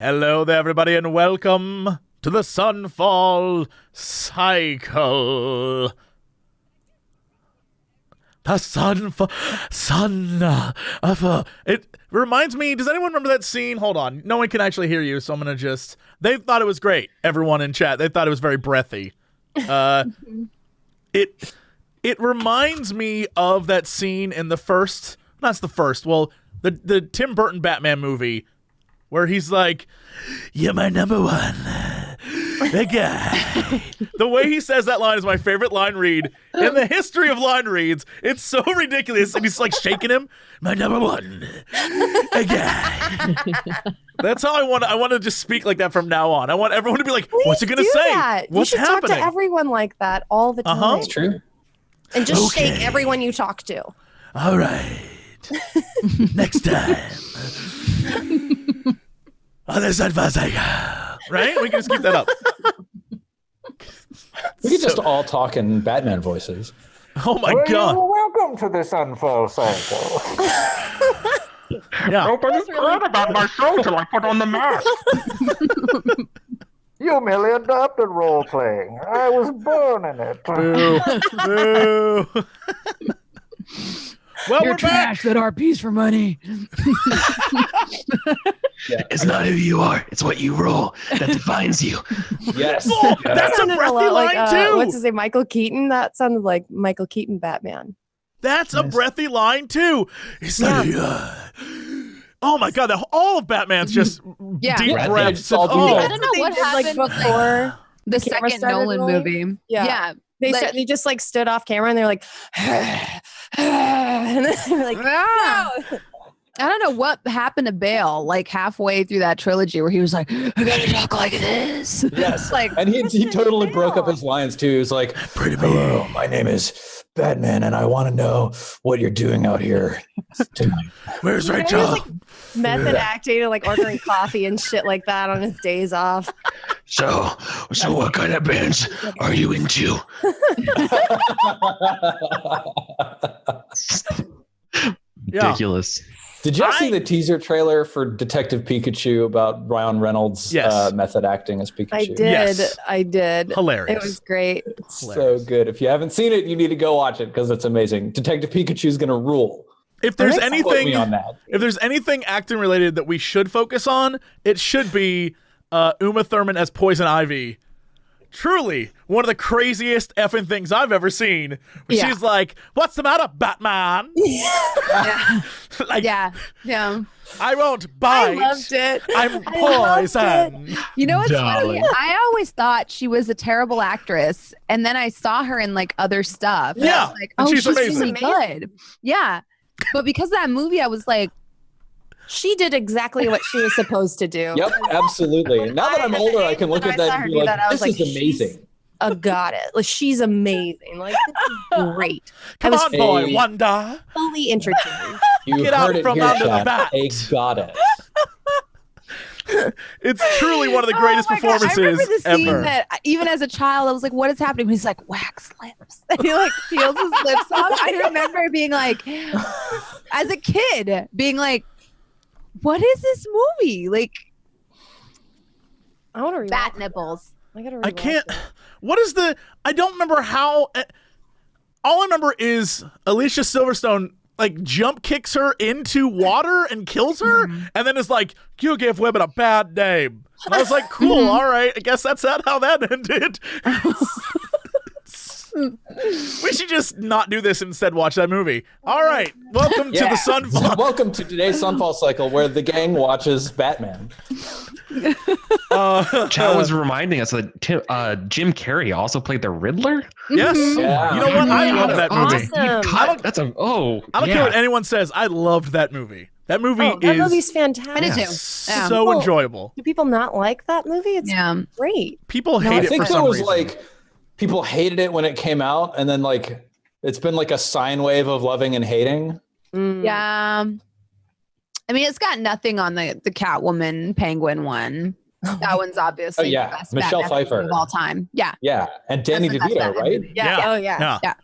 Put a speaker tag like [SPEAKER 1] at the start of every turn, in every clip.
[SPEAKER 1] Hello there, everybody, and welcome to the Sunfall Cycle. It reminds me, does anyone remember that scene? Hold on. No one can actually hear you, so I'm going to just... They thought it was great, everyone in chat. They thought it was very breathy. It reminds me of that scene in the first... Not the first, well, the Tim Burton Batman movie, where he's like, "You're my number one, the guy." The way he says that line is my favorite line read in the history of line reads. It's so ridiculous, and he's like shaking him. "My number one, the guy." That's how I want to just speak like that from now on. I want everyone to be like, "What's he gonna say?
[SPEAKER 2] That.
[SPEAKER 1] What's
[SPEAKER 2] you should
[SPEAKER 1] happening?"
[SPEAKER 2] Talk to everyone like that all the time.
[SPEAKER 3] That's true.
[SPEAKER 2] And just shake everyone you talk to.
[SPEAKER 1] All right. Next time. On the Sunfall Cycle. Right? We can just keep that up.
[SPEAKER 3] We could just all talk in Batman voices.
[SPEAKER 1] Oh my God.
[SPEAKER 4] Welcome to the Sunfall Cycle.
[SPEAKER 1] Yeah.
[SPEAKER 4] Nobody's heard about my show till I put on the mask. You merely adopted role playing. I was born in it.
[SPEAKER 1] Boo. Boo. Well,
[SPEAKER 5] You're
[SPEAKER 1] we're
[SPEAKER 5] trash
[SPEAKER 1] back.
[SPEAKER 5] that RP's for money.
[SPEAKER 6] It's not who you are, it's what you roll that defines you.
[SPEAKER 3] Yes.
[SPEAKER 1] Oh, that's a
[SPEAKER 2] Sounded
[SPEAKER 1] breathy
[SPEAKER 2] lot
[SPEAKER 1] line
[SPEAKER 2] like,
[SPEAKER 1] too.
[SPEAKER 2] What's his name? Michael Keaton? That sounded like Michael Keaton Batman.
[SPEAKER 1] That's a breathy line too. It's not who you are. Oh my God, all of Batman's just deep
[SPEAKER 5] Yeah.
[SPEAKER 1] breaths.
[SPEAKER 3] It's all
[SPEAKER 1] Oh.
[SPEAKER 5] I don't know what
[SPEAKER 2] They did,
[SPEAKER 5] happened
[SPEAKER 2] like before
[SPEAKER 5] the
[SPEAKER 2] camera
[SPEAKER 5] second
[SPEAKER 2] started
[SPEAKER 5] Nolan
[SPEAKER 2] rolling?
[SPEAKER 5] movie.
[SPEAKER 2] Yeah.
[SPEAKER 5] Like-
[SPEAKER 2] they just like stood off camera and they're like, and then they're like,
[SPEAKER 5] Ah.
[SPEAKER 2] no.
[SPEAKER 5] I don't know what happened to Bale like halfway through that trilogy where he was like, "I gotta talk like this."
[SPEAKER 3] Yes.
[SPEAKER 5] Like,
[SPEAKER 3] And he totally broke up his lines too. He was like, "Hello, my name is Batman, and I want to know what you're doing out here tonight."
[SPEAKER 1] Where's
[SPEAKER 2] Very,
[SPEAKER 1] Rachel?
[SPEAKER 2] like, method acting and like ordering coffee and shit like that on his days off.
[SPEAKER 6] So what kind of bands are you into?
[SPEAKER 1] Yeah.
[SPEAKER 6] Ridiculous.
[SPEAKER 3] Did y'all see the teaser trailer for Detective Pikachu about Ryan Reynolds'
[SPEAKER 1] Yes.
[SPEAKER 3] method acting as Pikachu?
[SPEAKER 2] I did.
[SPEAKER 1] Yes.
[SPEAKER 2] I did.
[SPEAKER 1] Hilarious.
[SPEAKER 2] It was great.
[SPEAKER 3] So good. If you haven't seen it, you need to go watch it because it's amazing. Detective Pikachu's gonna rule.
[SPEAKER 1] If there's
[SPEAKER 3] Quote
[SPEAKER 1] anything
[SPEAKER 3] me on that.
[SPEAKER 1] If there's anything acting related that we should focus on, it should be Uma Thurman as Poison Ivy. Truly, one of the craziest effing things I've ever seen. Where
[SPEAKER 5] Yeah.
[SPEAKER 1] She's like, "What's the matter, Batman?"
[SPEAKER 5] yeah,
[SPEAKER 1] Like,
[SPEAKER 5] yeah.
[SPEAKER 1] I won't
[SPEAKER 2] I
[SPEAKER 1] bite.
[SPEAKER 2] loved it.
[SPEAKER 1] I'm
[SPEAKER 2] I loved
[SPEAKER 1] poison.
[SPEAKER 5] You know what's funny?
[SPEAKER 6] Darling.
[SPEAKER 5] I always thought she was a terrible actress, and then I saw her in like other stuff. and I
[SPEAKER 1] Yeah,
[SPEAKER 5] was like,
[SPEAKER 1] and
[SPEAKER 5] oh,
[SPEAKER 1] she's amazing.
[SPEAKER 5] really good. Yeah, but because of that movie, I was like,
[SPEAKER 2] She did exactly what she was supposed to do.
[SPEAKER 3] Yep, absolutely. And now that I'm older, I can look
[SPEAKER 2] When
[SPEAKER 3] at
[SPEAKER 2] I
[SPEAKER 3] that
[SPEAKER 2] saw
[SPEAKER 3] and
[SPEAKER 2] her
[SPEAKER 3] be
[SPEAKER 2] do
[SPEAKER 3] like,
[SPEAKER 2] that, I was
[SPEAKER 3] "This
[SPEAKER 2] like,
[SPEAKER 3] is amazing."
[SPEAKER 2] A goddess. Like, she's amazing. Like, this is great.
[SPEAKER 1] Come
[SPEAKER 2] I was
[SPEAKER 1] on, boy,
[SPEAKER 3] Hey.
[SPEAKER 1] Wanda.
[SPEAKER 2] fully entertained.
[SPEAKER 3] You
[SPEAKER 1] Get
[SPEAKER 3] heard
[SPEAKER 1] out
[SPEAKER 3] it
[SPEAKER 1] from
[SPEAKER 3] here,
[SPEAKER 1] under the
[SPEAKER 3] chat.
[SPEAKER 1] bat.
[SPEAKER 3] A goddess.
[SPEAKER 1] It's truly one of the greatest
[SPEAKER 5] oh my God,
[SPEAKER 1] performances
[SPEAKER 5] I remember the scene
[SPEAKER 1] ever.
[SPEAKER 5] that even as a child, I was like, "What is happening?" He's like, "Wax lips," and he like peels his lips off. I remember being like, as a kid, being like, "What is this movie?" Like,
[SPEAKER 2] I want to read
[SPEAKER 5] bat nipples.
[SPEAKER 2] I gotta
[SPEAKER 1] I
[SPEAKER 2] rewatch
[SPEAKER 1] can't.
[SPEAKER 2] it.
[SPEAKER 1] What is the? I don't remember how. All I remember is Alicia Silverstone like jump kicks her into water and kills her, and then is like, "You give women a bad name." And I was like, "Cool, all right. I guess that's how that ended." We should just not do this and instead watch that movie. All right, welcome to the Sunfall.
[SPEAKER 3] Welcome to today's Sunfall Cycle, where the gang watches Batman.
[SPEAKER 6] Chad was reminding us that Jim Carrey also played the Riddler.
[SPEAKER 1] Yes,
[SPEAKER 3] Yeah.
[SPEAKER 1] you know what? I love that movie.
[SPEAKER 2] Awesome.
[SPEAKER 1] I don't-
[SPEAKER 6] That's a
[SPEAKER 1] I don't care what anyone says. I loved that movie. That movie
[SPEAKER 2] Oh, that
[SPEAKER 1] is
[SPEAKER 2] movie's fantastic.
[SPEAKER 5] I did too. Yeah.
[SPEAKER 1] so
[SPEAKER 2] Well,
[SPEAKER 1] enjoyable.
[SPEAKER 2] Do people not like that movie? It's
[SPEAKER 5] Yeah.
[SPEAKER 2] great.
[SPEAKER 1] People
[SPEAKER 3] I
[SPEAKER 1] hate it
[SPEAKER 3] think
[SPEAKER 1] for
[SPEAKER 3] there
[SPEAKER 1] some
[SPEAKER 3] was
[SPEAKER 1] reason.
[SPEAKER 3] like people hated it when it came out, and then like it's been like a sine wave of loving and hating.
[SPEAKER 2] Mm.
[SPEAKER 5] Yeah. I mean, it's got nothing on the Catwoman Penguin one. That one's obviously
[SPEAKER 3] Oh, yeah.
[SPEAKER 5] the best
[SPEAKER 3] Michelle
[SPEAKER 5] Batman movie
[SPEAKER 3] Pfeiffer.
[SPEAKER 5] of all time. Yeah.
[SPEAKER 3] Yeah, and Danny
[SPEAKER 5] That's the best
[SPEAKER 3] DeVito,
[SPEAKER 5] Batman
[SPEAKER 3] right?
[SPEAKER 5] movie. Yeah.
[SPEAKER 2] Oh yeah.
[SPEAKER 1] yeah.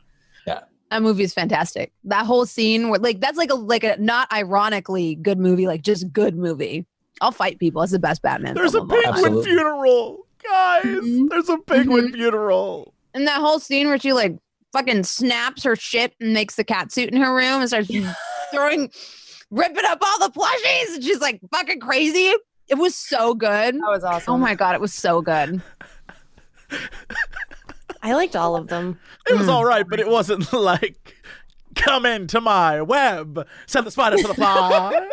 [SPEAKER 5] That movie is fantastic. That whole scene where like that's like a not ironically good movie, like just good movie. I'll fight people. It's the best Batman.
[SPEAKER 1] There's a
[SPEAKER 5] film of all time.
[SPEAKER 1] penguin
[SPEAKER 3] Absolutely.
[SPEAKER 1] funeral, guys.
[SPEAKER 5] Mhm.
[SPEAKER 1] There's a penguin funeral.
[SPEAKER 5] And that whole scene where she like fucking snaps her shit and makes the cat suit in her room and starts ripping up all the plushies. And she's like fucking crazy. It was so good.
[SPEAKER 2] That was awesome.
[SPEAKER 5] Oh my God, it was so good.
[SPEAKER 2] I liked all of them.
[SPEAKER 1] It was all right, but it wasn't like, come into my web, send the spider to the fly.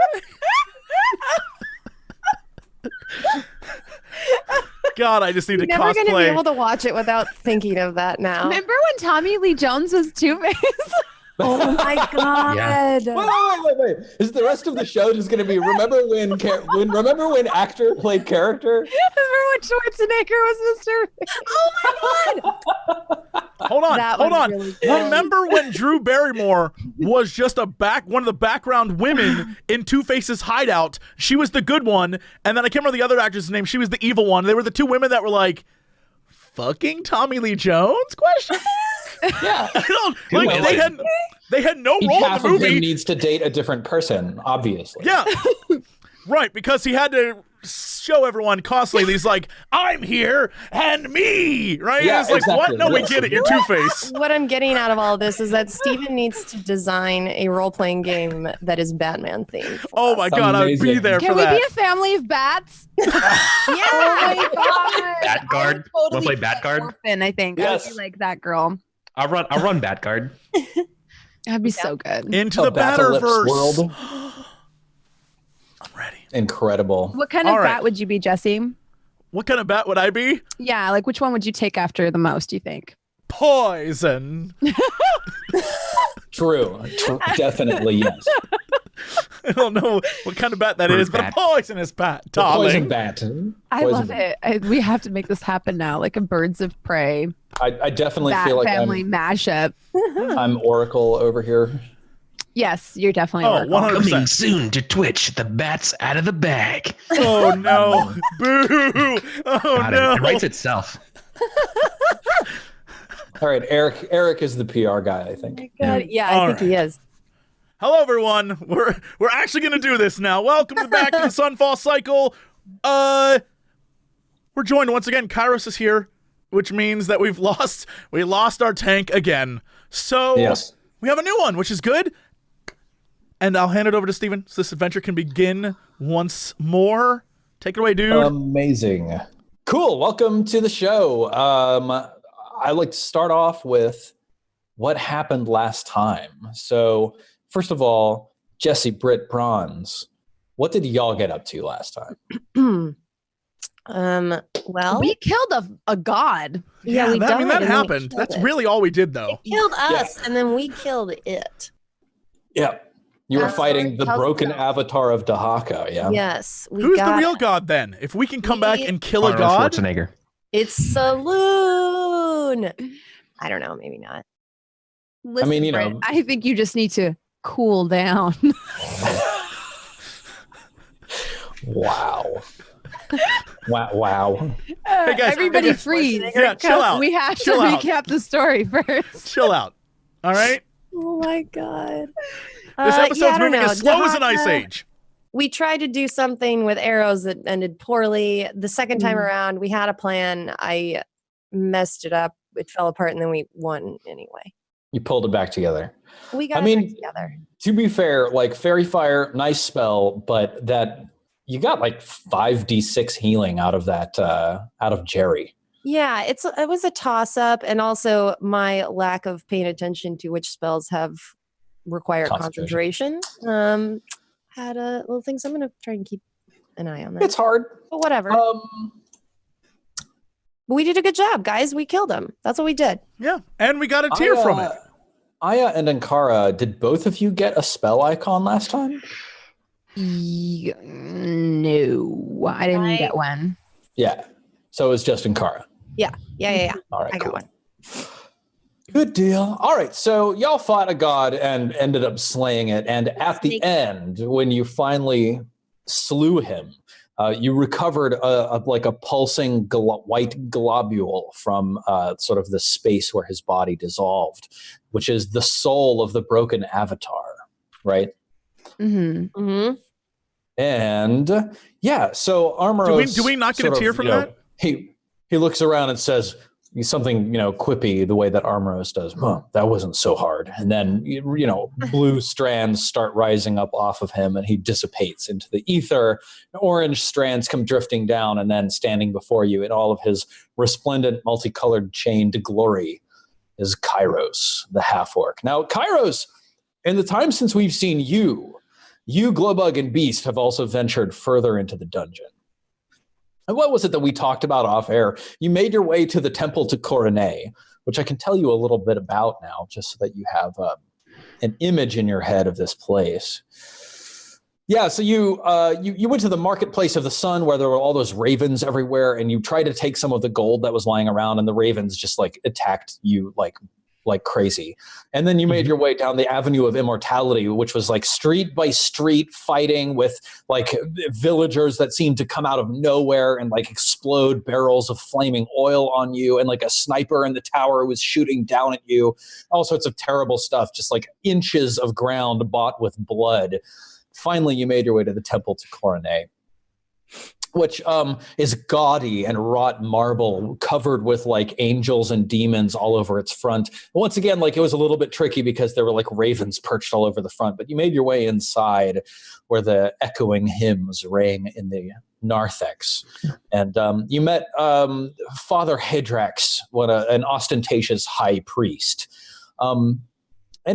[SPEAKER 1] God, I just need to
[SPEAKER 2] You're never going to be
[SPEAKER 1] cosplay.
[SPEAKER 2] able to watch it without thinking of that now.
[SPEAKER 5] Remember when Tommy Lee Jones was Two-Face?
[SPEAKER 2] Oh my God.
[SPEAKER 3] Wait. Is the rest of the show just going to be remember when actor played character?
[SPEAKER 5] Remember when Schwarzenegger was Mr.
[SPEAKER 2] Oh my God.
[SPEAKER 1] Hold on,
[SPEAKER 2] That
[SPEAKER 1] hold
[SPEAKER 2] was
[SPEAKER 1] on.
[SPEAKER 2] really good.
[SPEAKER 1] Remember when Drew Barrymore was just one of the background women in Two-Face's hideout? She was the good one, and then I can't remember the other actress' name. She was the evil one. They were the two women that were like, fucking Tommy Lee Jones? Question?
[SPEAKER 3] Yeah.
[SPEAKER 1] They had no
[SPEAKER 3] Each
[SPEAKER 1] role in
[SPEAKER 3] half
[SPEAKER 1] the
[SPEAKER 3] of him
[SPEAKER 1] movie.
[SPEAKER 3] needs to date a different person, obviously.
[SPEAKER 1] Yeah. Right, because he had to show everyone constantly he's like, I'm here and me, right?
[SPEAKER 3] Yeah,
[SPEAKER 1] And it's like,
[SPEAKER 3] exactly.
[SPEAKER 1] what? No, we
[SPEAKER 3] Yes.
[SPEAKER 1] get it. You're Two-Face.
[SPEAKER 2] What I'm getting out of all of this is that Steven needs to design a role-playing game that is Batman themed.
[SPEAKER 1] Oh my God, I would be
[SPEAKER 3] Amazing.
[SPEAKER 1] there
[SPEAKER 5] Can
[SPEAKER 1] for
[SPEAKER 5] we
[SPEAKER 1] that.
[SPEAKER 5] be a family of bats?
[SPEAKER 2] Yeah.
[SPEAKER 5] Oh my God.
[SPEAKER 6] Batguard. Wanna play Batguard?
[SPEAKER 5] Orphan, I think.
[SPEAKER 3] Yes.
[SPEAKER 5] I would be like that girl.
[SPEAKER 6] I'll run Batguard.
[SPEAKER 5] That'd be so good.
[SPEAKER 1] Into
[SPEAKER 3] A
[SPEAKER 1] the
[SPEAKER 3] Batalips
[SPEAKER 1] Batterverse.
[SPEAKER 3] world.
[SPEAKER 1] I'm ready.
[SPEAKER 3] Incredible.
[SPEAKER 5] What kind of
[SPEAKER 1] All right.
[SPEAKER 5] bat would you be, Jesse?
[SPEAKER 1] What kind of bat would I be?
[SPEAKER 5] Yeah, like which one would you take after the most, do you think?
[SPEAKER 1] Poison.
[SPEAKER 3] True. Definitely yes.
[SPEAKER 1] I don't know what kind of bat that
[SPEAKER 6] Bird
[SPEAKER 1] is, but
[SPEAKER 6] bat.
[SPEAKER 1] a poisonous bat,
[SPEAKER 3] The poison
[SPEAKER 1] darling.
[SPEAKER 3] bat.
[SPEAKER 5] I
[SPEAKER 3] Poison
[SPEAKER 5] love
[SPEAKER 3] bat.
[SPEAKER 5] it. We have to make this happen now, like a Birds of Prey
[SPEAKER 3] I definitely
[SPEAKER 5] bat
[SPEAKER 3] feel like
[SPEAKER 5] family mashup.
[SPEAKER 3] I'm Oracle over here.
[SPEAKER 5] Yes, you're definitely
[SPEAKER 1] Oh,
[SPEAKER 5] Oracle.
[SPEAKER 1] 100%.
[SPEAKER 6] Coming soon to Twitch, the bat's out of the bag.
[SPEAKER 1] Oh no. Boo. Oh
[SPEAKER 6] God,
[SPEAKER 1] no.
[SPEAKER 6] it writes itself.
[SPEAKER 3] All right, Eric is the PR guy, I think.
[SPEAKER 2] God, yeah, I
[SPEAKER 1] All
[SPEAKER 2] think he is.
[SPEAKER 1] Hello everyone. We're actually gonna do this now. Welcome back to the Sunfall Cycle. We're joined once again. Kairos is here, which means that we lost our tank again. So
[SPEAKER 3] Yes.
[SPEAKER 1] we have a new one, which is good. And I'll hand it over to Steven so this adventure can begin once more. Take it away, dude.
[SPEAKER 3] Amazing. Cool. Welcome to the show. I'd like to start off with what happened last time. So, first of all, Jesse, Britt, Bronze, what did y'all get up to last time?
[SPEAKER 2] Well,
[SPEAKER 5] We killed a god.
[SPEAKER 2] yeah, we
[SPEAKER 1] that
[SPEAKER 2] died and then we
[SPEAKER 1] happened.
[SPEAKER 2] killed
[SPEAKER 1] That's
[SPEAKER 2] it.
[SPEAKER 1] really all we did, though.
[SPEAKER 2] Killed us, and then we killed it.
[SPEAKER 3] Yeah. You were
[SPEAKER 2] That's
[SPEAKER 3] fighting
[SPEAKER 2] what
[SPEAKER 3] the
[SPEAKER 2] tells
[SPEAKER 3] broken
[SPEAKER 2] us.
[SPEAKER 3] avatar of Dahaka, yeah?
[SPEAKER 2] Yes, we
[SPEAKER 1] Who's the
[SPEAKER 2] got
[SPEAKER 1] real
[SPEAKER 2] it.
[SPEAKER 1] god then? If we can come back
[SPEAKER 2] We-
[SPEAKER 1] and kill a
[SPEAKER 6] Arnold
[SPEAKER 1] god,
[SPEAKER 6] Schwarzenegger.
[SPEAKER 2] It's Saloon. I don't know, maybe not.
[SPEAKER 5] Listen,
[SPEAKER 3] mean, you
[SPEAKER 5] Britt,
[SPEAKER 3] know-
[SPEAKER 5] I think you just need to cool down.
[SPEAKER 3] Wow. Wow.
[SPEAKER 1] Hey, guys,
[SPEAKER 5] Everybody
[SPEAKER 1] hey, guys.
[SPEAKER 5] freeze.
[SPEAKER 1] Yeah, chill out.
[SPEAKER 5] We have
[SPEAKER 1] Chill
[SPEAKER 5] to
[SPEAKER 1] out.
[SPEAKER 5] recap the story first.
[SPEAKER 1] chill out. All right.
[SPEAKER 2] Oh my god.
[SPEAKER 1] This
[SPEAKER 2] Yeah,
[SPEAKER 1] episode's
[SPEAKER 2] I don't
[SPEAKER 1] moving
[SPEAKER 2] know.
[SPEAKER 1] as slow as an ice
[SPEAKER 2] Dahaka-
[SPEAKER 1] age.
[SPEAKER 2] We tried to do something with arrows that ended poorly. The second time
[SPEAKER 5] Mm.
[SPEAKER 2] around, we had a plan. I messed it up. It fell apart, and then we won anyway.
[SPEAKER 3] You pulled it back together.
[SPEAKER 2] We got
[SPEAKER 3] I
[SPEAKER 2] it
[SPEAKER 3] mean-
[SPEAKER 2] back together.
[SPEAKER 3] To be fair, like Fairy Fire, nice spell, but that you got like 5d6 healing out of that, out of Jerry.
[SPEAKER 2] Yeah, it was a toss up, and also my lack of paying attention to which spells have required concentration. Had a little thing, so I'm gonna try and keep an eye on that.
[SPEAKER 3] It's hard.
[SPEAKER 2] But whatever. But we did a good job, guys. We killed him. That's what we did.
[SPEAKER 1] Yeah, and we got a tear from it.
[SPEAKER 3] Aya and Ankara, did both of you get a spell icon last time?
[SPEAKER 5] No, I didn't get one.
[SPEAKER 3] Yeah. So it was just Ankara.
[SPEAKER 2] Yeah.
[SPEAKER 3] All right,
[SPEAKER 2] I got
[SPEAKER 3] cool.
[SPEAKER 2] one.
[SPEAKER 3] Good deal. All right, so y'all fought a god and ended up slaying it. And at the end, when you finally slew him, you recovered like a pulsing white globule from sort of the space where his body dissolved, which is the soul of the broken avatar, right?
[SPEAKER 5] Mm-hmm.
[SPEAKER 2] Mm-hmm.
[SPEAKER 3] And yeah, so Armoros.
[SPEAKER 1] Do we not get a tear from that?
[SPEAKER 3] He looks around and says something, quippy, the way that Armoros does. That wasn't so hard. And then, blue strands start rising up off of him and he dissipates into the ether. Orange strands come drifting down, and then standing before you in all of his resplendent, multicolored chained glory is Kairos, the half-orc. Now, Kairos, in the time since we've seen you, Glowbug, and Beast have also ventured further into the dungeon. And what was it that we talked about off air? You made your way to the Temple to Coronet, which I can tell you a little bit about now, just so that you have an image in your head of this place. Yeah, so you went to the Marketplace of the Sun, where there were all those ravens everywhere, and you tried to take some of the gold that was lying around, and the ravens just attacked you like crazy. And then you made your way down the Avenue of Immortality, which was street by street fighting with villagers that seemed to come out of nowhere and explode barrels of flaming oil on you, and a sniper in the tower was shooting down at you. All sorts of terrible stuff, just inches of ground bought with blood. Finally, you made your way to the Temple to Coronet, which is gaudy and wrought marble, covered with angels and demons all over its front. Once again, it was a little bit tricky because there were ravens perched all over the front, but you made your way inside where the echoing hymns rang in the narthex. And you met Father Hadrax, an ostentatious high priest. And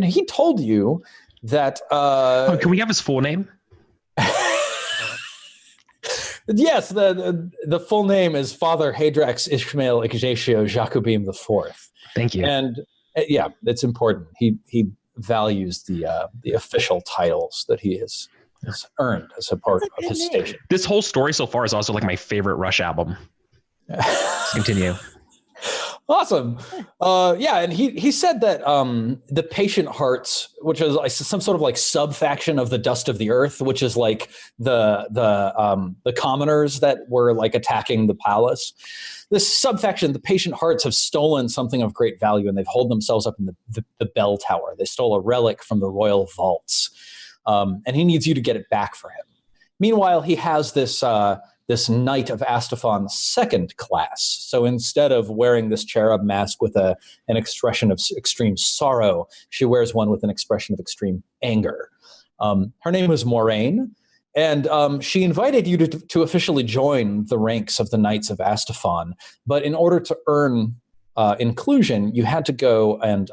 [SPEAKER 3] he told you that...
[SPEAKER 6] can we have his full name?
[SPEAKER 3] Yes, the full name is Father Hadrax Ishmael Ignatio Jacobim IV.
[SPEAKER 6] Thank you.
[SPEAKER 3] And yeah, it's important. He values the official titles that he has earned as a part of his station.
[SPEAKER 6] This whole story so far is also my favorite Rush album. Let's continue.
[SPEAKER 3] Awesome. Yeah, and he said that the Patient Hearts, which is some sort of sub-faction of the Dust of the Earth, which is the commoners that were attacking the palace. This sub-faction, the Patient Hearts, have stolen something of great value, and they've holed themselves up in the bell tower. They stole a relic from the royal vaults, and he needs you to get it back for him. Meanwhile, he has this Knight of Astafon second class. So instead of wearing this cherub mask with an expression of extreme sorrow, she wears one with an expression of extreme anger. Her name is Moraine, and she invited you to officially join the ranks of the Knights of Astafon. But in order to earn inclusion, you had to go and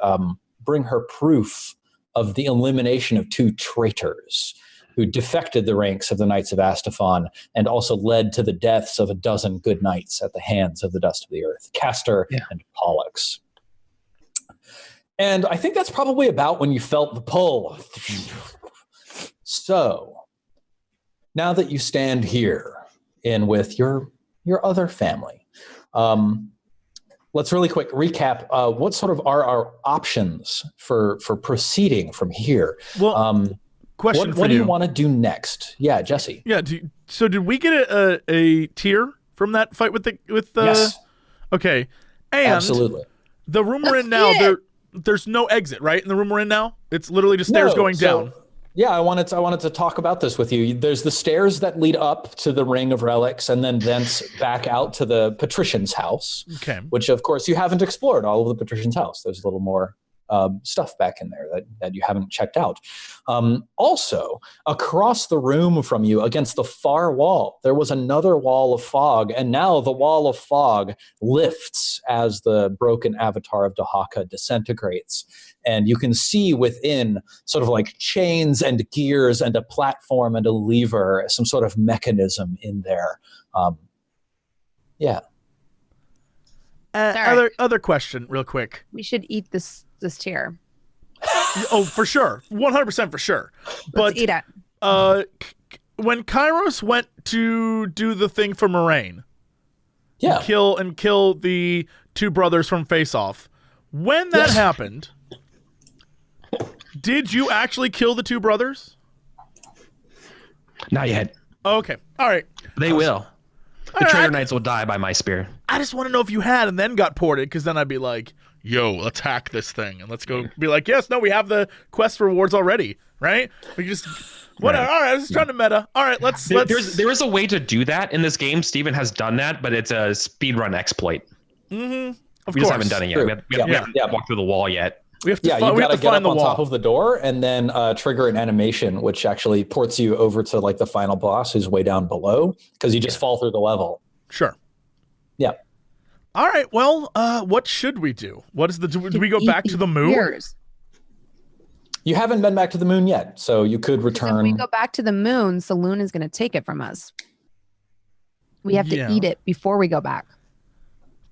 [SPEAKER 3] bring her proof of the elimination of 2 traitors who defected the ranks of the Knights of Astafon and also led to the deaths of a dozen good knights at the hands of the Dust of the Earth, Castor and Pollux. And I think that's probably about when you felt the pull. So, now that you stand here in with your other family, let's really quick recap. What sort of are our options for proceeding from here?
[SPEAKER 1] Well, question for you.
[SPEAKER 3] What do you want to do next? Yeah, Jesse.
[SPEAKER 1] Yeah. So did we get a tier from that fight with the?
[SPEAKER 3] Yes.
[SPEAKER 1] Okay. And
[SPEAKER 3] absolutely.
[SPEAKER 1] The room we're in now, there's no exit, right? In the room we're in now, it's literally just stairs going down.
[SPEAKER 3] Yeah, I wanted to talk about this with you. There's the stairs that lead up to the Ring of Relics, and then thence back out to the Patrician's house.
[SPEAKER 1] Okay.
[SPEAKER 3] Which, of course, you haven't explored all of the Patrician's house. There's a little more stuff back in there that you haven't checked out. Also, across the room from you, against the far wall, there was another wall of fog, and now the wall of fog lifts as the broken avatar of Dahaka disintegrates, and you can see within sort of chains and gears and a platform and a lever, some sort of mechanism in there. Yeah.
[SPEAKER 1] Other question, real quick.
[SPEAKER 5] We should eat this tier.
[SPEAKER 1] Oh, for sure, 100% for sure.
[SPEAKER 5] Let's eat it.
[SPEAKER 1] When Kairos went to do the thing for Moraine, kill the 2 brothers from Face Off. When that happened, did you actually kill the 2 brothers?
[SPEAKER 6] Not yet.
[SPEAKER 1] Okay, all right.
[SPEAKER 6] They will. The traitor knights will die by my spear.
[SPEAKER 1] I just want to know if you had and then got ported, because then I'd be like, yo, let's hack this thing and let's go be like, yes, no, we have the quest rewards already, right? We just Whatever.
[SPEAKER 6] Right.
[SPEAKER 1] All right, I was just trying to meta. All right, let's.
[SPEAKER 6] There is a way to do that in this game. Steven has done that, but it's a speedrun exploit.
[SPEAKER 1] Of
[SPEAKER 6] We
[SPEAKER 1] course.
[SPEAKER 6] just haven't done it yet. We haven't walked through the wall yet.
[SPEAKER 1] We have to,
[SPEAKER 3] Yeah,
[SPEAKER 1] we
[SPEAKER 3] you
[SPEAKER 1] have
[SPEAKER 3] gotta
[SPEAKER 1] to
[SPEAKER 3] get
[SPEAKER 1] find
[SPEAKER 3] up
[SPEAKER 1] the
[SPEAKER 3] on
[SPEAKER 1] wall.
[SPEAKER 3] top of the door and then trigger an animation, which actually ports you over to like the final boss, who's way down below, because you just fall through the level.
[SPEAKER 1] Sure.
[SPEAKER 3] Yeah.
[SPEAKER 1] All right. Well, what should we do? What is the? Do we go back to the moon?
[SPEAKER 5] Years.
[SPEAKER 3] You haven't been back to the moon yet, so you could
[SPEAKER 5] If
[SPEAKER 3] return.
[SPEAKER 5] we go back to the moon, Saloon is going to take it from us. We have to eat it before we go back.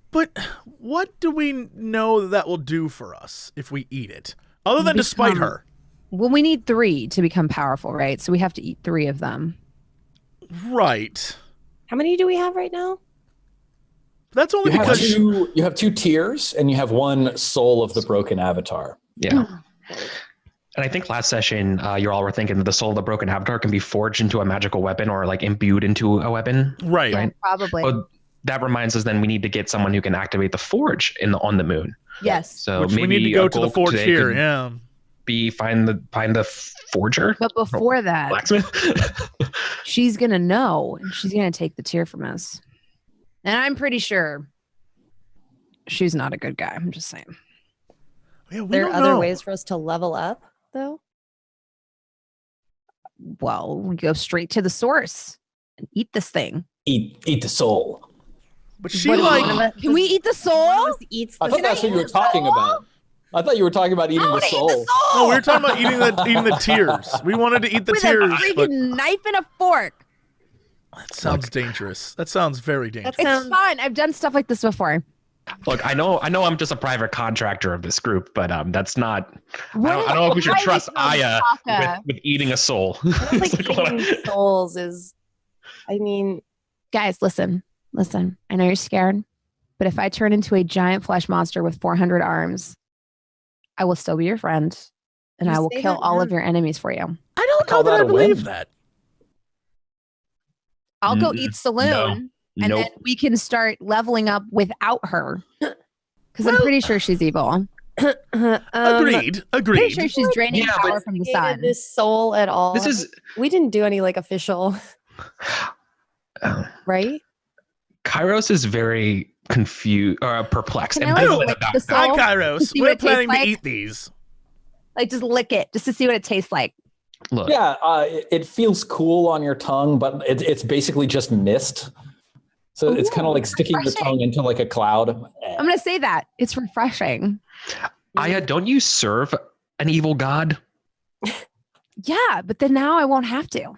[SPEAKER 1] But what do we know that will do for us if we eat it? Other than to spite her.
[SPEAKER 5] Well, we need 3 to become powerful, right? So we have to eat 3 of them.
[SPEAKER 1] Right.
[SPEAKER 2] How many do we have right now?
[SPEAKER 1] That's only because
[SPEAKER 3] you have 2 tiers, and you have 1 soul of the broken avatar.
[SPEAKER 6] Yeah. And I think last session, you all were thinking that the soul of the broken avatar can be forged into a magical weapon or like imbued into a weapon.
[SPEAKER 1] Right.
[SPEAKER 5] Yeah, probably.
[SPEAKER 6] Well, that reminds us then we need to get someone who can activate the forge on the moon.
[SPEAKER 5] Yes.
[SPEAKER 6] So
[SPEAKER 1] Which
[SPEAKER 6] maybe
[SPEAKER 1] we need to go
[SPEAKER 6] a
[SPEAKER 1] to the
[SPEAKER 6] goal
[SPEAKER 1] forge
[SPEAKER 6] today
[SPEAKER 1] here.
[SPEAKER 6] could
[SPEAKER 1] Yeah.
[SPEAKER 6] Be find the forger.
[SPEAKER 5] But before that,
[SPEAKER 6] Blacksmith.
[SPEAKER 5] she's going to know and she's going to take the tear from us. And I'm pretty sure she's not a good guy. I'm just saying.
[SPEAKER 1] Yeah, we
[SPEAKER 2] There are
[SPEAKER 1] don't
[SPEAKER 2] other
[SPEAKER 1] know.
[SPEAKER 2] ways for us to level up, though.
[SPEAKER 5] Well, we go straight to the source and eat this thing.
[SPEAKER 3] Eat the soul.
[SPEAKER 1] But she
[SPEAKER 2] What do you
[SPEAKER 1] like.
[SPEAKER 2] want?
[SPEAKER 5] Can we eat the soul?
[SPEAKER 2] Eats
[SPEAKER 3] I
[SPEAKER 2] the
[SPEAKER 3] thought that's what you were talking about. I thought you were talking about eating the soul.
[SPEAKER 1] No, we were talking about eating the tears. We wanted to eat the
[SPEAKER 5] With
[SPEAKER 1] tears,
[SPEAKER 5] a
[SPEAKER 1] but
[SPEAKER 5] freaking knife and a fork.
[SPEAKER 1] that sounds dangerous. That sounds very dangerous.
[SPEAKER 5] It's fun. I've done stuff like this before.
[SPEAKER 6] Look, I know I'm just a private contractor of this group, but that's not. I don't know if we should trust Aya with eating a soul.
[SPEAKER 2] I don't think eating souls is. I mean,
[SPEAKER 5] Guys, listen. I know you're scared, but if I turn into a giant flesh monster with 400 arms, I will still be your friend, and
[SPEAKER 2] You
[SPEAKER 5] I will
[SPEAKER 2] say
[SPEAKER 5] kill
[SPEAKER 2] that
[SPEAKER 5] all
[SPEAKER 2] now.
[SPEAKER 5] of your enemies for you.
[SPEAKER 1] I don't know
[SPEAKER 3] Call
[SPEAKER 1] that
[SPEAKER 3] that
[SPEAKER 1] I
[SPEAKER 3] a
[SPEAKER 1] believe
[SPEAKER 3] win?
[SPEAKER 1] that.
[SPEAKER 5] I'll go eat Saloon, and
[SPEAKER 6] Nope.
[SPEAKER 5] then we can start leveling up without her. Because I'm pretty sure she's evil.
[SPEAKER 1] Agreed.
[SPEAKER 5] Pretty sure she's draining
[SPEAKER 6] Yeah,
[SPEAKER 5] power
[SPEAKER 6] but-
[SPEAKER 5] from the
[SPEAKER 2] hated
[SPEAKER 5] sun.
[SPEAKER 2] this soul at all.
[SPEAKER 6] This is
[SPEAKER 2] We didn't do any like official, right?
[SPEAKER 6] Kairos is very confused or perplexed.
[SPEAKER 5] Can I, like,
[SPEAKER 6] ambivalent
[SPEAKER 5] lick
[SPEAKER 6] about
[SPEAKER 5] the
[SPEAKER 6] that.
[SPEAKER 5] soul?
[SPEAKER 1] Hi,
[SPEAKER 5] To
[SPEAKER 1] Kairos.
[SPEAKER 5] see
[SPEAKER 1] We're
[SPEAKER 5] what it tastes
[SPEAKER 1] planning to
[SPEAKER 5] like?
[SPEAKER 1] eat these.
[SPEAKER 5] Like, just lick it, just to see what it tastes like.
[SPEAKER 6] Look,
[SPEAKER 3] Yeah, it feels cool on your tongue, but it's basically just mist. So it's kind of like sticking your
[SPEAKER 5] refreshing.
[SPEAKER 3] tongue into like a cloud.
[SPEAKER 5] I'm going to say that. It's refreshing.
[SPEAKER 6] Aya, don't you serve an evil god?
[SPEAKER 5] Yeah, but then now I won't have to.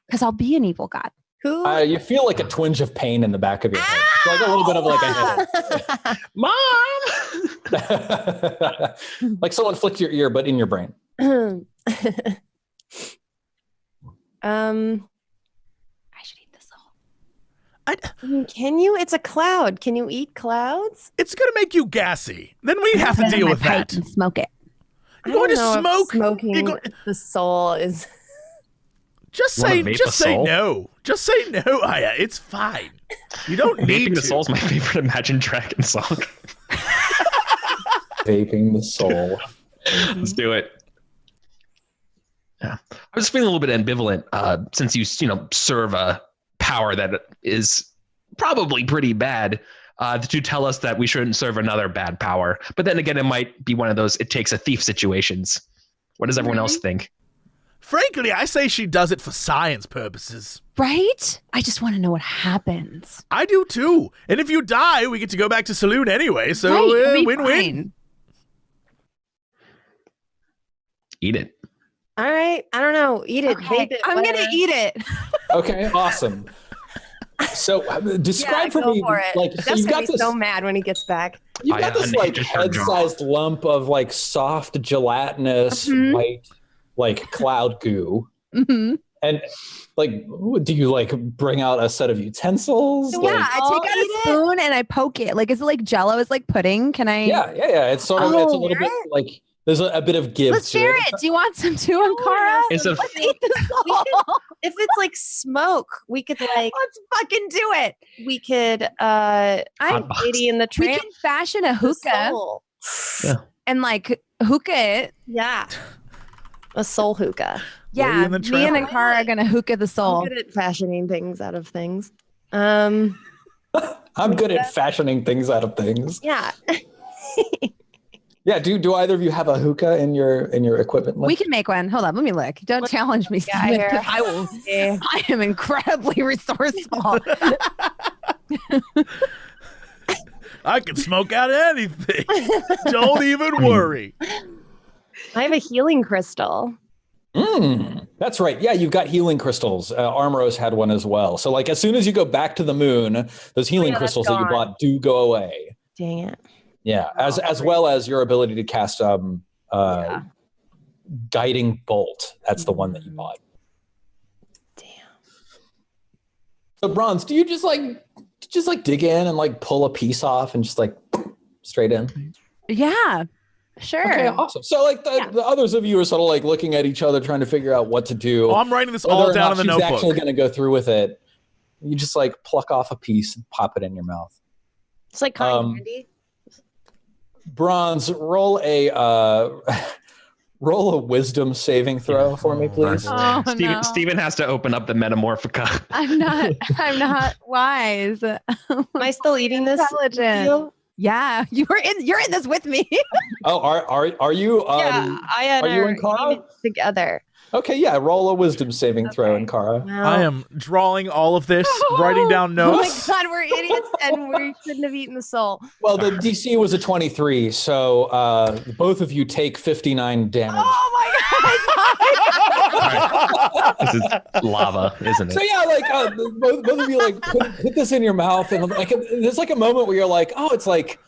[SPEAKER 5] Because I'll be an evil god.
[SPEAKER 2] Who?
[SPEAKER 3] You feel like a twinge of pain in the back of your head. Like a little bit of like a
[SPEAKER 6] Mom!
[SPEAKER 3] headache. Like someone flicked your ear, but in your brain.
[SPEAKER 5] I should eat this all.
[SPEAKER 2] Can you? It's a cloud. Can you eat clouds?
[SPEAKER 1] It's going to make you gassy. Then we have to
[SPEAKER 5] Put it in
[SPEAKER 1] deal
[SPEAKER 5] my
[SPEAKER 1] with
[SPEAKER 5] pipe
[SPEAKER 1] that.
[SPEAKER 5] and smoke it.
[SPEAKER 1] You're going to
[SPEAKER 2] I don't know if
[SPEAKER 1] smoke.
[SPEAKER 2] Smoking
[SPEAKER 1] You're go-
[SPEAKER 2] the soul is.
[SPEAKER 1] Just
[SPEAKER 6] Wanna
[SPEAKER 1] say,
[SPEAKER 6] vape
[SPEAKER 1] just
[SPEAKER 6] a
[SPEAKER 1] say
[SPEAKER 6] soul?
[SPEAKER 1] no. Just say no, Aya. It's fine. You don't need
[SPEAKER 6] Vaping
[SPEAKER 1] to.
[SPEAKER 6] the Soul is my favorite Imagine Dragon song.
[SPEAKER 3] Vaping the soul.
[SPEAKER 6] Let's do it. Yeah, I was feeling a little bit ambivalent since you serve a power that is probably pretty bad. To tell us that we shouldn't serve another bad power, but then again, it might be one of those it takes a thief situations. What does everyone else think?
[SPEAKER 1] Frankly, I say she does it for science purposes.
[SPEAKER 5] Right? I just want to know what happens.
[SPEAKER 1] I do too. And if you die, we get to go back to Saloon anyway. So
[SPEAKER 5] Right, it'll be
[SPEAKER 1] win-win.
[SPEAKER 5] fine.
[SPEAKER 6] Eat it.
[SPEAKER 2] All right. I don't know. Eat it.
[SPEAKER 5] Okay,
[SPEAKER 2] Vape it.
[SPEAKER 5] I'm going
[SPEAKER 2] whatever.
[SPEAKER 5] to eat it.
[SPEAKER 3] Okay, awesome. So describe for me, like, so
[SPEAKER 2] Jeff's
[SPEAKER 3] you've
[SPEAKER 2] gonna
[SPEAKER 3] got
[SPEAKER 2] be
[SPEAKER 3] this.
[SPEAKER 2] so mad when he gets back.
[SPEAKER 3] You've got this like
[SPEAKER 6] just turned
[SPEAKER 3] head-sized lump of like soft gelatinous white like cloud goo,
[SPEAKER 5] Mhm.
[SPEAKER 3] and like, do you like bring out a set of utensils?
[SPEAKER 5] Yeah,
[SPEAKER 3] Like,
[SPEAKER 5] I
[SPEAKER 2] I'll
[SPEAKER 5] take out
[SPEAKER 2] eat
[SPEAKER 5] a
[SPEAKER 2] it.
[SPEAKER 5] spoon and I poke it. Like, is it like Jello? Is it like pudding? Can I?
[SPEAKER 3] yeah. It's sort of it's a
[SPEAKER 5] Oh,
[SPEAKER 3] little bit like there's a bit of give.
[SPEAKER 5] Let's
[SPEAKER 3] to
[SPEAKER 5] share
[SPEAKER 3] it.
[SPEAKER 5] it. Do you want some too, Ankara?
[SPEAKER 6] It's a
[SPEAKER 5] Let's eat this
[SPEAKER 2] We
[SPEAKER 5] all.
[SPEAKER 2] If it's like smoke, we could like
[SPEAKER 5] Let's fucking do it.
[SPEAKER 2] we could
[SPEAKER 5] I
[SPEAKER 6] Hot
[SPEAKER 2] Lady in the
[SPEAKER 5] we
[SPEAKER 2] Tramp.
[SPEAKER 5] can fashion a
[SPEAKER 2] the
[SPEAKER 5] hookah
[SPEAKER 2] soul.
[SPEAKER 5] and like hookah it.
[SPEAKER 2] Yeah. A soul hookah.
[SPEAKER 5] Yeah,
[SPEAKER 1] in the
[SPEAKER 5] me and Akara are gonna hookah the soul.
[SPEAKER 2] I'm good at fashioning things out of things.
[SPEAKER 3] I'm good at fashioning things out of things.
[SPEAKER 2] Yeah.
[SPEAKER 3] Yeah. Do either of you have a hookah in your equipment list?
[SPEAKER 5] We can make one. Hold on, let me look. Don't challenge me,
[SPEAKER 2] Yeah,
[SPEAKER 5] Steven,
[SPEAKER 2] here.
[SPEAKER 5] 'cause I will. I am incredibly resourceful.
[SPEAKER 1] I can smoke out anything. Don't even worry.
[SPEAKER 2] I have a healing crystal.
[SPEAKER 3] That's right. Yeah, you've got healing crystals. Armoros had one as well. So like as soon as you go back to the moon, those healing crystals that you bought do go away.
[SPEAKER 2] Dang it.
[SPEAKER 3] Yeah, as well as your ability to cast guiding bolt. That's the one that you bought.
[SPEAKER 2] Damn.
[SPEAKER 3] So Bronze, do you just dig in and like pull a piece off and just like straight in?
[SPEAKER 5] Yeah, sure.
[SPEAKER 3] Okay, awesome. So like the others of you are sort of like looking at each other, trying to figure out what to do.
[SPEAKER 1] Oh, I'm writing this all down in the notebook.
[SPEAKER 3] She's actually going to go through with it. You just like pluck off a piece and pop it in your mouth.
[SPEAKER 2] It's like cotton candy.
[SPEAKER 3] Bronze, roll a wisdom saving throw for me, please.
[SPEAKER 5] Oh, no.
[SPEAKER 6] Steven has to open up the Metamorphica.
[SPEAKER 5] I'm not wise.
[SPEAKER 2] Am I still eating this?
[SPEAKER 5] Intelligent. Yeah, you're in this with me.
[SPEAKER 3] Oh, are you?
[SPEAKER 2] Yeah, I had
[SPEAKER 3] are you and Kara
[SPEAKER 2] together.
[SPEAKER 3] Okay, yeah. Roll a wisdom saving throw, in Kara.
[SPEAKER 2] Wow.
[SPEAKER 1] I am drawing all of this, writing down
[SPEAKER 2] Oh my
[SPEAKER 1] notes.
[SPEAKER 2] god, we're idiots and we shouldn't have eaten the soul.
[SPEAKER 3] Well, the DC was a 23, so both of you take 59 damage.
[SPEAKER 2] Oh my god!
[SPEAKER 6] This is lava, isn't
[SPEAKER 3] So
[SPEAKER 6] it?
[SPEAKER 3] yeah, like both of you like put this in your mouth, and like there's like a moment where you're like, oh, it's like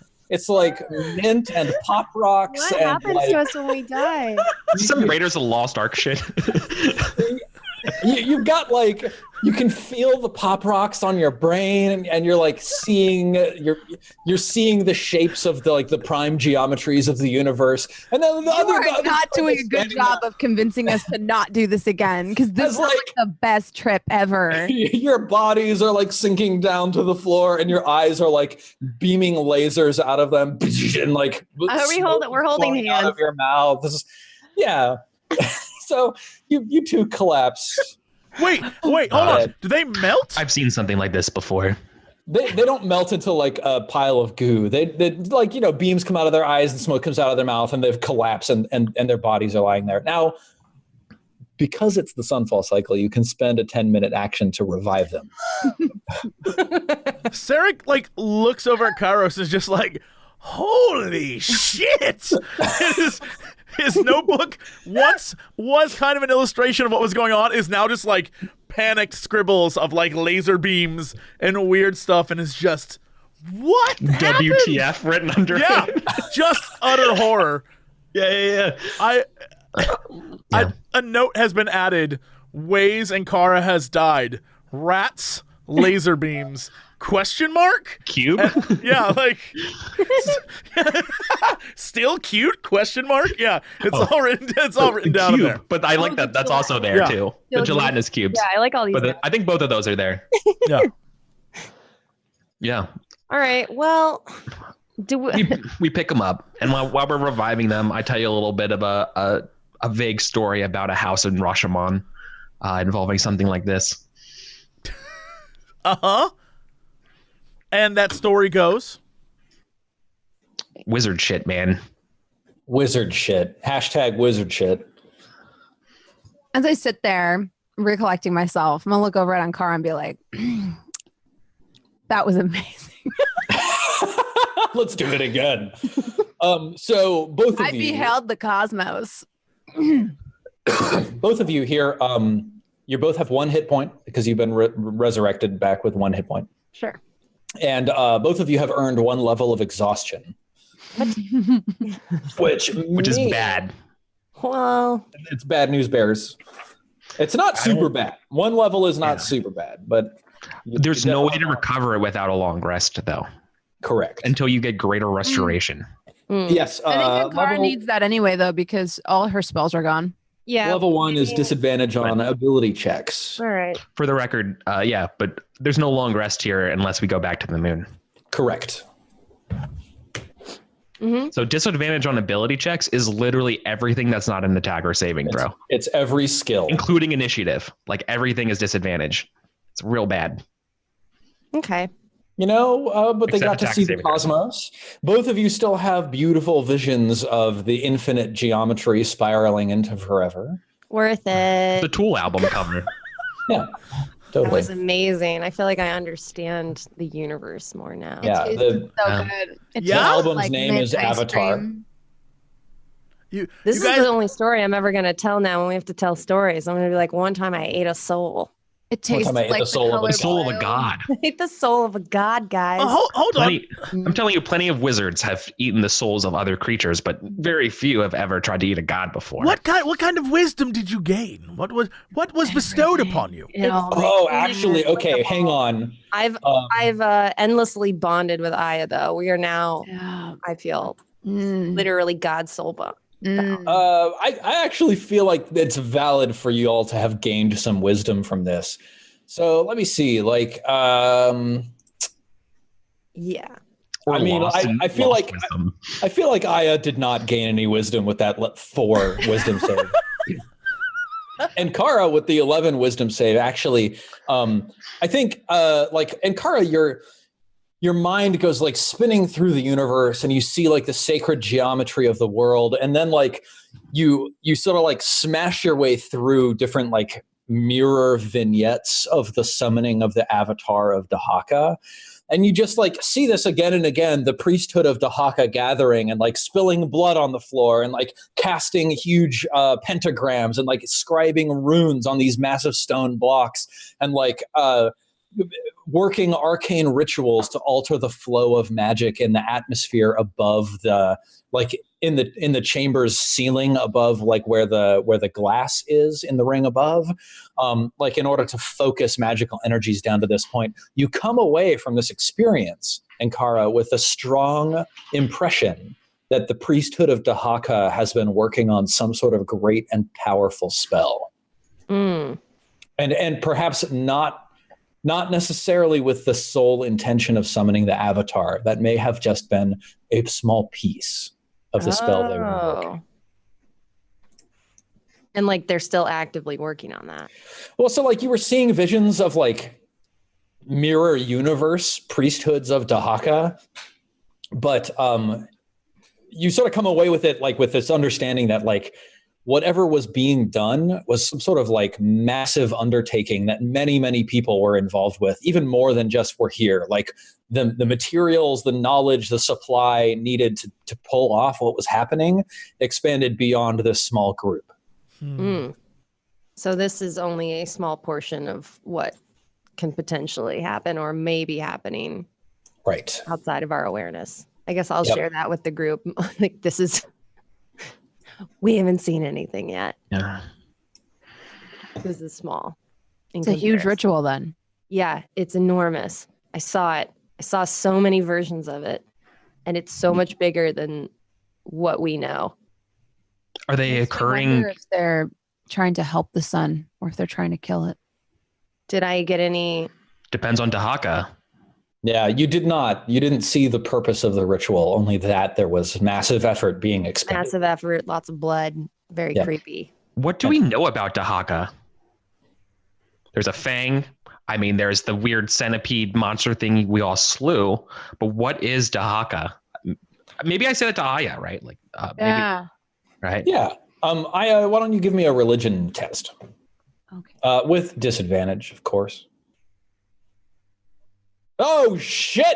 [SPEAKER 3] mint and pop rocks.
[SPEAKER 2] What
[SPEAKER 3] and
[SPEAKER 2] happens
[SPEAKER 3] like,
[SPEAKER 2] to us when we die?
[SPEAKER 6] Some Raiders of the Lost Ark shit.
[SPEAKER 3] you've got like you can feel the pop rocks on your brain, and you're like you're seeing the shapes of the prime geometries of the universe, and then
[SPEAKER 5] You are not doing a good job of convincing us to not do this again, because this is like the best trip ever.
[SPEAKER 3] Your bodies are like sinking down to the floor, and your eyes are like beaming lasers out of them, and like
[SPEAKER 2] We're holding
[SPEAKER 3] flowing out
[SPEAKER 2] hands.
[SPEAKER 3] of your mouth. Yeah. So you two collapse.
[SPEAKER 1] Wait, hold on. Do they melt?
[SPEAKER 6] I've seen something like this before.
[SPEAKER 3] They don't melt into like a pile of goo. They like, beams come out of their eyes and smoke comes out of their mouth, and they've collapsed and their bodies are lying there. Now, because it's the Sunfall Cycle, you can spend a 10-minute action to revive them.
[SPEAKER 1] Sarek like looks over at Kairos and is just like, holy shit! His notebook once was kind of an illustration of what was going on, is now just like panicked scribbles of like laser beams and weird stuff, and is just, what happened?
[SPEAKER 6] WTF written under
[SPEAKER 1] Yeah,
[SPEAKER 6] it.
[SPEAKER 1] just utter horror.
[SPEAKER 6] Yeah.
[SPEAKER 1] A note has been added. Waze and Kara has died. Rats, laser beams. Question mark?
[SPEAKER 6] Cube?
[SPEAKER 1] Yeah, like still cute? Question mark? Yeah, it's all written down in
[SPEAKER 6] Cube,
[SPEAKER 1] there.
[SPEAKER 6] but I like that. That's also there
[SPEAKER 1] Yeah.
[SPEAKER 6] too. The gelatinous cubes.
[SPEAKER 2] Yeah, I like all these.
[SPEAKER 6] But I think both of those are there.
[SPEAKER 1] Yeah.
[SPEAKER 6] Yeah.
[SPEAKER 2] All right. Well,
[SPEAKER 6] We pick them up, and while we're reviving them, I tell you a little bit of a vague story about a house in Rashomon involving something like this.
[SPEAKER 1] Uh-huh. And that story goes?
[SPEAKER 6] Wizard shit, man.
[SPEAKER 3] Wizard shit. # wizard shit.
[SPEAKER 5] As I sit there recollecting myself, I'm gonna look over at Ankara and be like, that was amazing.
[SPEAKER 3] Let's do it again. So both of
[SPEAKER 5] I
[SPEAKER 3] you
[SPEAKER 5] beheld the cosmos.
[SPEAKER 3] both of you here, you both have 1 hit point because you've been resurrected back with 1 hit point.
[SPEAKER 2] sure.
[SPEAKER 3] And both of you have earned 1 level of exhaustion. Which
[SPEAKER 6] Is bad.
[SPEAKER 2] Well,
[SPEAKER 3] It's bad news bears. It's not super bad. 1 level is not super bad, but
[SPEAKER 6] There's no way to recover it without a long rest, though,
[SPEAKER 3] correct.
[SPEAKER 6] until you get greater restoration.
[SPEAKER 3] Yes.
[SPEAKER 5] I think Ankara
[SPEAKER 3] level,
[SPEAKER 5] needs that anyway, though, because all her spells are gone.
[SPEAKER 2] yeah.
[SPEAKER 3] level 1 is
[SPEAKER 2] maybe-
[SPEAKER 3] disadvantage on ability checks.
[SPEAKER 2] All right.
[SPEAKER 6] For the record, yeah, but there's no long rest here unless we go back to the moon.
[SPEAKER 3] Correct.
[SPEAKER 2] Mm-hmm.
[SPEAKER 6] So disadvantage on ability checks is literally everything that's not an attack or saving throw.
[SPEAKER 3] It's every skill,
[SPEAKER 6] including initiative. Like everything is disadvantage. It's real bad.
[SPEAKER 2] Okay.
[SPEAKER 3] But they
[SPEAKER 6] Except
[SPEAKER 3] got to see the cosmos. Both of you still have beautiful visions of the infinite geometry spiraling into forever.
[SPEAKER 2] Worth it.
[SPEAKER 6] The Tool album cover.
[SPEAKER 3] Yeah,
[SPEAKER 2] That
[SPEAKER 3] totally.
[SPEAKER 2] was amazing. I feel like I understand the universe more now.
[SPEAKER 3] Yeah,
[SPEAKER 5] It
[SPEAKER 3] the
[SPEAKER 5] so good. It's
[SPEAKER 1] Yeah?
[SPEAKER 3] the
[SPEAKER 5] just
[SPEAKER 3] album's name
[SPEAKER 5] mint
[SPEAKER 3] is
[SPEAKER 5] ice
[SPEAKER 3] Avatar.
[SPEAKER 5] cream.
[SPEAKER 2] This is the only story I'm ever going to tell now when we have to tell stories. I'm going to be like, one time I ate a soul.
[SPEAKER 5] It tastes
[SPEAKER 3] time I ate
[SPEAKER 5] like
[SPEAKER 3] the soul of a
[SPEAKER 5] color
[SPEAKER 6] The soul of a
[SPEAKER 5] blue.
[SPEAKER 6] god.
[SPEAKER 2] I ate the soul of a god, guys.
[SPEAKER 1] Hold on.
[SPEAKER 6] I'm telling you, plenty of wizards have eaten the souls of other creatures, but very few have ever tried to eat a god before.
[SPEAKER 1] What kind of wisdom did you gain? What was bestowed upon you?
[SPEAKER 3] Oh, actually, okay, hang on.
[SPEAKER 2] I've endlessly bonded with Aya, though. We are now, I feel, literally God soul bond.
[SPEAKER 3] I actually feel like it's valid for you all to have gained some wisdom from this. So let me see. Like,
[SPEAKER 2] Yeah.
[SPEAKER 6] Or
[SPEAKER 3] I mean, I feel like
[SPEAKER 6] wisdom.
[SPEAKER 3] I feel like Aya did not gain any wisdom with that 4 wisdom save. And Kara with the 11 wisdom save, actually, I think and Kara, your mind goes like spinning through the universe and you see like the sacred geometry of the world. And then like you sort of like smash your way through different like mirror vignettes of the summoning of the avatar of Dahaka. And you just like see this again and again, the priesthood of Dahaka gathering and like spilling blood on the floor and like casting huge pentagrams and like scribing runes on these massive stone blocks and like working arcane rituals to alter the flow of magic in the atmosphere above the like in the chamber's ceiling above like where the glass is in the ring above, like in order to focus magical energies down to this point. You come away from this experience, Ankara, with a strong impression that the priesthood of Dahaka has been working on some sort of great and powerful spell. And perhaps not necessarily with the sole intention of summoning the avatar. That may have just been a small piece of the spell they were working.
[SPEAKER 2] And like they're still actively working on that.
[SPEAKER 3] Well, so like you were seeing visions of like mirror universe priesthoods of Dahaka, but you sort of come away with it like with this understanding that like whatever was being done was some sort of like massive undertaking that many, many people were involved with, even more than just we're here. Like the materials, the knowledge, the supply needed to pull off what was happening expanded beyond this small group.
[SPEAKER 2] So this is only a small portion of what can potentially happen or may be happening
[SPEAKER 3] Right.
[SPEAKER 2] outside of our awareness. I guess I'll share that with the group. Like this is... We haven't seen anything yet.
[SPEAKER 6] Yeah.
[SPEAKER 2] This is small.
[SPEAKER 5] It's a huge ritual then.
[SPEAKER 2] Yeah, it's enormous. I saw it. I saw so many versions of it. And it's so much bigger than what we know.
[SPEAKER 6] Are they
[SPEAKER 5] Makes me
[SPEAKER 6] occurring?
[SPEAKER 5] wonder if they're trying to help the sun or if they're trying to kill it.
[SPEAKER 2] Did I get any?
[SPEAKER 6] Depends on Dahaka.
[SPEAKER 3] Yeah, you didn't see the purpose of the ritual, only that there was massive effort being expended.
[SPEAKER 2] Massive effort, lots of blood, very creepy.
[SPEAKER 6] What do we know about Dahaka? There's a fang. I mean, there's the weird centipede monster thing we all slew. But what is Dahaka? Maybe I said it to Aya, right? Like, maybe, right?
[SPEAKER 3] Yeah. Aya, why don't you give me a religion test?
[SPEAKER 5] Okay.
[SPEAKER 3] With disadvantage, of course. Oh, shit!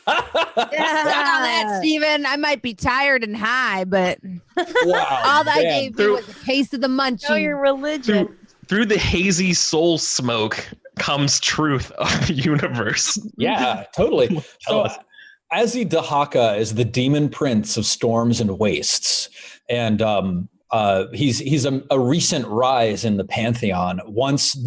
[SPEAKER 5] Suck on that, Steven. I might be tired and high, but
[SPEAKER 3] Wow.
[SPEAKER 5] all that
[SPEAKER 3] damn.
[SPEAKER 5] gave me was a taste of the munchie.
[SPEAKER 2] Know your religion.
[SPEAKER 6] Through the hazy soul smoke comes truth of the universe.
[SPEAKER 3] Yeah, totally. So, Azi Dahaka is the demon prince of storms and wastes, and he's a recent rise in the pantheon. Once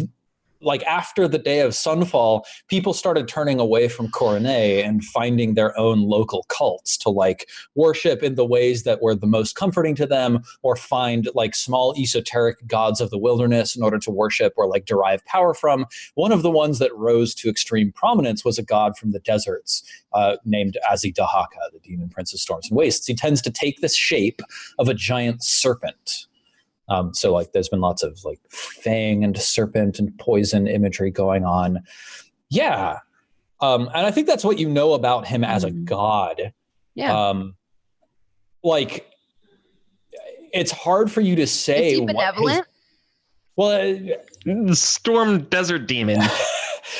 [SPEAKER 3] like after the day of Sunfall, people started turning away from Coronet and finding their own local cults to like worship in the ways that were the most comforting to them, or find like small esoteric gods of the wilderness in order to worship or like derive power from. One of the ones that rose to extreme prominence was a god from the deserts named Azidahaka, the demon prince of storms and wastes. He tends to take this shape of a giant serpent. So like there's been lots of like fang and serpent and poison imagery going on. Yeah. And I think that's what you know about him as a god.
[SPEAKER 5] Yeah.
[SPEAKER 3] Like it's hard for you to say.
[SPEAKER 5] Is he benevolent?
[SPEAKER 6] Storm desert demon.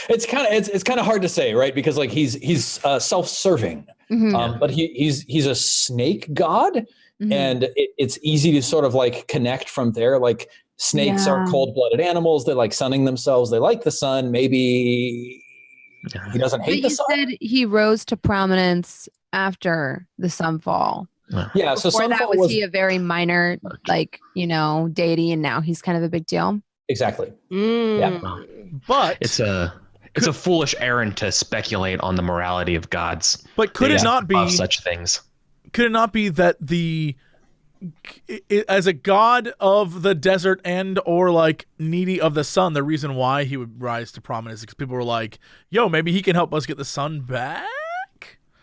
[SPEAKER 3] It's kind of hard to say, right? Because like he's self-serving, but he's a snake god. Mm-hmm. And it's easy to sort of like connect from there. Like snakes are cold-blooded animals. They're like sunning themselves. They like the sun. Maybe he doesn't hate the sun.
[SPEAKER 5] You said he rose to prominence after the Sunfall.
[SPEAKER 3] Yeah. So
[SPEAKER 5] before
[SPEAKER 3] Sunfall
[SPEAKER 5] that was he a very minor, like, deity, and now he's kind of a big deal?
[SPEAKER 3] Exactly.
[SPEAKER 2] Yeah.
[SPEAKER 1] But
[SPEAKER 6] it's a foolish errand to speculate on the morality of gods.
[SPEAKER 1] But could it not be
[SPEAKER 6] of such things?
[SPEAKER 1] Could it not be that as a god of the desert and or like needy of the sun, the reason why he would rise to prominence is because people were like, yo, maybe he can help us get the sun back?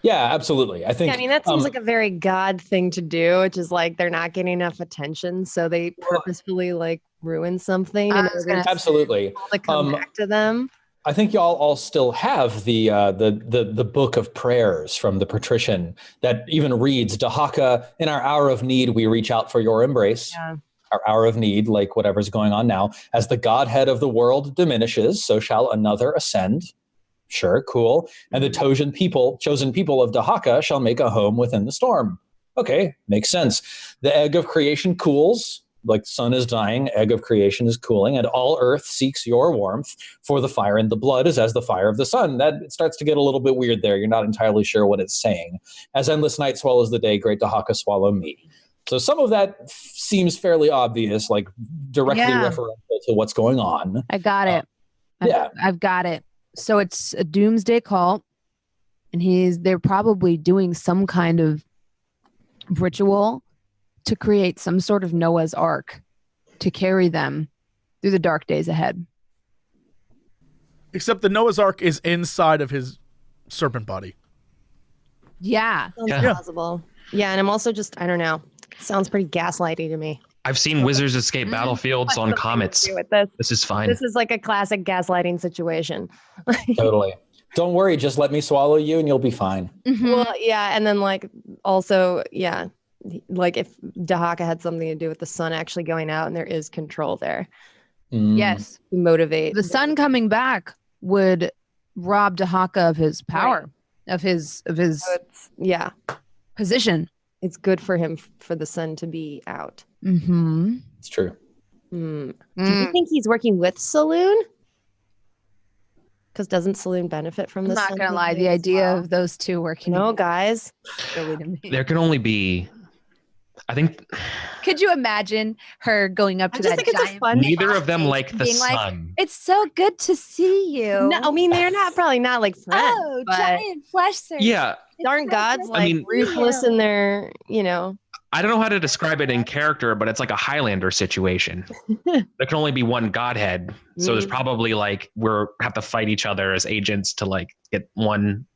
[SPEAKER 3] Yeah, absolutely. I think.
[SPEAKER 2] Yeah, I mean, that seems like a very God thing to do, which is like they're not getting enough attention, so they purposefully like ruin something in order
[SPEAKER 3] absolutely
[SPEAKER 2] to come back to them.
[SPEAKER 3] I think y'all all still have the book of prayers from the patrician that even reads, Dahaka, in our hour of need, we reach out for your embrace. Yeah. Our hour of need, like whatever's going on now. As the godhead of the world diminishes, so shall another ascend. Sure, cool. And the chosen people of Dahaka shall make a home within the storm. Okay, makes sense. The egg of creation cools. Like sun is dying, egg of creation is cooling, and all earth seeks your warmth, for the fire in the blood is as the fire of the sun. That starts to get a little bit weird there. You're not entirely sure what it's saying. As endless night swallows the day, great Dahaka swallow me. So some of that seems fairly obvious, like directly referential to what's going on.
[SPEAKER 5] I got it. I've got it. So it's a doomsday cult, and they're probably doing some kind of ritual to create some sort of Noah's Ark to carry them through the dark days ahead.
[SPEAKER 1] Except the Noah's Ark is inside of his serpent body.
[SPEAKER 5] Yeah.
[SPEAKER 2] Sounds plausible. Yeah, and I'm also just, I don't know. Sounds pretty gaslighty to me.
[SPEAKER 6] I've seen wizards escape battlefields on comets. This is fine.
[SPEAKER 2] This is like a classic gaslighting situation.
[SPEAKER 3] Totally. Don't worry, just let me swallow you and you'll be fine.
[SPEAKER 2] Mm-hmm. Well, yeah, and then like also, yeah, like if Dahaka had something to do with the sun actually going out, and there is control there.
[SPEAKER 5] Yes.
[SPEAKER 2] Motivate.
[SPEAKER 5] The sun coming back would rob Dahaka of his power, of his position.
[SPEAKER 2] It's good for him for the sun to be out.
[SPEAKER 5] Mm-hmm.
[SPEAKER 3] It's true.
[SPEAKER 2] Do you think he's working with Saloon? Because doesn't Saloon benefit from this?
[SPEAKER 5] I'm not gonna lie, the idea of those two working.
[SPEAKER 2] No, guys.
[SPEAKER 6] There can only be, I think.
[SPEAKER 5] Could you imagine her going up to that giant?
[SPEAKER 6] Neither of them like the sun.
[SPEAKER 5] Like, it's so good to see you.
[SPEAKER 2] No, I mean they're probably not like friends.
[SPEAKER 5] Oh, giant flesh serpent.
[SPEAKER 6] Yeah.
[SPEAKER 2] Aren't gods like ruthless in their,
[SPEAKER 6] I don't know how to describe it in character, but it's like a Highlander situation. There can only be one godhead. So there's probably like, have to fight each other as agents to like get one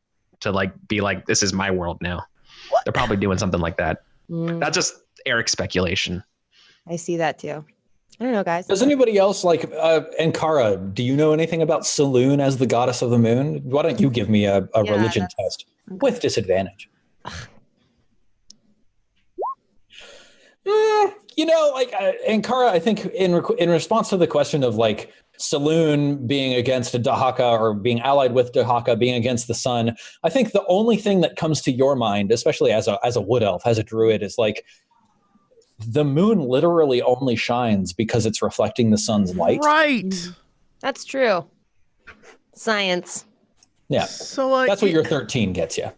[SPEAKER 6] to like be like, this is my world now. What? They're probably doing something like that. That's just Eric's speculation.
[SPEAKER 2] I see that too. I don't know, guys.
[SPEAKER 3] Does anybody else like Ankara? Do you know anything about Saloon as the goddess of the moon? Why don't you give me a religion test with disadvantage? Ankara, I think in response to the question of like Saloon being against Dahaka or being allied with Dahaka, being against the sun, I think the only thing that comes to your mind, especially as a wood elf, as a druid, is like the moon literally only shines because it's reflecting the sun's light.
[SPEAKER 1] Right.
[SPEAKER 2] That's true. Science.
[SPEAKER 3] Yeah.
[SPEAKER 1] So like,
[SPEAKER 3] that's what your 13 gets you.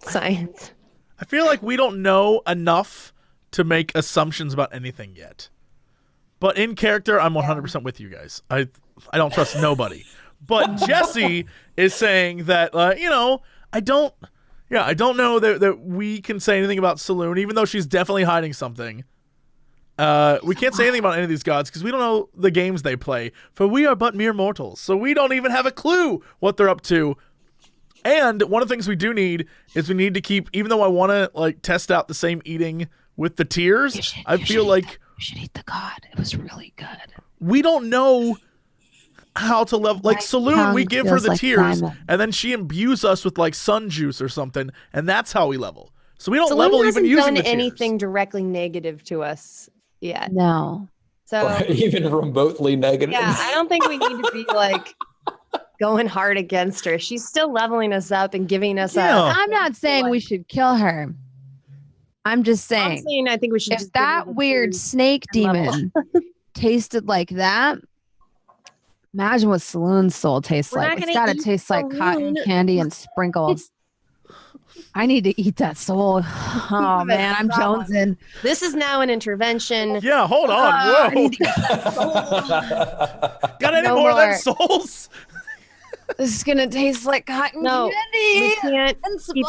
[SPEAKER 2] Science.
[SPEAKER 1] I feel like we don't know enough to make assumptions about anything yet. But in character, I'm 100% with you guys. I don't trust nobody. But Jesse is saying that, I don't know that we can say anything about Saloon, even though she's definitely hiding something. We can't say anything about any of these gods because we don't know the games they play, for we are but mere mortals. So we don't even have a clue what they're up to. And one of the things we do need is we need to keep, even though I want to test out the same eating with the tiers, I feel like
[SPEAKER 5] you should eat the god. It was really good.
[SPEAKER 1] we don't know how to level. Like Saloon, we give her the tiers, and then she imbues us with sun juice or something, and that's how we level. So we don't level even using the tiers.
[SPEAKER 2] Anything directly negative to us yet.
[SPEAKER 5] No.
[SPEAKER 2] So
[SPEAKER 3] Or even remotely negative.
[SPEAKER 2] yeah, I don't think we need to be going hard against her. She's still leveling us up and giving us
[SPEAKER 5] I'm not saying we should kill her. I'm just saying,
[SPEAKER 2] I think we should
[SPEAKER 5] if that weird snake demon tasted like that, imagine what Saloon's soul tastes like. It's gotta taste like cotton candy and sprinkles. I need to eat that soul. Oh man, I'm jonesing.
[SPEAKER 2] This is now an intervention.
[SPEAKER 1] Yeah, hold on. Whoa. Got any more of them souls?
[SPEAKER 5] This is gonna taste like cotton candy.
[SPEAKER 2] We can't keep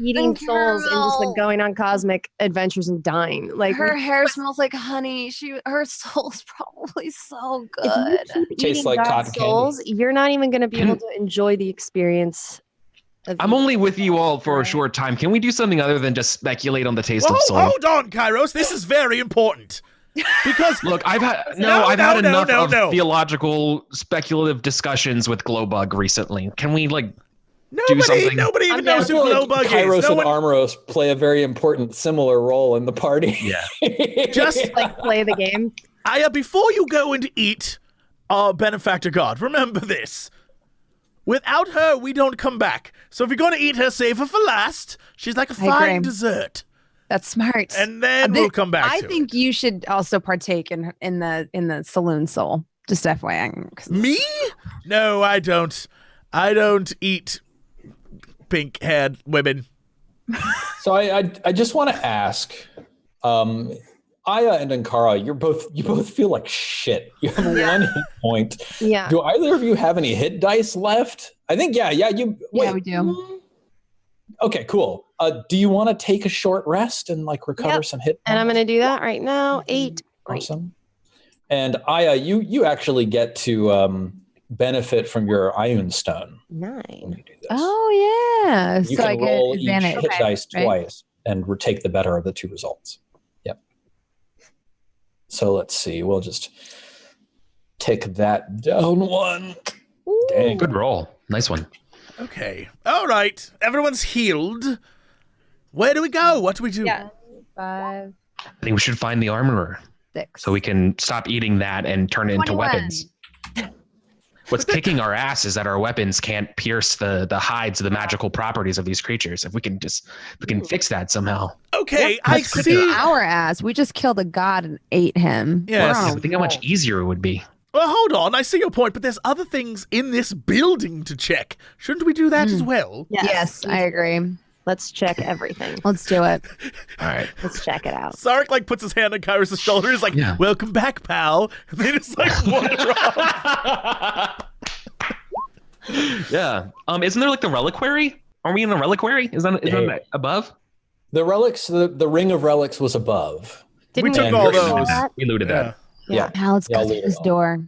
[SPEAKER 2] eating souls and just going on cosmic adventures and dying.
[SPEAKER 5] Her hair smells like honey. Her soul's probably so good.
[SPEAKER 2] If you keep
[SPEAKER 3] Tastes like cotton
[SPEAKER 2] souls,
[SPEAKER 3] candy.
[SPEAKER 2] you're not even gonna be able to enjoy the experience.
[SPEAKER 6] I'm only with you all for a short time. Can we do something other than just speculate on the taste of soul?
[SPEAKER 1] Hold on, Kairos. This is very important. Because
[SPEAKER 6] look, I've had enough of theological speculative discussions with Glowbug recently. Can we do something?
[SPEAKER 1] Nobody even knows who Glowbug is.
[SPEAKER 3] Kairos and Armoros play a very important similar role in the party.
[SPEAKER 6] Yeah.
[SPEAKER 1] Just
[SPEAKER 2] play the game.
[SPEAKER 1] Aya, before you go and eat our benefactor god, remember this. Without her, we don't come back. So if you're going to eat her, save her for last. She's like a fine dessert.
[SPEAKER 5] That's smart.
[SPEAKER 1] And then we'll come back.
[SPEAKER 5] I think you should also partake in the Saloon soul. Just FYI.
[SPEAKER 1] Me? No, I don't. I don't eat pink-haired women.
[SPEAKER 3] So I just want to ask, Aya and Ankara, you both feel like shit. You have one hit point.
[SPEAKER 2] Yeah.
[SPEAKER 3] Do either of you have any hit dice left? I think yeah.
[SPEAKER 5] We do.
[SPEAKER 3] Okay, cool. Do you want to take a short rest and recover some hit points?
[SPEAKER 2] And I'm going to do that right now. 8.
[SPEAKER 3] Awesome. And Aya, you actually get to benefit from your Ioun Stone.
[SPEAKER 2] 9.
[SPEAKER 3] When you do this.
[SPEAKER 5] Oh yeah.
[SPEAKER 3] You
[SPEAKER 5] so
[SPEAKER 3] can
[SPEAKER 5] I get
[SPEAKER 3] roll each
[SPEAKER 5] advantage.
[SPEAKER 3] hit dice twice and take the better of the two results. Yep. So let's see. We'll just take that down one. Dang.
[SPEAKER 6] Good roll. Nice one.
[SPEAKER 1] Okay. All right. Everyone's healed. Where do we go? What do we do?
[SPEAKER 5] Yeah. 5.
[SPEAKER 6] I think we should find the armorer
[SPEAKER 5] 6.
[SPEAKER 6] so we can stop eating that and turn it into
[SPEAKER 5] 21.
[SPEAKER 6] weapons. What's kicking our ass is that our weapons can't pierce the hides of the magical properties of these creatures. If we can fix that somehow.
[SPEAKER 1] Okay,
[SPEAKER 5] I
[SPEAKER 1] I see.
[SPEAKER 5] Our ass. We just killed a god and ate him.
[SPEAKER 1] Yes.
[SPEAKER 6] I think how much easier it would be.
[SPEAKER 1] Well, hold on. I see your point, but there's other things in this building to check. Shouldn't we do that as well?
[SPEAKER 5] Yes, I agree.
[SPEAKER 2] Let's check everything.
[SPEAKER 5] Let's do it.
[SPEAKER 6] All right.
[SPEAKER 2] Let's check it out.
[SPEAKER 1] Sarek puts his hand on Kairos' shoulder. He's like, "Welcome back, pal." And they just wander off.
[SPEAKER 6] Yeah. Isn't there the reliquary? Are we in a reliquary? Is that above?
[SPEAKER 3] The relics, the ring of relics was above.
[SPEAKER 1] We took all those.
[SPEAKER 6] We looted that.
[SPEAKER 3] Yeah.
[SPEAKER 5] Now let's go through this door.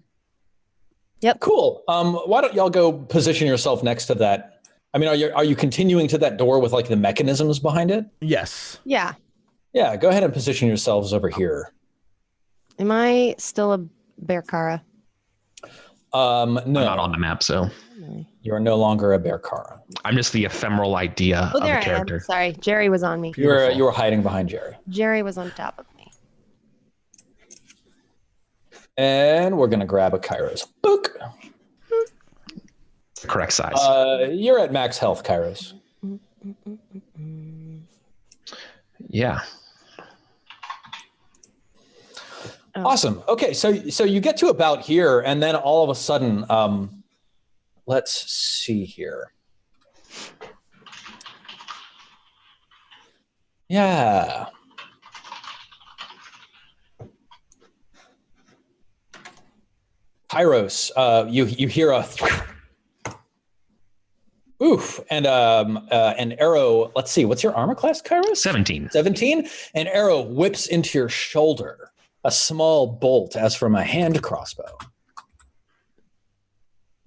[SPEAKER 2] Yep.
[SPEAKER 3] Cool. Why don't y'all go position yourself next to that? I mean, are you continuing to that door with the mechanisms behind it?
[SPEAKER 1] Yes.
[SPEAKER 2] Yeah.
[SPEAKER 3] Yeah. Go ahead and position yourselves over here.
[SPEAKER 2] Am I still a Bearcara?
[SPEAKER 3] No.
[SPEAKER 6] I'm not on the map, so
[SPEAKER 3] You are no longer a Bearcara.
[SPEAKER 6] I'm just the ephemeral idea of
[SPEAKER 2] there
[SPEAKER 6] a character.
[SPEAKER 2] I am. Sorry, Jerry was on me.
[SPEAKER 3] You were hiding behind Jerry.
[SPEAKER 2] Jerry was on top of me.
[SPEAKER 3] And we're gonna grab a Kairos book.
[SPEAKER 6] Correct size.
[SPEAKER 3] You're at max health, Kairos.
[SPEAKER 6] Yeah.
[SPEAKER 3] Awesome. Okay, so you get to about here, and then all of a sudden, let's see here. Yeah. Kairos, you hear a oof, and an arrow. Let's see, what's your armor class, Kairos?
[SPEAKER 6] 17.
[SPEAKER 3] 17. An arrow whips into your shoulder, a small bolt as from a hand crossbow.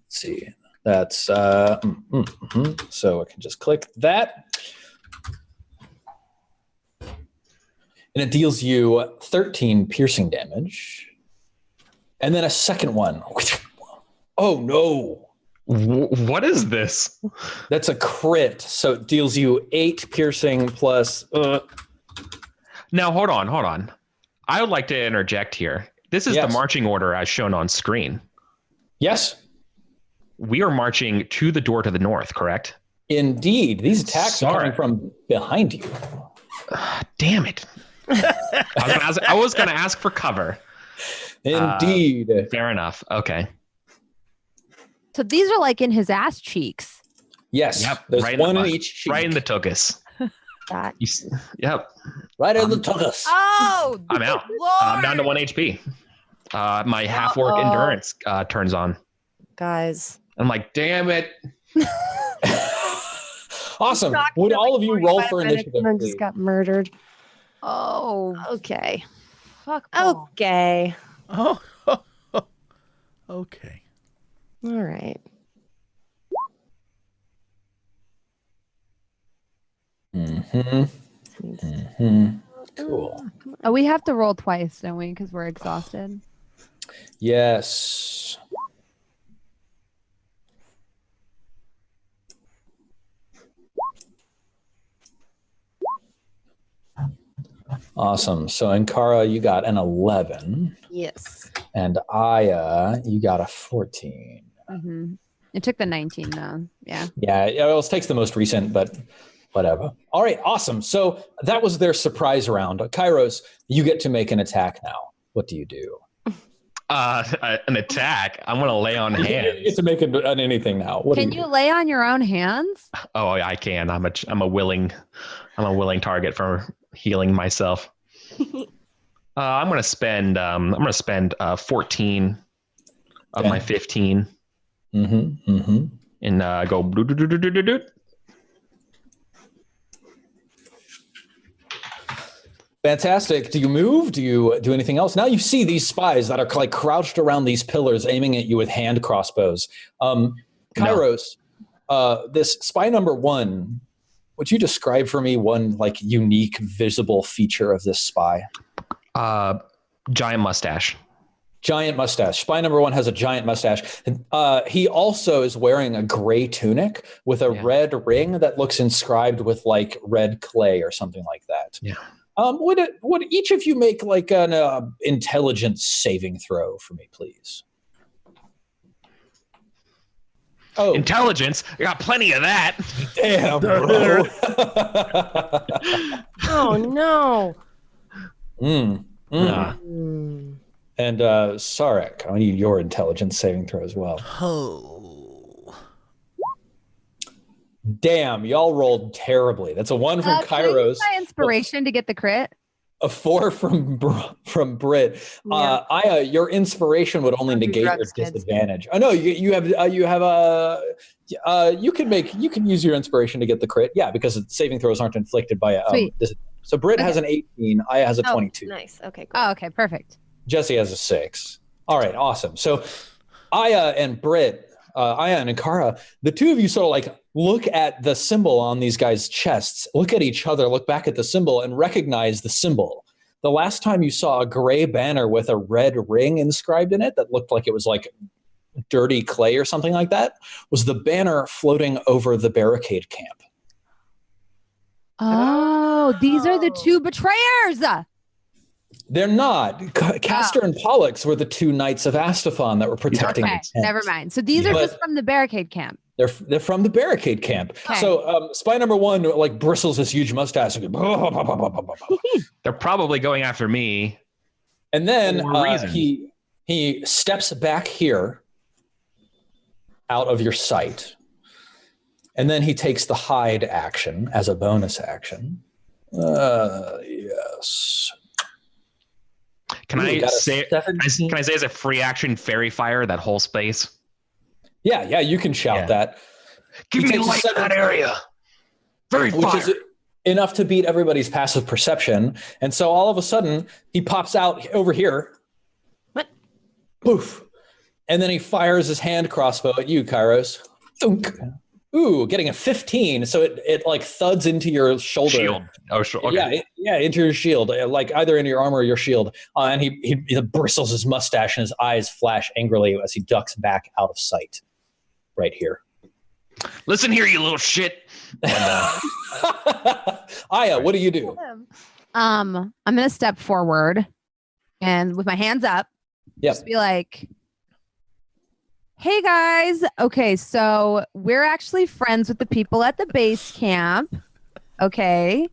[SPEAKER 3] Let's see, that's so I can just click that. And it deals you 13 piercing damage. And then a second one. Oh, no.
[SPEAKER 6] What is this?
[SPEAKER 3] That's a crit. So it deals you 8 piercing plus...
[SPEAKER 6] Now, hold on. I would like to interject here. This is the marching order as shown on screen.
[SPEAKER 3] Yes.
[SPEAKER 6] We are marching to the door to the north, correct?
[SPEAKER 3] Indeed. These attacks are coming from behind you.
[SPEAKER 6] Damn it. I was going to ask for cover.
[SPEAKER 3] Indeed.
[SPEAKER 6] Fair enough. Okay.
[SPEAKER 5] So these are like in his ass cheeks.
[SPEAKER 3] Yes.
[SPEAKER 6] Yep.
[SPEAKER 3] There's
[SPEAKER 6] right
[SPEAKER 3] one in each cheek.
[SPEAKER 6] Right in the tuchus. Yep.
[SPEAKER 3] Right in the tuchus.
[SPEAKER 5] Oh,
[SPEAKER 6] I'm out. I'm down to 1 HP. My half-orc endurance turns on.
[SPEAKER 2] Guys.
[SPEAKER 6] I'm like, damn it.
[SPEAKER 3] Awesome. Would all of you roll for initiative,
[SPEAKER 2] and then
[SPEAKER 3] please?
[SPEAKER 2] just got murdered.
[SPEAKER 5] Oh,
[SPEAKER 2] Okay.
[SPEAKER 5] fuck. Paul.
[SPEAKER 2] Okay.
[SPEAKER 1] Oh, okay.
[SPEAKER 2] All right.
[SPEAKER 3] Cool.
[SPEAKER 5] Oh, we have to roll twice, don't we? Because we're exhausted.
[SPEAKER 3] Yes. Awesome. So Ankara, you got an 11.
[SPEAKER 2] Yes.
[SPEAKER 3] And Aya, you got a 14.
[SPEAKER 5] Mm-hmm. It took the 19 though. Yeah.
[SPEAKER 3] Yeah, it takes the most recent, but whatever. All right, awesome. So that was their surprise round. Kairos, you get to make an attack now. What do you do?
[SPEAKER 6] An attack. I'm gonna lay on hands.
[SPEAKER 3] You get to make an anything now. What
[SPEAKER 5] Can
[SPEAKER 3] do
[SPEAKER 5] you lay on your own hands?
[SPEAKER 6] Oh, I can. I'm a willing target for healing myself. I'm gonna spend 14 of my 15. And go.
[SPEAKER 3] Fantastic. Do you move? Do you do anything else? Now you see these spies that are like crouched around these pillars, aiming at you with hand crossbows. Kairos, this spy number 1. Would you describe for me one like unique visible feature of this spy?
[SPEAKER 6] Giant mustache.
[SPEAKER 3] Giant mustache. Spy number 1 has a giant mustache. He also is wearing a gray tunic with a red ring that looks inscribed with like red clay or something like that.
[SPEAKER 6] Yeah.
[SPEAKER 3] Would each of you make like an intelligence saving throw for me, please? Oh,
[SPEAKER 6] Intelligence. I got plenty of that.
[SPEAKER 3] damn, bro.
[SPEAKER 2] Oh no.
[SPEAKER 3] And Sarek, I need your intelligence saving throw as well.
[SPEAKER 1] Oh.
[SPEAKER 3] Damn, y'all rolled terribly. That's a 1 from
[SPEAKER 5] Can I use
[SPEAKER 3] Kairos,
[SPEAKER 5] my inspiration to get the crit?
[SPEAKER 3] a 4 from Brit.
[SPEAKER 2] Yeah.
[SPEAKER 3] Aya, your inspiration would only negate your
[SPEAKER 2] drugs, kids.
[SPEAKER 3] disadvantage. Oh no, you have you can use your inspiration to get the crit. Yeah, because saving throws aren't inflicted by
[SPEAKER 5] Sweet.
[SPEAKER 3] So Brit has an 18, Aya has a 22.
[SPEAKER 2] Nice. Okay, cool.
[SPEAKER 5] Oh, okay, perfect.
[SPEAKER 3] Jesse has a 6. All right, awesome. So Aya and Brit, Aya and Ankara, the two of you sort of like look at the symbol on these guys' chests, look at each other, look back at the symbol, and recognize the symbol. The last time you saw a gray banner with a red ring inscribed in it that looked like it was like dirty clay or something like that was the banner floating over the barricade camp.
[SPEAKER 5] Oh, these are the 2 betrayers.
[SPEAKER 3] They're not. Castor and Pollux were the 2 knights of Astafon that were protecting
[SPEAKER 5] Okay,
[SPEAKER 3] the tent.
[SPEAKER 5] never mind. So these are
[SPEAKER 3] But-
[SPEAKER 5] just from the barricade camp.
[SPEAKER 3] They're from the barricade camp.
[SPEAKER 5] Okay.
[SPEAKER 3] So spy number 1 like bristles his huge mustache and
[SPEAKER 6] They're probably going after me.
[SPEAKER 3] and then
[SPEAKER 6] For a reason.
[SPEAKER 3] he steps back here out of your sight. And then he takes the hide action as a bonus action. Yes.
[SPEAKER 6] Can
[SPEAKER 3] Ooh,
[SPEAKER 6] I
[SPEAKER 3] got a
[SPEAKER 6] say?
[SPEAKER 3] 17.
[SPEAKER 6] Can I say as a free action fairy fire that whole space?
[SPEAKER 3] Yeah, you can shout that.
[SPEAKER 6] Give
[SPEAKER 3] He
[SPEAKER 6] me
[SPEAKER 3] takes a
[SPEAKER 6] light in that
[SPEAKER 3] 17,
[SPEAKER 6] area. Very
[SPEAKER 3] which
[SPEAKER 6] fire.
[SPEAKER 3] is enough to beat everybody's passive perception. And so all of a sudden, he pops out over here.
[SPEAKER 2] What?
[SPEAKER 3] Poof. And then he fires his hand crossbow at you, Kairos. Thunk. Ooh, getting a 15. So it like thuds into your shoulder.
[SPEAKER 6] Shield. Oh, okay.
[SPEAKER 3] Yeah, into your shield, like either into your armor or your shield. And he bristles his mustache and his eyes flash angrily as he ducks back out of sight. Right here.
[SPEAKER 6] Listen here, you little shit. And,
[SPEAKER 3] Aya, what do you do?
[SPEAKER 5] I'm gonna step forward and with my hands up,
[SPEAKER 3] Yep.
[SPEAKER 5] just be like, hey guys, okay, so we're actually friends with the people at the base camp. Okay.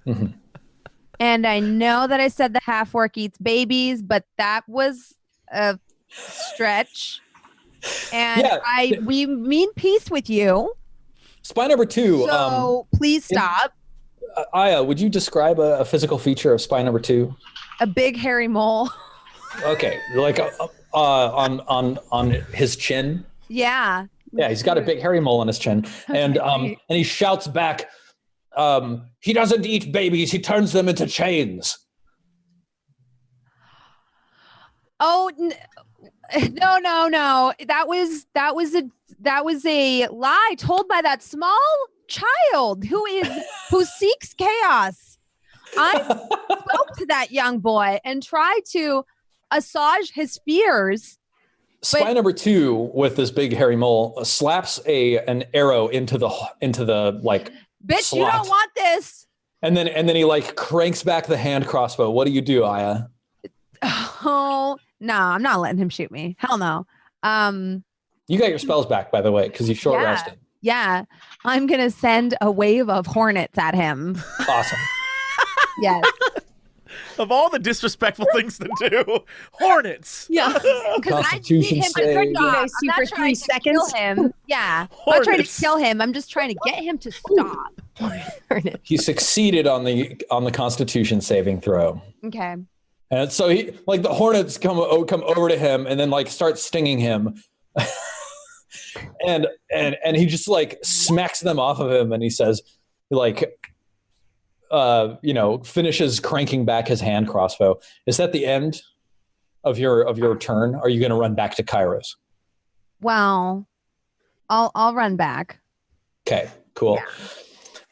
[SPEAKER 3] Mhm.
[SPEAKER 5] And I know that I said the half orc eats babies, but that was a stretch. And we mean peace with you.
[SPEAKER 3] Spy number 2.
[SPEAKER 5] So please stop.
[SPEAKER 3] Aya, would you describe a physical feature of spy number 2?
[SPEAKER 5] A big hairy mole.
[SPEAKER 3] Okay, like on his chin.
[SPEAKER 5] Yeah.
[SPEAKER 3] Yeah, he's got a big hairy mole on his chin, and he shouts back, "He doesn't eat babies. He turns them into chains."
[SPEAKER 5] Oh no! That was a lie told by that small child who seeks chaos. I spoke to that young boy and tried to assuage his fears.
[SPEAKER 3] Spy number 2 with this big hairy mole slaps an arrow into the like.
[SPEAKER 5] Bitch,
[SPEAKER 3] slot.
[SPEAKER 5] you don't want this.
[SPEAKER 3] And then he like cranks back the hand crossbow. What do you do, Aya?
[SPEAKER 5] Oh no, I'm not letting him shoot me. Hell no.
[SPEAKER 3] You got your spells back, by the way, because you short rested.
[SPEAKER 5] Yeah, I'm gonna send a wave of hornets at him.
[SPEAKER 3] Awesome.
[SPEAKER 5] Yes.
[SPEAKER 1] Of all the disrespectful things to do, hornets.
[SPEAKER 2] Yeah.
[SPEAKER 5] Because I need him to
[SPEAKER 3] save.
[SPEAKER 5] stop.
[SPEAKER 2] You
[SPEAKER 5] I'm
[SPEAKER 2] guys
[SPEAKER 5] not
[SPEAKER 2] for
[SPEAKER 5] trying
[SPEAKER 2] 3
[SPEAKER 5] to
[SPEAKER 2] seconds.
[SPEAKER 5] kill him. Yeah. I'm not trying to
[SPEAKER 1] Hornets.
[SPEAKER 5] kill him. I'm just trying to get him to stop.
[SPEAKER 3] He succeeded on the Constitution saving throw.
[SPEAKER 5] Okay.
[SPEAKER 3] And so he like the hornets come over to him and then like start stinging him. and he just like smacks them off of him and he says like finishes cranking back his hand crossbow. Is that the end of your turn? Are you going to run back to Kairos?
[SPEAKER 5] Well, I'll run back.
[SPEAKER 3] Okay, cool.
[SPEAKER 5] Yeah.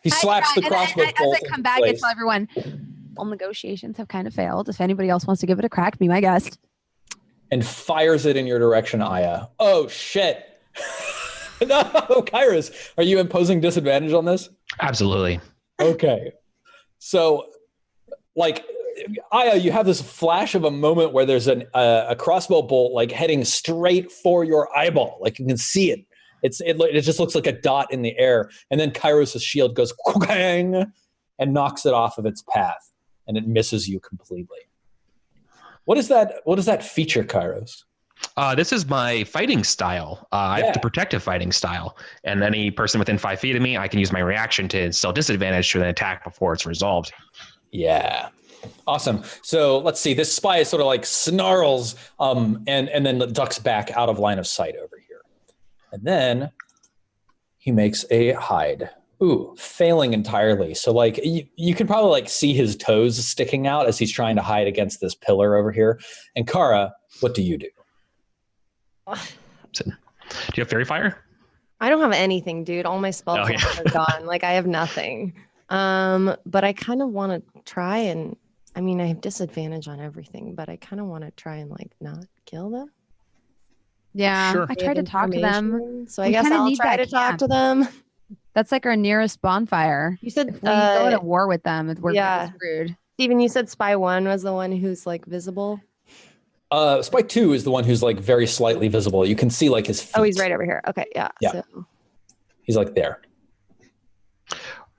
[SPEAKER 3] He slaps the crossbow bolt.
[SPEAKER 5] As I come back, I tell everyone, all negotiations have kind of failed. If anybody else wants to give it a crack, be my guest.
[SPEAKER 3] And fires it in your direction, Aya. Oh shit! No, Kairos, are you imposing disadvantage on this?
[SPEAKER 6] Absolutely.
[SPEAKER 3] Okay. So, like, Aya, you have this flash of a moment where there's a crossbow bolt like heading straight for your eyeball. Like you can see it. It just looks like a dot in the air. And then Kairos' shield goes quang and knocks it off of its path. And it misses you completely. What is that feature, Kairos?
[SPEAKER 6] This is my fighting style. I have the protective fighting style. And any person within 5 feet of me, I can use my reaction to instill disadvantage to an attack before it's resolved.
[SPEAKER 3] Yeah. Awesome. So let's see. This spy sort of like snarls and then ducks back out of line of sight over here. And then he makes a hide. Ooh, failing entirely. So like you can probably like see his toes sticking out as he's trying to hide against this pillar over here. And Kara, what do you do?
[SPEAKER 6] Do you have fairy fire?
[SPEAKER 2] I don't have anything, dude. All my spells are gone. Like I have nothing. But I kind of want to try and, I mean, I have disadvantage on everything, but I kind of want to try and like not kill them.
[SPEAKER 5] Yeah,
[SPEAKER 1] Sure.
[SPEAKER 5] I tried to talk to them.
[SPEAKER 2] So I
[SPEAKER 5] We
[SPEAKER 2] guess
[SPEAKER 5] kinda
[SPEAKER 2] I'll
[SPEAKER 5] need
[SPEAKER 2] try
[SPEAKER 5] that
[SPEAKER 2] to talk
[SPEAKER 5] camp.
[SPEAKER 2] to them.
[SPEAKER 5] That's like our nearest bonfire.
[SPEAKER 2] You said,
[SPEAKER 5] If we go to war with them, we're
[SPEAKER 2] yeah.
[SPEAKER 5] screwed.
[SPEAKER 2] Steven, you said Spy 1 was the one who's like visible.
[SPEAKER 3] Spy 2 is the one who's like very slightly visible. You can see like his feet.
[SPEAKER 2] Oh, he's right over here. Okay, yeah.
[SPEAKER 3] Yeah.
[SPEAKER 2] So,
[SPEAKER 3] He's like there.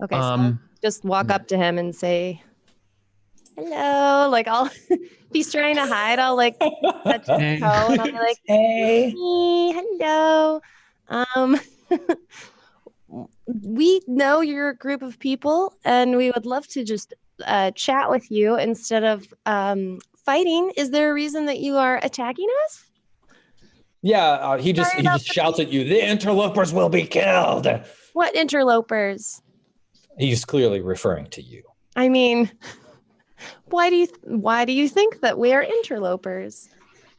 [SPEAKER 2] okay, so I'll just walk up to him and say, hello. Like I'll, if he's trying to hide, I'll like touch his toe and I'll be like,
[SPEAKER 3] Hey.
[SPEAKER 2] hello. We know you're a group of people and we would love to just chat with you instead of fighting. Is there a reason that you are attacking us?
[SPEAKER 3] Yeah, he just shouts at you, "The interlopers will be killed."
[SPEAKER 2] What interlopers?
[SPEAKER 3] He's clearly referring to you.
[SPEAKER 2] I mean, why do you think that we are interlopers?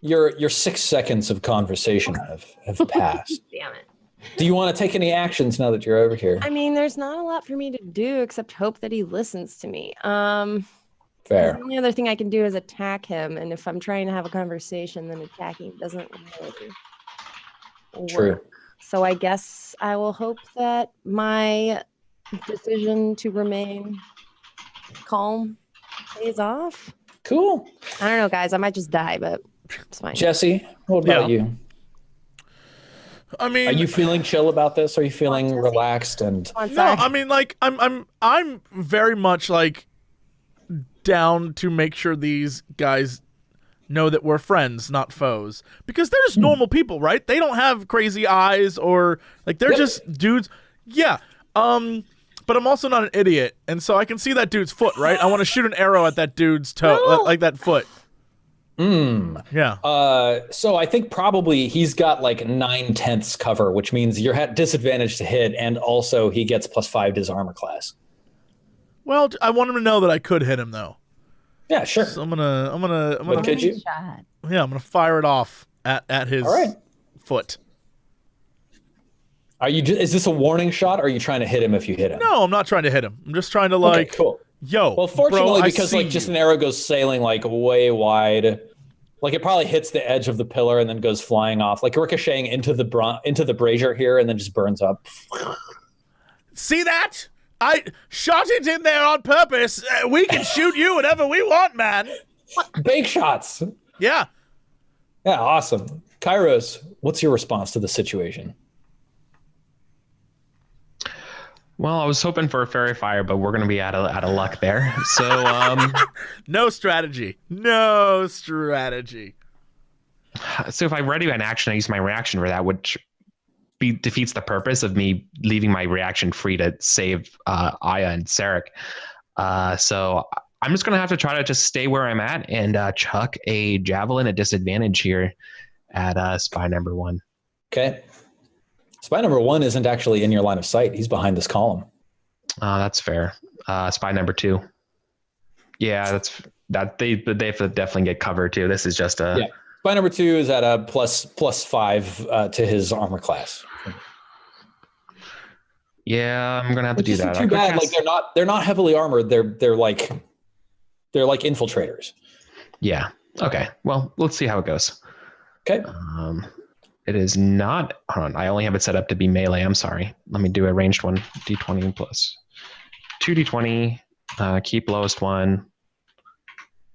[SPEAKER 3] Your 6 seconds of conversation have passed.
[SPEAKER 2] Damn it.
[SPEAKER 3] Do you want to take any actions now that you're over here?
[SPEAKER 2] I mean, there's not a lot for me to do except hope that he listens to me.
[SPEAKER 3] Fair.
[SPEAKER 2] The only other thing I can do is attack him, and if I'm trying to have a conversation, then attacking doesn't really work.
[SPEAKER 3] True.
[SPEAKER 2] So I guess I will hope that my decision to remain calm pays off.
[SPEAKER 3] Cool.
[SPEAKER 2] I don't know, guys. I might just die, but it's fine.
[SPEAKER 3] Jesse, what about you?
[SPEAKER 1] I mean,
[SPEAKER 3] are you feeling chill about this? Are you feeling relaxed and?
[SPEAKER 1] No, I mean, like I'm very much like down to make sure these guys know that we're friends, not foes, because they're just normal people, right? They don't have crazy eyes or like they're just dudes. Yeah. But I'm also not an idiot, and so I can see that dude's foot, right? I want to shoot an arrow at that dude's toe, like that foot. Yeah.
[SPEAKER 3] So I think probably he's got like 9/10 cover, which means you're at disadvantage to hit, and also he gets +5 to his armor class.
[SPEAKER 1] Well, I want him to know that I could hit him, though.
[SPEAKER 3] Yeah, sure.
[SPEAKER 1] So I'm gonna.
[SPEAKER 3] Could you?
[SPEAKER 1] Yeah, I'm gonna fire it off at his foot.
[SPEAKER 3] Are you? Is this a warning shot? Or are you trying to hit him if you hit him?
[SPEAKER 1] No, I'm not trying to hit him. I'm just trying to like.
[SPEAKER 3] Okay, cool.
[SPEAKER 1] Yo.
[SPEAKER 3] Well, fortunately,
[SPEAKER 1] bro,
[SPEAKER 3] because like just an arrow goes sailing like way wide, like it probably hits the edge of the pillar and then goes flying off, like ricocheting into the brazier here, and then just burns up.
[SPEAKER 1] See that? I shot it in there on purpose. We can shoot you whenever we want, man.
[SPEAKER 3] Bank shots.
[SPEAKER 1] Yeah.
[SPEAKER 3] Yeah, awesome. Kairos, what's your response to the situation?
[SPEAKER 6] Well, I was hoping for a fairy fire, but we're going to be out of luck there. So,
[SPEAKER 1] no strategy. No strategy.
[SPEAKER 6] So if I ready an action, I use my reaction for that, which defeats the purpose of me leaving my reaction free to save Aya and Sarek. So I'm just going to have to try to just stay where I'm at and chuck a javelin at disadvantage here at spy number 1.
[SPEAKER 3] Okay. Spy number 1 isn't actually in your line of sight. He's behind this column.
[SPEAKER 6] That's fair. Spy number 2. Yeah, they have to definitely get cover too. This is just a.
[SPEAKER 3] Yeah. Spy number 2 is at a +5 to his armor class.
[SPEAKER 6] Yeah, I'm gonna have to do that.
[SPEAKER 3] Too bad. Like they're not heavily armored. They're like infiltrators.
[SPEAKER 6] Yeah. Okay. Well, let's see how it goes.
[SPEAKER 3] Okay.
[SPEAKER 6] It is not. Hold on. I only have it set up to be melee. I'm sorry. Let me do a ranged one. D20 plus 2d20. Keep lowest one.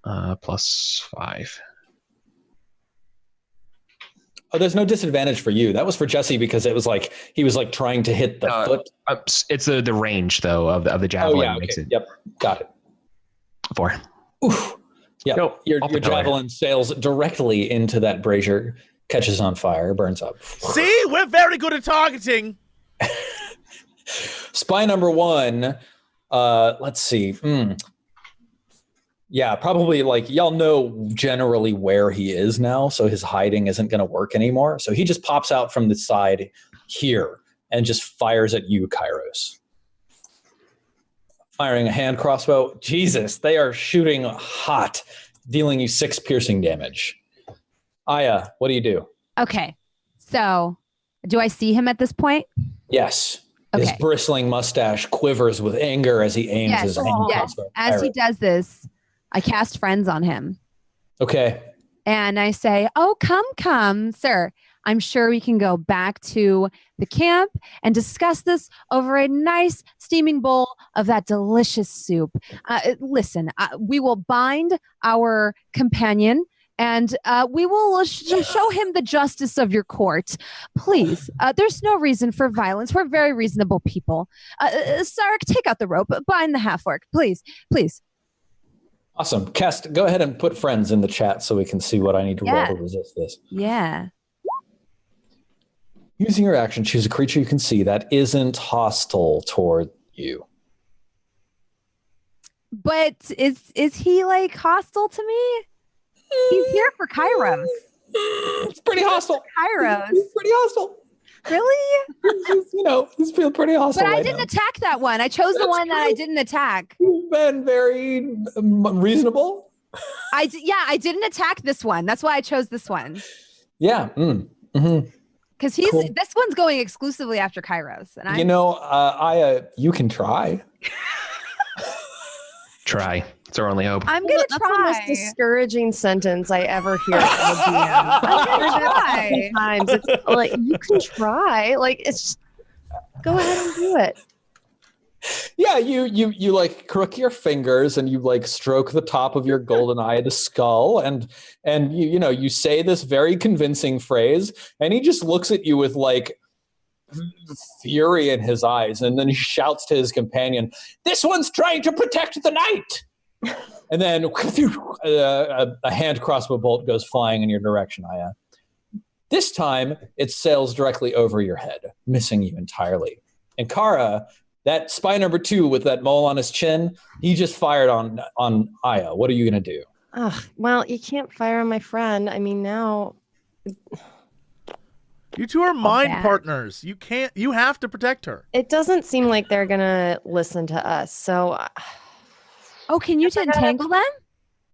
[SPEAKER 6] +5.
[SPEAKER 3] Oh, there's no disadvantage for you. That was for Jesse because it was like he was like trying to hit the foot.
[SPEAKER 6] It's the range though of the javelin.
[SPEAKER 3] Oh yeah. Okay. Yep. Got it.
[SPEAKER 6] 4.
[SPEAKER 3] Oof. Yeah.
[SPEAKER 6] Nope.
[SPEAKER 3] Your javelin sails directly into that brazier, catches on fire, burns up.
[SPEAKER 1] See, we're very good at targeting.
[SPEAKER 3] Spy number 1. Let's see. Yeah, probably like y'all know generally where he is now, so his hiding isn't going to work anymore. So he just pops out from the side here and just fires at you, Kairos. Firing a hand crossbow. Jesus, they are shooting hot, dealing you 6 piercing damage. Aya, what do you do?
[SPEAKER 5] Okay, so do I see him at this point?
[SPEAKER 3] Yes.
[SPEAKER 5] Okay.
[SPEAKER 3] His bristling mustache quivers with anger as he aims his hand crossbow.
[SPEAKER 5] As he does this, I cast friends on him.
[SPEAKER 3] Okay.
[SPEAKER 5] And I say, "Oh, come, sir. I'm sure we can go back to the camp and discuss this over a nice steaming bowl of that delicious soup. Listen, we will bind our companion and we will show him the justice of your court. Please, there's no reason for violence. We're very reasonable people. Sarek, take out the rope. Bind the half-orc. Please.
[SPEAKER 3] Awesome. Cast, go ahead and put friends in the chat so we can see what I need to roll to resist this.
[SPEAKER 5] Yeah.
[SPEAKER 3] Using your action, choose a creature you can see that isn't hostile toward you.
[SPEAKER 5] But is he like hostile to me? He's here for Kairos.
[SPEAKER 3] It's pretty hostile.
[SPEAKER 5] Kairos.
[SPEAKER 3] He's pretty hostile.
[SPEAKER 5] Really?
[SPEAKER 3] He's feeling pretty hostile.
[SPEAKER 5] But I
[SPEAKER 3] right
[SPEAKER 5] didn't
[SPEAKER 3] now.
[SPEAKER 5] attack that one. I chose the
[SPEAKER 3] That's
[SPEAKER 5] one that I
[SPEAKER 3] true.
[SPEAKER 5] didn't attack.
[SPEAKER 3] You've been very reasonable.
[SPEAKER 5] I didn't attack this one. That's why I chose this one.
[SPEAKER 3] Yeah.
[SPEAKER 5] Because
[SPEAKER 3] Cool.
[SPEAKER 5] this one's going exclusively after Kairos. And
[SPEAKER 3] you can try.
[SPEAKER 6] Try. It's our only hope.
[SPEAKER 5] I'm gonna
[SPEAKER 2] That's the most
[SPEAKER 5] try.
[SPEAKER 2] discouraging sentence I ever hear from a DM.
[SPEAKER 5] I'm gonna try.
[SPEAKER 2] Sometimes it's like, you can try. Like, it's just, go ahead and do it.
[SPEAKER 3] Yeah, you like crook your fingers and you like stroke the top of your golden eye of the skull and you say this very convincing phrase and he just looks at you with like fury in his eyes and then he shouts to his companion, "This one's trying to protect the knight!" And then a hand crossbow bolt goes flying in your direction, Aya. This time it sails directly over your head, missing you entirely. And Kara, that spy number 2 with that mole on his chin, he just fired on Aya. What are you going to do?
[SPEAKER 2] Well, you can't fire on my friend. I mean, now...
[SPEAKER 1] You two are mind
[SPEAKER 5] bad.
[SPEAKER 1] partners. You have to protect her.
[SPEAKER 2] It doesn't seem like they're going to listen to us. So,
[SPEAKER 5] Oh, can you entangle them?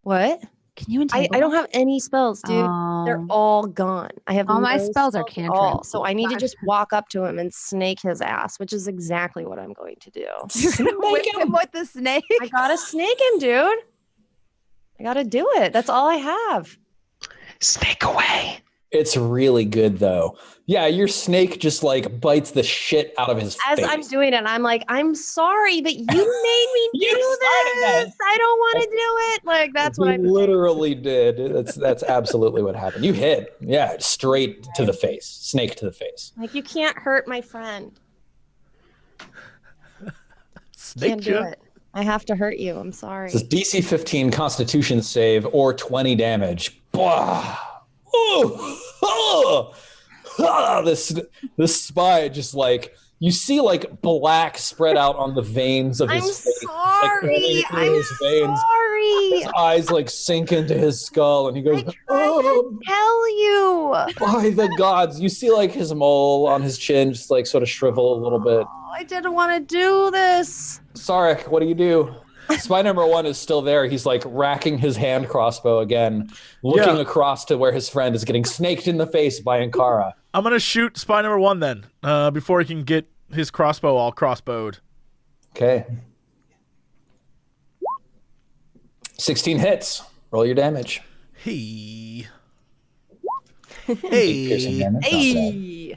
[SPEAKER 2] what?
[SPEAKER 5] Can you entangle
[SPEAKER 2] I don't have any spells, dude.
[SPEAKER 5] Oh.
[SPEAKER 2] They're all gone. I have
[SPEAKER 5] All my
[SPEAKER 2] no
[SPEAKER 5] spells are
[SPEAKER 2] at all.
[SPEAKER 5] cantrips.
[SPEAKER 2] So I need to just walk up to him and snake his ass, which is exactly what I'm going to do.
[SPEAKER 5] You're gonna whip him with the snake?
[SPEAKER 2] I gotta snake him, dude. I gotta do it. That's all I have.
[SPEAKER 6] Snake away.
[SPEAKER 3] It's really good though. Yeah, your snake just like bites the shit out of his
[SPEAKER 2] As
[SPEAKER 3] face.
[SPEAKER 2] I'm doing it, I'm like, I'm sorry, but you made me
[SPEAKER 3] You
[SPEAKER 2] do
[SPEAKER 3] started
[SPEAKER 2] this. I don't want to do it. Like, that's what
[SPEAKER 3] You
[SPEAKER 2] I'm
[SPEAKER 3] literally did. That's absolutely what happened. You hit. Yeah, straight to the face. Snake to the face.
[SPEAKER 2] like. You can't hurt my friend.
[SPEAKER 1] Snake
[SPEAKER 2] Can't do
[SPEAKER 1] you.
[SPEAKER 2] it. I have to hurt you. I'm sorry.
[SPEAKER 3] This is DC 15 Constitution save or 20 damage. Blah. Oh, oh, ah, this spy just like you see like black spread out on the veins of
[SPEAKER 2] I'm
[SPEAKER 3] his face.
[SPEAKER 2] sorry.
[SPEAKER 3] Like,
[SPEAKER 2] I'm
[SPEAKER 3] his veins.
[SPEAKER 2] sorry.
[SPEAKER 3] His eyes like sink into his skull, and he goes, "Oh,
[SPEAKER 2] Tell you.
[SPEAKER 3] by the gods!" You see like his mole on his chin just like sort of shrivel a little bit.
[SPEAKER 2] Oh, I didn't want to do this.
[SPEAKER 3] Sarek, what do you do? Spy number 1 is still there. He's like racking his hand crossbow again, looking across to where his friend is getting snaked in the face by Ankara.
[SPEAKER 1] I'm gonna shoot spy number 1 then, before he can get his crossbow all crossbowed.
[SPEAKER 3] Okay. 16 hits. Roll your damage.
[SPEAKER 1] Hey.
[SPEAKER 3] 8 piercing
[SPEAKER 1] Hey.
[SPEAKER 3] damage. Not bad.
[SPEAKER 2] Hey.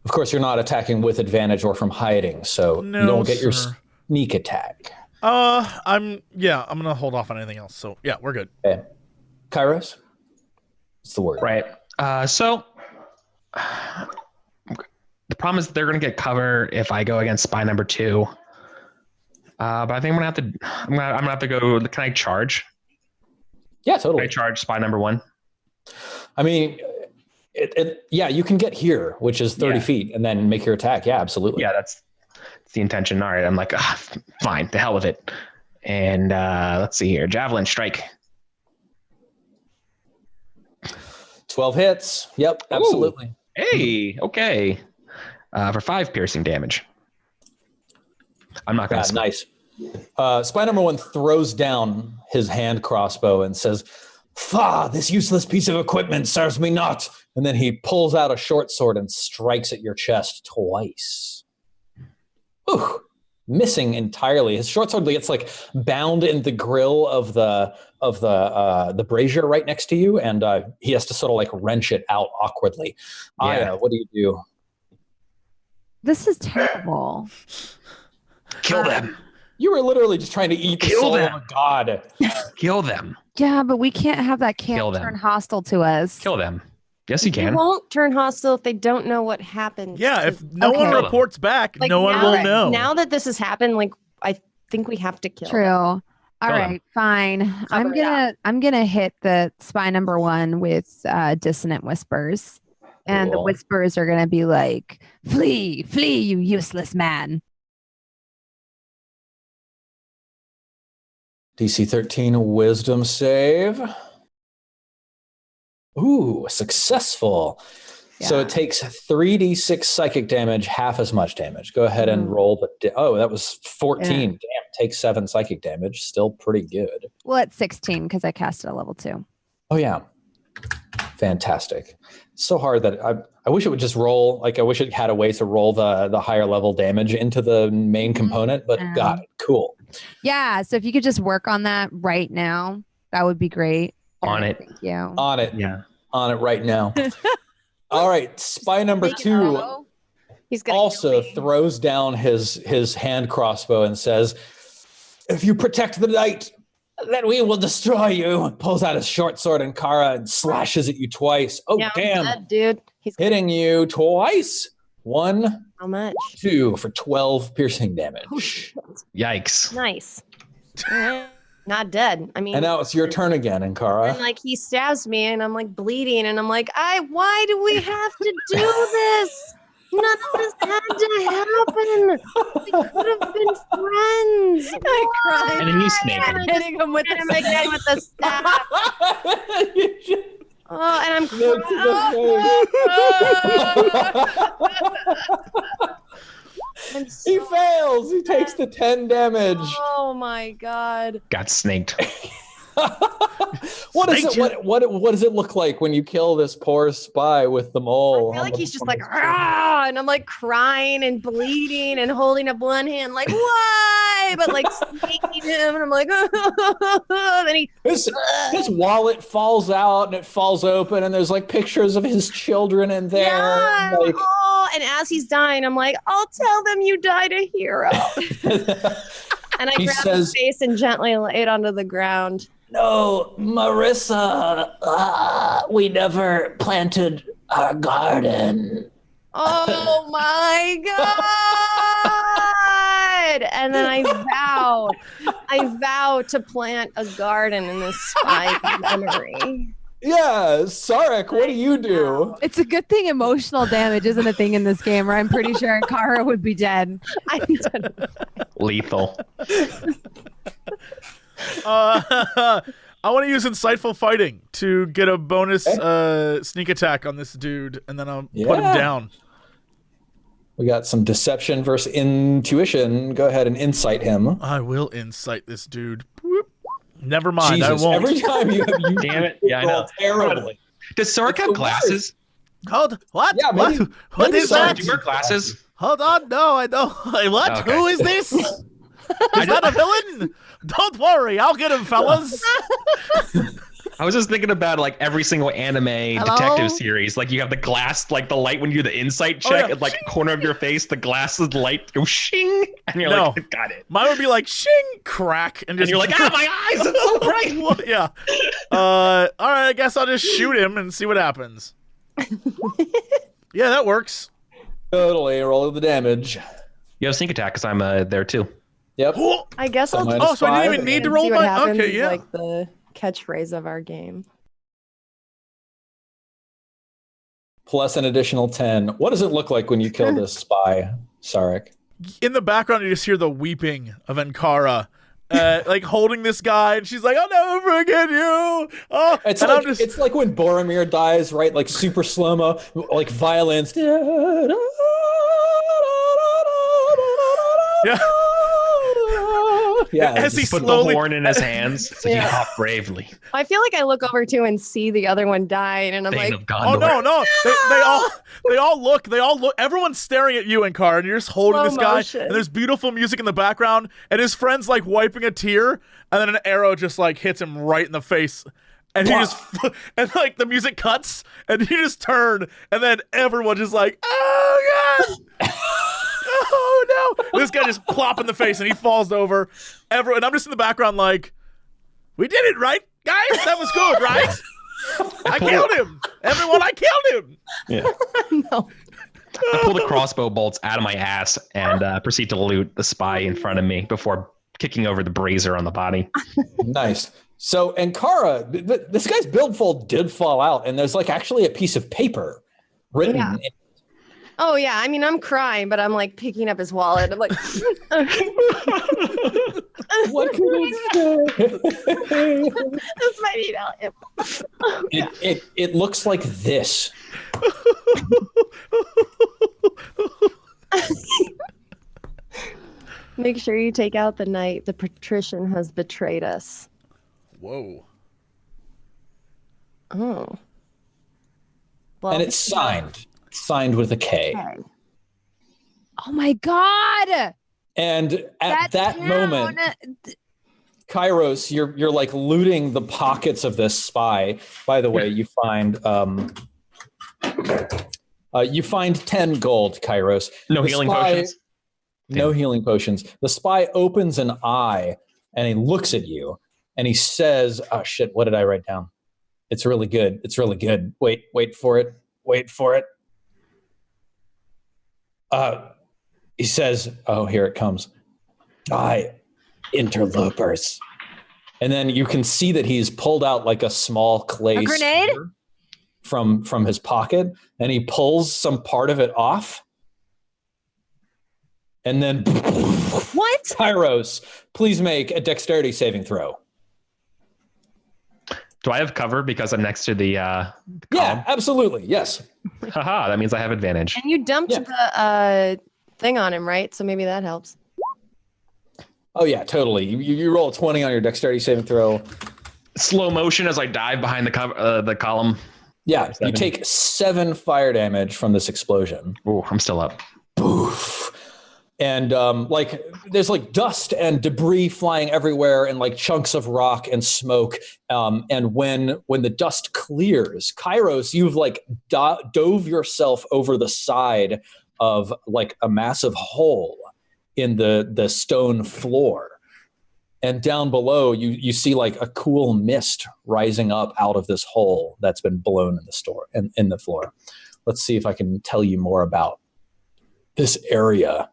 [SPEAKER 3] Of course, you're not attacking with advantage or from hiding, so
[SPEAKER 1] No,
[SPEAKER 3] you don't get your
[SPEAKER 1] sir.
[SPEAKER 3] sneak attack.
[SPEAKER 1] I'm gonna hold off on anything else. So yeah, we're good.
[SPEAKER 3] Okay. Kairos? What's the word?
[SPEAKER 6] Right. So the problem is they're going to get cover if I go against spy number 2. But I think I'm gonna have to go. Can I charge?
[SPEAKER 3] Yeah,
[SPEAKER 6] Can
[SPEAKER 3] totally.
[SPEAKER 6] I charge spy number 1?
[SPEAKER 3] I mean, you can get here, which is 30 feet, and then make your attack. Yeah, absolutely.
[SPEAKER 6] Yeah, that's the intention. All right, I'm like, fine, the hell with it. And let's see here, javelin strike.
[SPEAKER 3] 12 hits. Yep, absolutely.
[SPEAKER 6] Hey, okay. For 5 piercing damage. I'm not gonna.
[SPEAKER 3] Nice. Spy number 1 throws down his hand crossbow and says, "Fa, this useless piece of equipment serves me not." And then he pulls out a short sword and strikes at your chest twice. Ooh, missing entirely. His short sword gets like bound in the grill of the brazier right next to you, and he has to sort of like wrench it out awkwardly.
[SPEAKER 6] Yeah.
[SPEAKER 3] Aya, what do you do?
[SPEAKER 5] This is terrible.
[SPEAKER 6] Kill them.
[SPEAKER 3] You were literally just trying to eat the
[SPEAKER 6] Kill
[SPEAKER 3] soul
[SPEAKER 6] them.
[SPEAKER 3] of a god.
[SPEAKER 6] Kill them.
[SPEAKER 5] Yeah, but we can't have that
[SPEAKER 6] Kill
[SPEAKER 5] camp
[SPEAKER 6] them.
[SPEAKER 5] turn hostile to us.
[SPEAKER 6] Kill them. Yes, you
[SPEAKER 2] They
[SPEAKER 6] can.
[SPEAKER 2] won't turn hostile if they don't know what happened.
[SPEAKER 1] Yeah, if no
[SPEAKER 5] Okay.
[SPEAKER 1] one reports back,
[SPEAKER 2] Like,
[SPEAKER 1] no one
[SPEAKER 2] now-
[SPEAKER 1] will know.
[SPEAKER 2] Now that this has happened, like, I think we have to kill.
[SPEAKER 5] True. All
[SPEAKER 6] Kill them.
[SPEAKER 5] right, fine.
[SPEAKER 2] Cover it
[SPEAKER 5] I'm gonna hit the spy number 1 with dissonant whispers. And the
[SPEAKER 3] Cool.
[SPEAKER 5] whispers are gonna be like, flee, flee, you useless man.
[SPEAKER 3] DC 13 wisdom save. Ooh, successful. So it takes 3d6 psychic damage, half as much damage. Go ahead and roll the. That was 14.
[SPEAKER 5] Yeah.
[SPEAKER 3] Damn, take 7 psychic damage. Still pretty good.
[SPEAKER 5] Well, it's 16 because I cast it at level 2.
[SPEAKER 3] Oh yeah, fantastic. So hard that I wish it would just roll. Like I wish it had a way to roll the higher level damage into the main component. But got it. Cool.
[SPEAKER 5] Yeah. So if you could just work on that right now, that would be great.
[SPEAKER 6] On it.
[SPEAKER 5] Thank you.
[SPEAKER 3] On it.
[SPEAKER 6] Yeah.
[SPEAKER 3] On it right now. All right, spy number 2
[SPEAKER 2] He's gonna
[SPEAKER 3] also
[SPEAKER 2] kill me.
[SPEAKER 3] throws down his hand crossbow and says, "If you protect the knight, then we will destroy you." Pulls out his short sword and Kara and slashes at you twice. Oh
[SPEAKER 2] Yeah, I'm
[SPEAKER 3] damn!
[SPEAKER 2] dead, dude. He's
[SPEAKER 3] Hitting you twice. 1,
[SPEAKER 2] how much?
[SPEAKER 3] 2 for 12 piercing damage.
[SPEAKER 2] Oh, shit.
[SPEAKER 6] Yikes.
[SPEAKER 2] Nice. Not dead. I mean,
[SPEAKER 3] And now it's your turn again, Ankara.
[SPEAKER 2] and like he stabs me, and I'm like bleeding, and I'm like, why do we have to do this? None of this had to happen. We could have been friends.
[SPEAKER 5] I cried.
[SPEAKER 6] And then you snake him.
[SPEAKER 5] Hitting him with
[SPEAKER 2] And I'm
[SPEAKER 5] the
[SPEAKER 2] again with the staff. Oh, and I'm I'm so-
[SPEAKER 3] He fails. He takes the 10 damage.
[SPEAKER 2] Oh my god.
[SPEAKER 6] Got snaked.
[SPEAKER 3] What does it look like when you kill this poor spy with the mole?
[SPEAKER 2] I feel like he's just like, "Rah!" And I'm like crying and bleeding and holding up one hand, like, why? But like snaking him, and I'm like, then he
[SPEAKER 3] his wallet falls out and it falls open, and there's like pictures of his children in there.
[SPEAKER 2] yeah.
[SPEAKER 3] Like,
[SPEAKER 2] Oh, and as he's dying, I'm like, I'll tell them you died a hero. And I
[SPEAKER 3] He
[SPEAKER 2] grab
[SPEAKER 3] says-
[SPEAKER 2] his face and gently lay it onto the ground.
[SPEAKER 3] "No, Marissa, we never planted our garden."
[SPEAKER 2] Oh my god! And then I vow to plant a garden in this spy memory.
[SPEAKER 3] Yeah, Sarek, what do you do?
[SPEAKER 5] It's a good thing emotional damage isn't a thing in this game, or I'm pretty sure Kara would be dead.
[SPEAKER 2] I don't
[SPEAKER 6] Lethal.
[SPEAKER 1] I want to use insightful fighting to get a bonus sneak attack on this dude, and then I'll put him down.
[SPEAKER 3] We got some deception versus intuition. Go ahead and insight him.
[SPEAKER 1] I will insight this dude. Whoop. Never mind,
[SPEAKER 3] Jesus,
[SPEAKER 1] I won't.
[SPEAKER 3] every time you
[SPEAKER 6] Damn it. Yeah, I know.
[SPEAKER 3] terribly.
[SPEAKER 6] Does Sarek have glasses?
[SPEAKER 1] Hold, what?
[SPEAKER 3] Yeah, maybe-
[SPEAKER 1] what
[SPEAKER 3] maybe
[SPEAKER 1] is
[SPEAKER 3] Sarek
[SPEAKER 1] that?
[SPEAKER 6] Do you wear glasses?
[SPEAKER 1] Hold on, no, I don't. What?
[SPEAKER 6] Okay.
[SPEAKER 1] Who is this? Is that a villain? Don't worry, I'll get him, fellas.
[SPEAKER 6] I was just thinking about like every single anime detective series. Like you have the glass, like the light when you do the insight check,
[SPEAKER 1] yeah.
[SPEAKER 6] at like corner of your face, the glasses light go shing, and you're
[SPEAKER 1] No.
[SPEAKER 6] like, got it.
[SPEAKER 1] Mine would be like shing, crack, and just
[SPEAKER 6] And you're like, ah, my eyes, it's so bright.
[SPEAKER 1] Well, yeah. All right, I guess I'll just shoot him and see what happens. Yeah, that works.
[SPEAKER 3] Totally, roll the damage.
[SPEAKER 6] You have sneak attack because I'm there too.
[SPEAKER 3] Yep.
[SPEAKER 2] I guess
[SPEAKER 3] So
[SPEAKER 2] I'll
[SPEAKER 3] minus
[SPEAKER 1] Oh, so I didn't even
[SPEAKER 3] five.
[SPEAKER 1] need to
[SPEAKER 2] and
[SPEAKER 1] roll
[SPEAKER 2] see what
[SPEAKER 1] my.
[SPEAKER 2] happens
[SPEAKER 1] Okay,
[SPEAKER 2] is,
[SPEAKER 1] yeah.
[SPEAKER 2] like the catchphrase of our game.
[SPEAKER 3] Plus an additional 10. What does it look like when you kill this spy, Sarek?
[SPEAKER 1] In the background, you just hear the weeping of Ankara, like holding this guy, and she's like, "I'll never forget you." Oh,
[SPEAKER 3] It's
[SPEAKER 1] and
[SPEAKER 3] like,
[SPEAKER 1] I'm just.
[SPEAKER 3] it's like when Boromir dies, right? Like super slow-mo, like violins.
[SPEAKER 1] Yeah.
[SPEAKER 3] Yeah.
[SPEAKER 1] As he
[SPEAKER 6] Put
[SPEAKER 1] slowly.
[SPEAKER 6] the horn in his hands. So
[SPEAKER 2] Yeah.
[SPEAKER 6] he fought bravely.
[SPEAKER 2] I feel like I look over too and see the other one dying, and I'm
[SPEAKER 6] Thane
[SPEAKER 2] like,
[SPEAKER 6] of Gondor.
[SPEAKER 1] Oh no! They all look. Everyone's staring at you, Ankara, and you're just holding
[SPEAKER 2] Slow
[SPEAKER 1] this guy.
[SPEAKER 2] motion.
[SPEAKER 1] And there's beautiful music in the background, and his friend's like wiping a tear, and then an arrow just like hits him right in the face, and he just and like the music cuts, and you just turn, and then everyone just like, oh god. Oh no! This guy just plop in the face and he falls over. And I'm just in the background like, we did it, right, guys? That was good, right? I killed him. Everyone, I killed him.
[SPEAKER 6] Yeah.
[SPEAKER 2] no.
[SPEAKER 6] I pull the crossbow bolts out of my ass and proceed to loot the spy in front of me before kicking over the brazier on the body.
[SPEAKER 3] Nice. So, Ankara, this guy's build fold did fall out, and there's like actually a piece of paper written.
[SPEAKER 2] Yeah.
[SPEAKER 3] In it.
[SPEAKER 2] Oh yeah, I mean I'm crying, but I'm like picking up his wallet. I'm like,
[SPEAKER 3] What can it say?
[SPEAKER 2] this might be valuable.
[SPEAKER 3] It looks like this.
[SPEAKER 2] Make sure you take out the knight. The patrician has betrayed us.
[SPEAKER 1] Whoa.
[SPEAKER 2] Oh. Well,
[SPEAKER 3] And it's signed with a K.
[SPEAKER 2] okay.
[SPEAKER 5] Oh my God.
[SPEAKER 3] And at that
[SPEAKER 5] town.
[SPEAKER 3] moment, Kairos, you're like looting the pockets of this spy. By the way, you find 10 gold, Kairos.
[SPEAKER 6] No
[SPEAKER 3] The
[SPEAKER 6] healing
[SPEAKER 3] spy-
[SPEAKER 6] potions.
[SPEAKER 3] No healing potions. The spy opens an eye and he looks at you and he says, "Oh shit, what did I write down? It's really good. It's really good. Wait for it. Wait for it." He says, "Oh, here it comes. Die, interlopers." And then you can see that he's pulled out like a small clay
[SPEAKER 5] A grenade?
[SPEAKER 3] spear from his pocket, and he pulls some part of it off. And then,
[SPEAKER 2] What?
[SPEAKER 3] Kairos, please make a dexterity saving throw.
[SPEAKER 6] Do I have cover because I'm next to the
[SPEAKER 3] Yeah,
[SPEAKER 6] column?
[SPEAKER 3] absolutely. Yes.
[SPEAKER 6] Haha, that means I have advantage.
[SPEAKER 2] And you dumped
[SPEAKER 3] Yeah.
[SPEAKER 2] the thing on him, right? So maybe that helps.
[SPEAKER 3] Oh, yeah, totally. You roll a 20 on your dexterity saving throw.
[SPEAKER 6] Slow motion as I dive behind the column.
[SPEAKER 3] Yeah, you
[SPEAKER 6] 7.
[SPEAKER 3] take 7 fire damage from this explosion.
[SPEAKER 6] Oh, I'm still up.
[SPEAKER 3] Boof. And like there's like dust and debris flying everywhere and like chunks of rock and smoke. And when the dust clears, Kairos, you've like dove yourself over the side of like a massive hole in the stone floor. And down below, you see like a cool mist rising up out of this hole that's been blown in the floor. Let's see if I can tell you more about this area.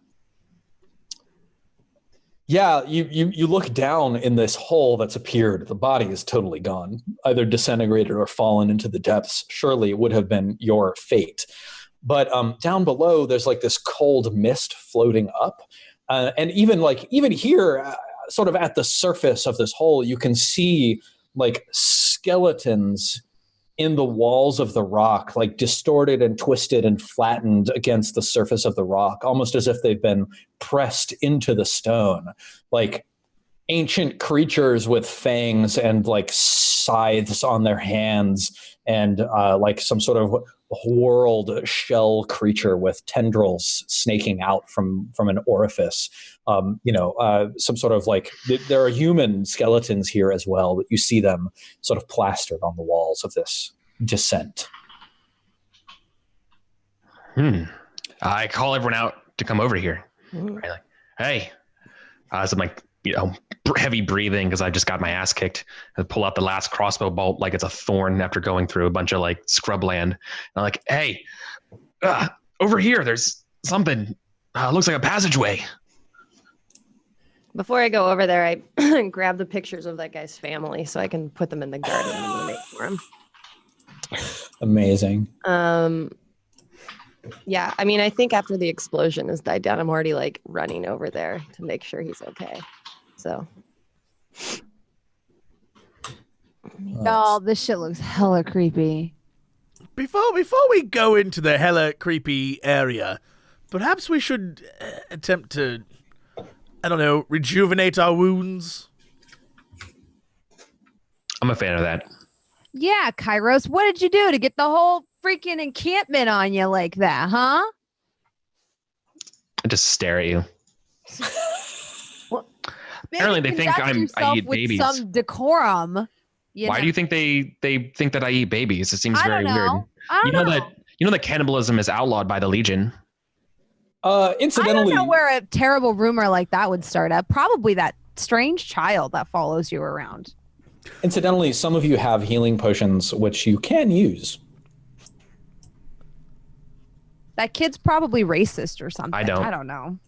[SPEAKER 3] Yeah, you look down in this hole that's appeared. The body is totally gone, either disintegrated or fallen into the depths. Surely it would have been your fate. But down below, there's like this cold mist floating up. And even here, sort of at the surface of this hole, you can see like skeletons in the walls of the rock, like distorted and twisted and flattened against the surface of the rock, almost as if they've been pressed into the stone, like ancient creatures with fangs and like scythes on their hands, and like some sort of whorled shell creature with tendrils snaking out from an orifice. Some sort of like there are human skeletons here as well, but you see them sort of plastered on the walls of this descent.
[SPEAKER 6] I call everyone out to come over here.
[SPEAKER 2] Mm.
[SPEAKER 6] Right, like, hey, so I'm like, heavy breathing because I just got my ass kicked. I pull out the last crossbow bolt like it's a thorn after going through a bunch of like scrubland. And I'm like, hey, over here, there's something. Looks like a passageway.
[SPEAKER 2] Before I go over there, I grab the pictures of that guy's family so I can put them in the garden I'm gonna make for him.
[SPEAKER 3] Amazing.
[SPEAKER 2] Yeah, I mean, I think after the explosion has died down, I'm already like running over there to make sure he's okay. So.
[SPEAKER 5] Oh, this shit looks hella creepy.
[SPEAKER 1] Before we go into the hella creepy area, perhaps we should attempt to, I don't know, rejuvenate our wounds.
[SPEAKER 6] I'm a fan of that.
[SPEAKER 5] Yeah, Kairos, what did you do to get the whole freaking encampment on you like that, huh?
[SPEAKER 6] I just stare at you.
[SPEAKER 5] Maybe
[SPEAKER 6] Apparently they think
[SPEAKER 5] conduct
[SPEAKER 6] I
[SPEAKER 5] yourself
[SPEAKER 6] eat
[SPEAKER 5] with
[SPEAKER 6] babies.
[SPEAKER 5] some decorum.
[SPEAKER 6] Why do you think they think that I eat babies? It seems
[SPEAKER 5] I
[SPEAKER 6] very
[SPEAKER 5] don't
[SPEAKER 6] weird.
[SPEAKER 5] know. I don't know.
[SPEAKER 6] that cannibalism is outlawed by the Legion.
[SPEAKER 3] Incidentally,
[SPEAKER 5] I don't know where a terrible rumor like that would start up. Probably that strange child that follows you around.
[SPEAKER 3] Incidentally, some of you have healing potions which you can use.
[SPEAKER 5] That kid's probably racist or something.
[SPEAKER 6] I don't.
[SPEAKER 5] I don't know.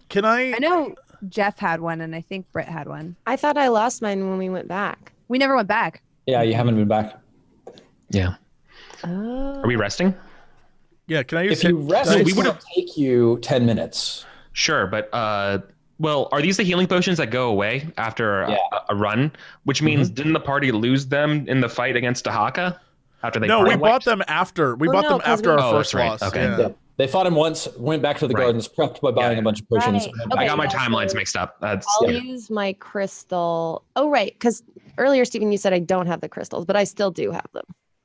[SPEAKER 1] Can I?
[SPEAKER 5] I know Jeff had one, and I think Britt had one.
[SPEAKER 2] I thought I lost mine when we went back.
[SPEAKER 5] We never went back.
[SPEAKER 3] Yeah, you haven't been back.
[SPEAKER 6] Yeah.
[SPEAKER 2] Oh.
[SPEAKER 6] Are we resting?
[SPEAKER 1] Yeah, can I use
[SPEAKER 3] If you rest,
[SPEAKER 1] dice?
[SPEAKER 3] we would take you 10 minutes.
[SPEAKER 6] Sure, but well, are these the healing potions that go away after a run? Which means didn't the party lose them in the fight against Dahaka after they?
[SPEAKER 1] No, we bought them after. We bought them after our first loss.
[SPEAKER 6] Okay.
[SPEAKER 1] Yeah.
[SPEAKER 3] They fought him once, went back to the gardens, prepped by buying a bunch of potions.
[SPEAKER 2] Right.
[SPEAKER 6] I got my
[SPEAKER 2] Okay,
[SPEAKER 6] timelines mixed up. That's
[SPEAKER 2] I'll use my crystal. Oh, right. Because earlier, Stephen, you said I don't have the crystals, but I still do have them.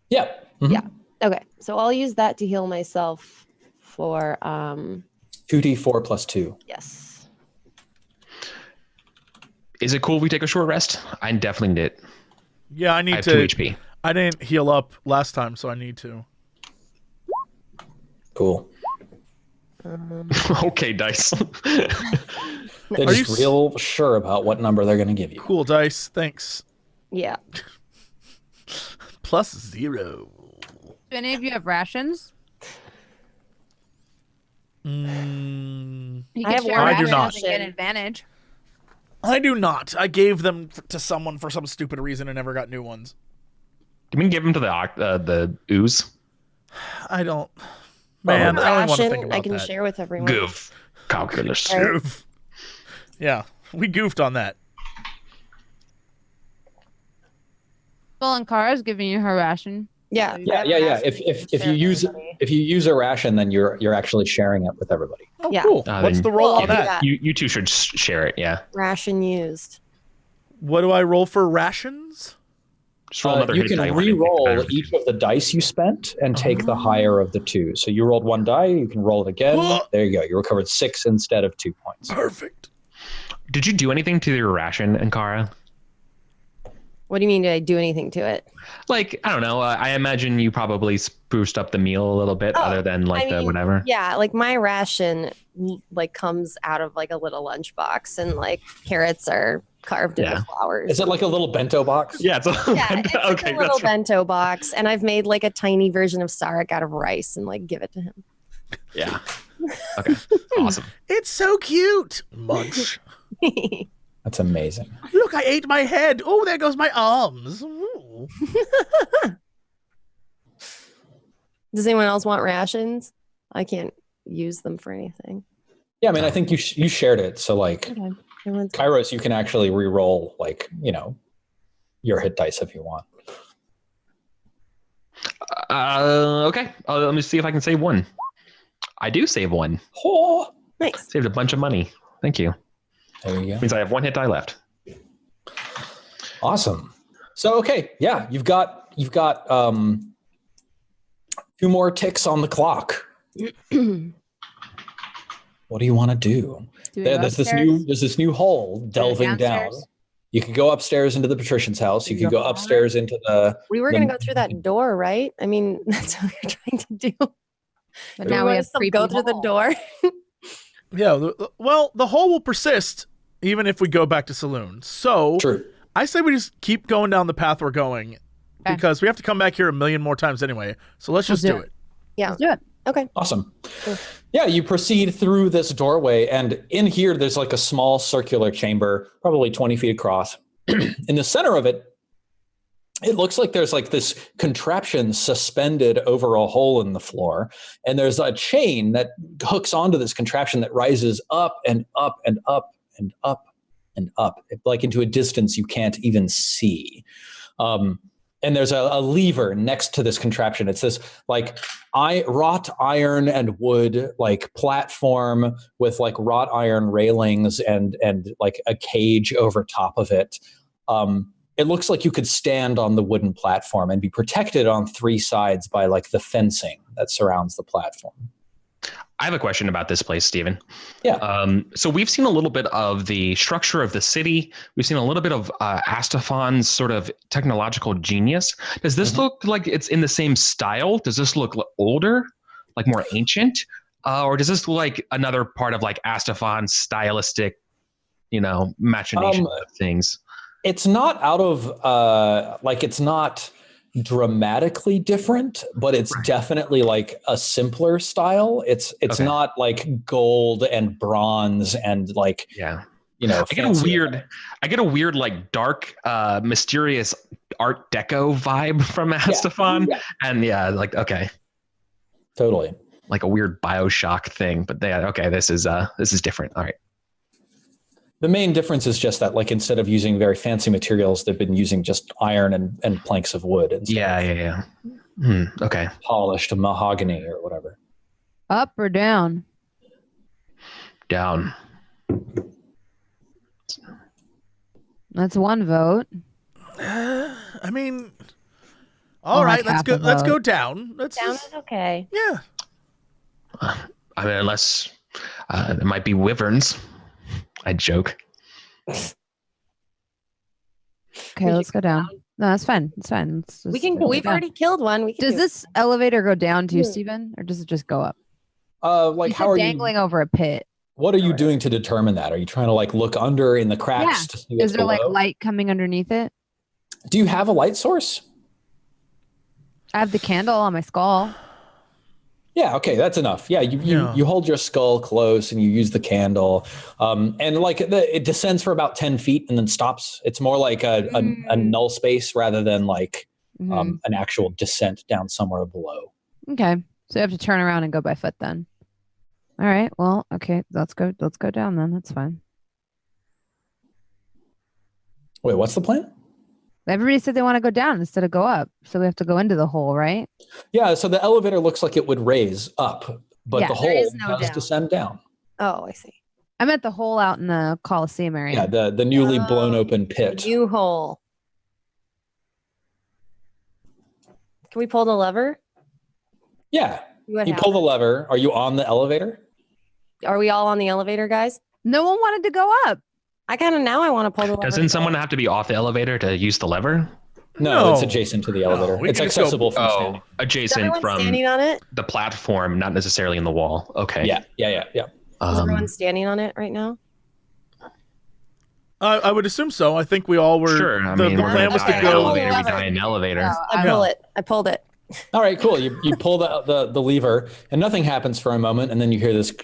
[SPEAKER 3] Yeah. Mhm.
[SPEAKER 2] Yeah. Okay. So I'll use that to heal myself for
[SPEAKER 3] 2d4 plus 2.
[SPEAKER 2] yes.
[SPEAKER 6] Is it cool if we take a short rest? I definitely need it.
[SPEAKER 1] Yeah, I
[SPEAKER 6] I
[SPEAKER 1] need
[SPEAKER 6] have
[SPEAKER 1] to.
[SPEAKER 6] 2 HP.
[SPEAKER 1] I didn't heal up last time, so I need to.
[SPEAKER 3] Cool.
[SPEAKER 6] Okay, dice.
[SPEAKER 3] They're
[SPEAKER 1] Are you
[SPEAKER 3] just real sure about what number they're going to give you.
[SPEAKER 1] Cool dice. Thanks.
[SPEAKER 2] Yeah.
[SPEAKER 1] +0.
[SPEAKER 5] Do any of you have rations?
[SPEAKER 1] Mm,
[SPEAKER 5] You
[SPEAKER 2] I
[SPEAKER 5] can
[SPEAKER 2] have
[SPEAKER 5] share
[SPEAKER 2] one
[SPEAKER 1] I do
[SPEAKER 5] rations
[SPEAKER 1] not.
[SPEAKER 5] and get an advantage.
[SPEAKER 1] I do not. I gave them to someone for some stupid reason and never got new ones.
[SPEAKER 6] Can we give them to the ooze?
[SPEAKER 1] I don't. Man, I don't want to think
[SPEAKER 2] Ration
[SPEAKER 1] about
[SPEAKER 2] I can
[SPEAKER 1] that.
[SPEAKER 2] share with everyone.
[SPEAKER 6] Goof. Calculus.
[SPEAKER 2] Right.
[SPEAKER 1] Goof. Yeah, we goofed on that.
[SPEAKER 5] Well, and Kara's giving you her ration.
[SPEAKER 2] Yeah.
[SPEAKER 3] Yeah. If you use a ration, then you're actually sharing it with everybody.
[SPEAKER 1] Oh,
[SPEAKER 2] Yeah.
[SPEAKER 1] cool. What's
[SPEAKER 6] then-
[SPEAKER 1] the roll
[SPEAKER 2] Cool,
[SPEAKER 1] on
[SPEAKER 2] I'll do
[SPEAKER 1] that?
[SPEAKER 2] that.
[SPEAKER 6] You two should share it. Yeah.
[SPEAKER 2] Ration used.
[SPEAKER 1] What do I roll for rations?
[SPEAKER 6] Just roll another
[SPEAKER 3] You
[SPEAKER 6] hit
[SPEAKER 3] can
[SPEAKER 6] die. One and take the
[SPEAKER 3] re-roll
[SPEAKER 6] better of the
[SPEAKER 3] each
[SPEAKER 6] two.
[SPEAKER 3] of the dice you spent and take the higher of the two. So you rolled 1 die, you can roll it again. There you go. You recovered 6 instead of 2 points.
[SPEAKER 1] Perfect.
[SPEAKER 6] Did you do anything to your ration, Ankara?
[SPEAKER 2] What do you mean? Did I do anything to it?
[SPEAKER 6] Like, I don't know. I imagine you probably spruced up the meal a little bit,
[SPEAKER 2] Oh,
[SPEAKER 6] other than like
[SPEAKER 2] I
[SPEAKER 6] the
[SPEAKER 2] mean,
[SPEAKER 6] whatever.
[SPEAKER 2] Yeah, like my ration like comes out of like a little lunchbox, and like carrots are carved
[SPEAKER 6] Yeah.
[SPEAKER 2] into flowers.
[SPEAKER 3] Is it like a little bento box?
[SPEAKER 6] Yeah, it's a
[SPEAKER 2] Yeah, it's like
[SPEAKER 6] okay.
[SPEAKER 2] a little
[SPEAKER 6] That's right.
[SPEAKER 2] bento box, and I've made like a tiny version of Sarek out of rice and like give it to him.
[SPEAKER 6] Yeah. Okay. Awesome.
[SPEAKER 1] It's so cute. Munch.
[SPEAKER 3] That's amazing.
[SPEAKER 1] Look, I ate my head. Oh, there goes my arms. Ooh.
[SPEAKER 2] Does anyone else want rations? I can't use them for anything.
[SPEAKER 3] Yeah, I mean, I think you shared it. So like,
[SPEAKER 2] Okay. Everyone's
[SPEAKER 3] Kairos, you can actually re-roll like, your hit dice if you want.
[SPEAKER 6] Okay. Let me see if I can save 1. I do save 1.
[SPEAKER 3] Oh,
[SPEAKER 2] nice.
[SPEAKER 6] Saved a bunch of money. Thank you.
[SPEAKER 3] there you go.
[SPEAKER 6] Means I have 1 hit die left.
[SPEAKER 3] Awesome. So okay, yeah, you've got 2 more ticks on the clock. What do you want to do?
[SPEAKER 5] Do we go
[SPEAKER 3] There's
[SPEAKER 5] upstairs?
[SPEAKER 3] this new hole delving down.
[SPEAKER 5] downstairs?
[SPEAKER 3] You could go upstairs into the patrician's house. You
[SPEAKER 5] You
[SPEAKER 3] could
[SPEAKER 5] go
[SPEAKER 3] go upstairs into the.
[SPEAKER 2] We were gonna go through that door, right? I mean, that's what we were trying to do.
[SPEAKER 5] But
[SPEAKER 2] Do
[SPEAKER 5] now
[SPEAKER 2] we
[SPEAKER 5] we
[SPEAKER 2] want
[SPEAKER 5] have
[SPEAKER 2] to still
[SPEAKER 5] 3
[SPEAKER 2] go through the door.
[SPEAKER 1] Yeah. Well, the hole will persist even if we go back to saloon. So
[SPEAKER 3] True.
[SPEAKER 1] I say we just keep going down the path we're going because we have to come back here a million more times anyway. So let's just do it.
[SPEAKER 2] Yeah.
[SPEAKER 5] Let's do it.
[SPEAKER 2] Okay.
[SPEAKER 3] Awesome.
[SPEAKER 2] Cool.
[SPEAKER 3] Yeah, you proceed through this doorway, and in here, there's like a small circular chamber, probably 20 feet across. In the center of it, it looks like there's like this contraption suspended over a hole in the floor, and there's a chain that hooks onto this contraption that rises up and up and up and up and up, like into a distance you can't even see. And there's a lever next to this contraption. It's this like wrought iron and wood like platform with like wrought iron railings and like a cage over top of it. It looks like you could stand on the wooden platform and be protected on 3 sides by like the fencing that surrounds the platform.
[SPEAKER 6] I have a question about this place, Stephen.
[SPEAKER 3] Yeah.
[SPEAKER 6] So we've seen a little bit of the structure of the city. We've seen a little bit of Astafon's sort of technological genius. Does this look like it's in the same style? Does this look older, like more ancient? Or does this look like another part of like Astafon's stylistic, machination of things?
[SPEAKER 3] It's not out of it's not dramatically different, but it's definitely like a simpler style. It's
[SPEAKER 6] Okay.
[SPEAKER 3] not like gold and bronze and like
[SPEAKER 6] Yeah.
[SPEAKER 3] I
[SPEAKER 6] get a weird like dark, mysterious Art Deco vibe from Astafon.
[SPEAKER 3] Yeah.
[SPEAKER 6] And okay.
[SPEAKER 3] Totally.
[SPEAKER 6] like a weird BioShock thing, but this is different. All right.
[SPEAKER 3] The main difference is just that, like, instead of using very fancy materials, they've been using just iron and planks of wood.
[SPEAKER 6] Yeah. Okay.
[SPEAKER 3] Polished mahogany or whatever.
[SPEAKER 5] Up or down?
[SPEAKER 6] Down.
[SPEAKER 5] That's one vote.
[SPEAKER 1] I mean, all right, let's go. Let's go down.
[SPEAKER 2] Down is okay.
[SPEAKER 1] Yeah.
[SPEAKER 6] I mean, unless there might be wyverns. I joke.
[SPEAKER 5] Okay, let's go down. No, that's fine. It's fine.
[SPEAKER 2] We've already killed one.
[SPEAKER 5] Does this elevator go down too, Steven? Or does it just go up?
[SPEAKER 3] Like, how are
[SPEAKER 5] dangling over a pit?
[SPEAKER 3] What are you doing to determine that? Are you trying to like look under in the cracks to see what's
[SPEAKER 5] Is there
[SPEAKER 3] below?
[SPEAKER 5] like light coming underneath it?
[SPEAKER 3] Do you have a light source?
[SPEAKER 5] I have the candle on my skull.
[SPEAKER 3] Yeah, okay, that's enough. Yeah, you hold your skull close and you use the candle, and like it descends for about 10 feet and then stops. It's more like a null space rather than like an actual descent down somewhere below.
[SPEAKER 5] Okay, so you have to turn around and go by foot then. All right. Well, okay, let's go down then. That's fine.
[SPEAKER 3] Wait, what's the plan?
[SPEAKER 5] Everybody said they want to go down instead of go up, so we have to go into the hole, right?
[SPEAKER 3] Yeah, so the elevator looks like it would raise up, but the hole does descend down.
[SPEAKER 2] Oh, I see.
[SPEAKER 5] I meant the hole out in the Coliseum area.
[SPEAKER 3] Yeah, the newly blown open pit.
[SPEAKER 2] New hole. Can we pull the lever?
[SPEAKER 3] Yeah. You pull the lever. Are you on the elevator?
[SPEAKER 2] Are we all on the elevator, guys?
[SPEAKER 5] No one wanted to go up.
[SPEAKER 2] I want to pull the lever.
[SPEAKER 6] Doesn't someone have to be off the elevator to use the lever?
[SPEAKER 3] No, it's adjacent to the elevator.
[SPEAKER 1] we
[SPEAKER 3] It's
[SPEAKER 1] can just
[SPEAKER 3] accessible from standing.
[SPEAKER 6] Adjacent from
[SPEAKER 2] standing on it?
[SPEAKER 6] the platform, not necessarily in the wall. Okay.
[SPEAKER 3] Yeah.
[SPEAKER 2] Is everyone standing on it right now?
[SPEAKER 1] I would assume so. I think we all were.
[SPEAKER 6] Sure.
[SPEAKER 1] The plan was to go.
[SPEAKER 6] Elevator, we die in the elevator.
[SPEAKER 2] I pulled it.
[SPEAKER 3] All right, cool. You pull the lever and nothing happens for a moment, and then you hear this,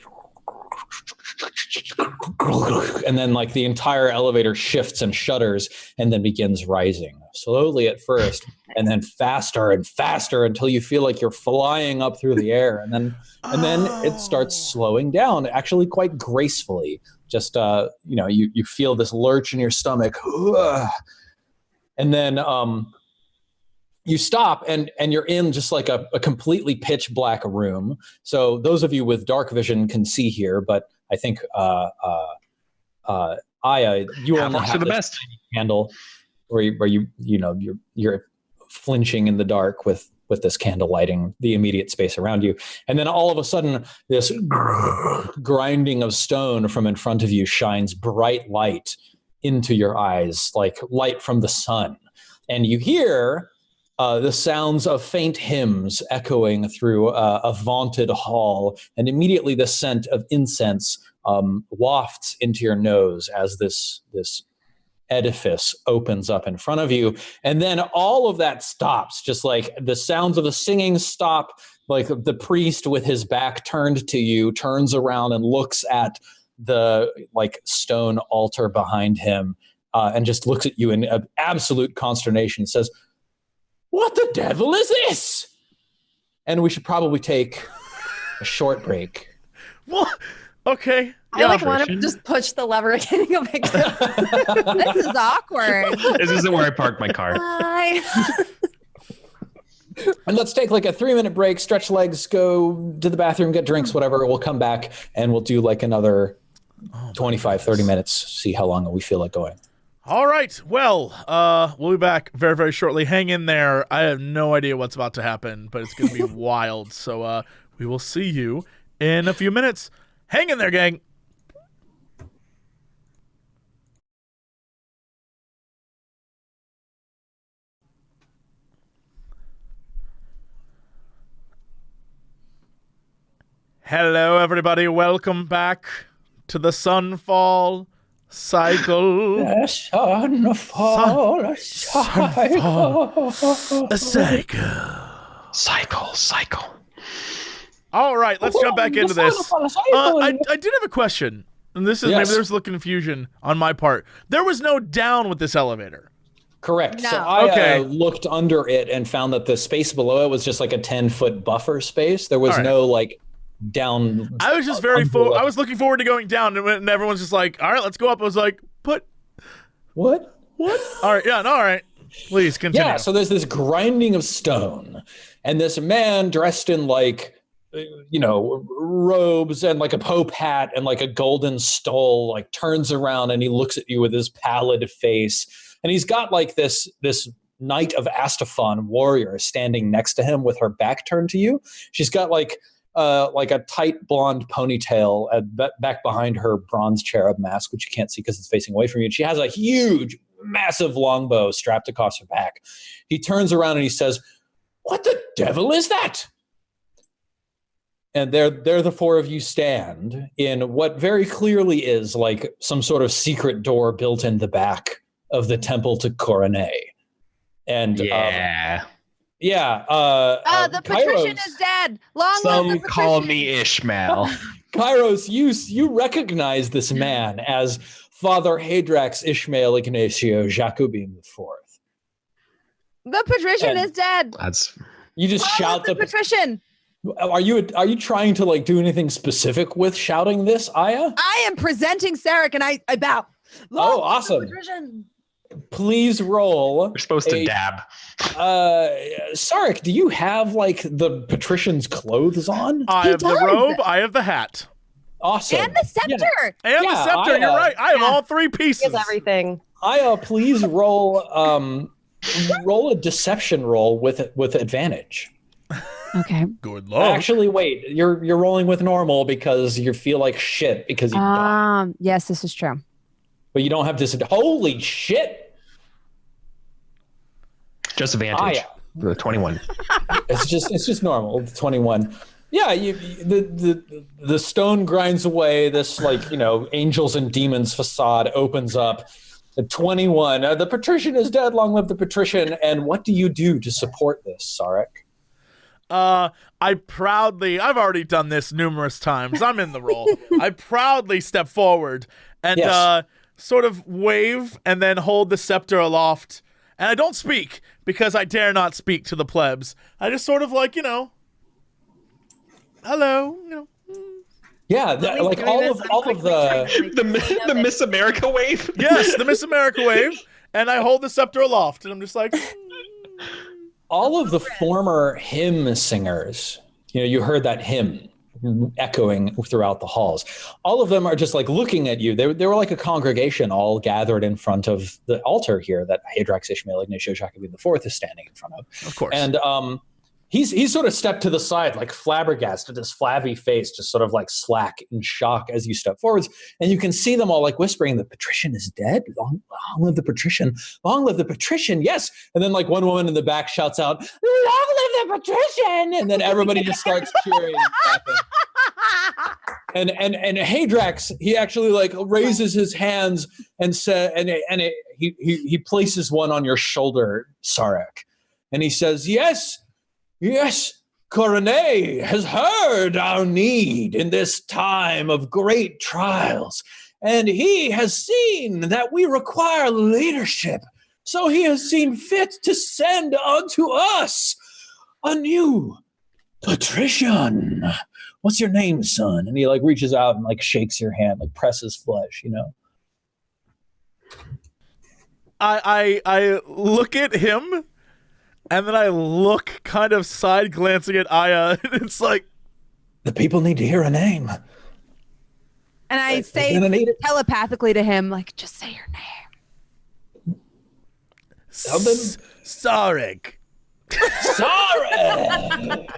[SPEAKER 3] and then like the entire elevator shifts and shudders and then begins rising slowly at first, and then faster and faster until you feel like you're flying up through the air, and then it starts slowing down, actually quite gracefully. Just you feel this lurch in your stomach, and then you stop and you're in just like a completely pitch black room. So those of you with dark vision can see here, but I think Aya, you only have
[SPEAKER 6] the
[SPEAKER 3] this
[SPEAKER 6] best
[SPEAKER 3] candle where you're flinching in the dark with this candle lighting the immediate space around you. And then all of a sudden, this grinding of stone from in front of you shines bright light into your eyes, like light from the sun. And you hear the sounds of faint hymns echoing through a vaulted hall. And immediately the scent of incense wafts into your nose as this edifice opens up in front of you, and then all of that stops. Just like the sounds of the singing stop, like the priest with his back turned to you turns around and looks at the like stone altar behind him, and just looks at you in absolute consternation, says, "What the devil is this?" And we should probably take a short break.
[SPEAKER 1] What? Okay.
[SPEAKER 2] I want to just push the lever again and go back to
[SPEAKER 5] This is awkward.
[SPEAKER 6] This isn't where I parked my car.
[SPEAKER 3] And let's take like a 3-minute break, stretch legs, go to the bathroom, get drinks, whatever. We'll come back and we'll do like another 25, 30 minutes, see how long we feel like going.
[SPEAKER 1] All right. Well, we'll be back very, very shortly. Hang in there. I have no idea what's about to happen, but it's going to be wild. So we will see you in a few minutes. Hang in there, gang. Hello, everybody. Welcome back to the Sunfall Cycle.
[SPEAKER 3] The Sunfall
[SPEAKER 6] Cycle.
[SPEAKER 1] All right, let's jump back into this. I did have a question, and this is maybe there's a little confusion on my part. There was no down with this elevator.
[SPEAKER 3] Correct.
[SPEAKER 5] No.
[SPEAKER 3] So I looked under it and found that the space below it was just like a 10-foot buffer space. There was no like down.
[SPEAKER 1] I was just I was looking forward to going down, and everyone's just like, all right, let's go up. I was like, what? All right, yeah, no, all right. Please continue.
[SPEAKER 3] Yeah, so there's this grinding of stone, and this man dressed in like, robes and like a pope hat and like a golden stole, like turns around and he looks at you with his pallid face, and he's got like this Knight of Astafon warrior standing next to him with her back turned to you. She's got like a tight blonde ponytail back behind her bronze cherub mask, which you can't see because it's facing away from you. And she has a huge, massive longbow strapped across her back. He turns around and he says, "What the devil is that?" And there the four of you stand in what very clearly is like some sort of secret door built in the back of the temple to Coronet. And
[SPEAKER 6] yeah.
[SPEAKER 5] The patrician is dead. Long live the
[SPEAKER 6] Some
[SPEAKER 5] patrician.
[SPEAKER 6] call me Ishmael.
[SPEAKER 3] Kairos, you recognize this man as Father Hadrax Ishmael Ignacio Jacobin IV.
[SPEAKER 5] The patrician is dead.
[SPEAKER 3] You just shout
[SPEAKER 5] the patrician.
[SPEAKER 3] Are you trying to like do anything specific with shouting this, Aya?
[SPEAKER 5] I am presenting Sarek, and I bow.
[SPEAKER 3] Awesome. Please roll.
[SPEAKER 6] You're supposed to dab.
[SPEAKER 3] Sarek, do you have like the patrician's clothes on?
[SPEAKER 1] I have the robe. I have the hat.
[SPEAKER 3] Awesome.
[SPEAKER 5] And the scepter.
[SPEAKER 1] Yeah. And the scepter. You're right. I have all three pieces.
[SPEAKER 2] He has everything.
[SPEAKER 3] Aya, please roll a deception roll with advantage.
[SPEAKER 5] Okay.
[SPEAKER 1] Good luck.
[SPEAKER 3] Actually, wait. You're rolling with normal because you feel like shit because you died.
[SPEAKER 5] Yes, this is true.
[SPEAKER 3] But you don't have disadvantage. Holy shit!
[SPEAKER 6] Just advantage. The 21.
[SPEAKER 3] It's just normal. 21. Yeah, the stone grinds away. This angels and demons facade opens up. The 21. The patrician is dead. Long live the patrician. And what do you do to support this, Sarek?
[SPEAKER 1] I've already done this numerous times. I'm in the role. I proudly step forward and sort of wave and then hold the scepter aloft. And I don't speak because I dare not speak to the plebs. I just sort of hello,
[SPEAKER 3] Yeah, like all of
[SPEAKER 6] the Miss America wave.
[SPEAKER 1] Yes, the Miss America wave. And I hold the scepter aloft and I'm just like...
[SPEAKER 3] All of the former hymn singers, you heard that hymn echoing throughout the halls. All of them are just like looking at you. They were like a congregation all gathered in front of the altar here that Hadrax Ishmael Ignacio Jacobin IV is standing in front of.
[SPEAKER 1] Of course.
[SPEAKER 3] And he's sort of stepped to the side, like flabbergasted, his flabby face just sort of like slack in shock as you step forwards. And you can see them all like whispering, "The patrician is dead? Long live the patrician. Long live the patrician. Yes." And then like one woman in the back shouts out, "Long live the patrician." And then everybody just starts cheering and clapping. And Hadrax, he actually like raises his hands and he places one on your shoulder, Sarek. And he says, Yes, Coronet has heard our need in this time of great trials, and he has seen that we require leadership. So he has seen fit to send unto us a new patrician. What's your name, son? And he like reaches out and like shakes your hand, like presses flesh,
[SPEAKER 1] I look at him. And then I look kind of side glancing at Aya, and it's like...
[SPEAKER 3] The people need to hear a name.
[SPEAKER 5] And I say telepathically to him, like, just say your name.
[SPEAKER 1] Sarek.
[SPEAKER 3] Sarek!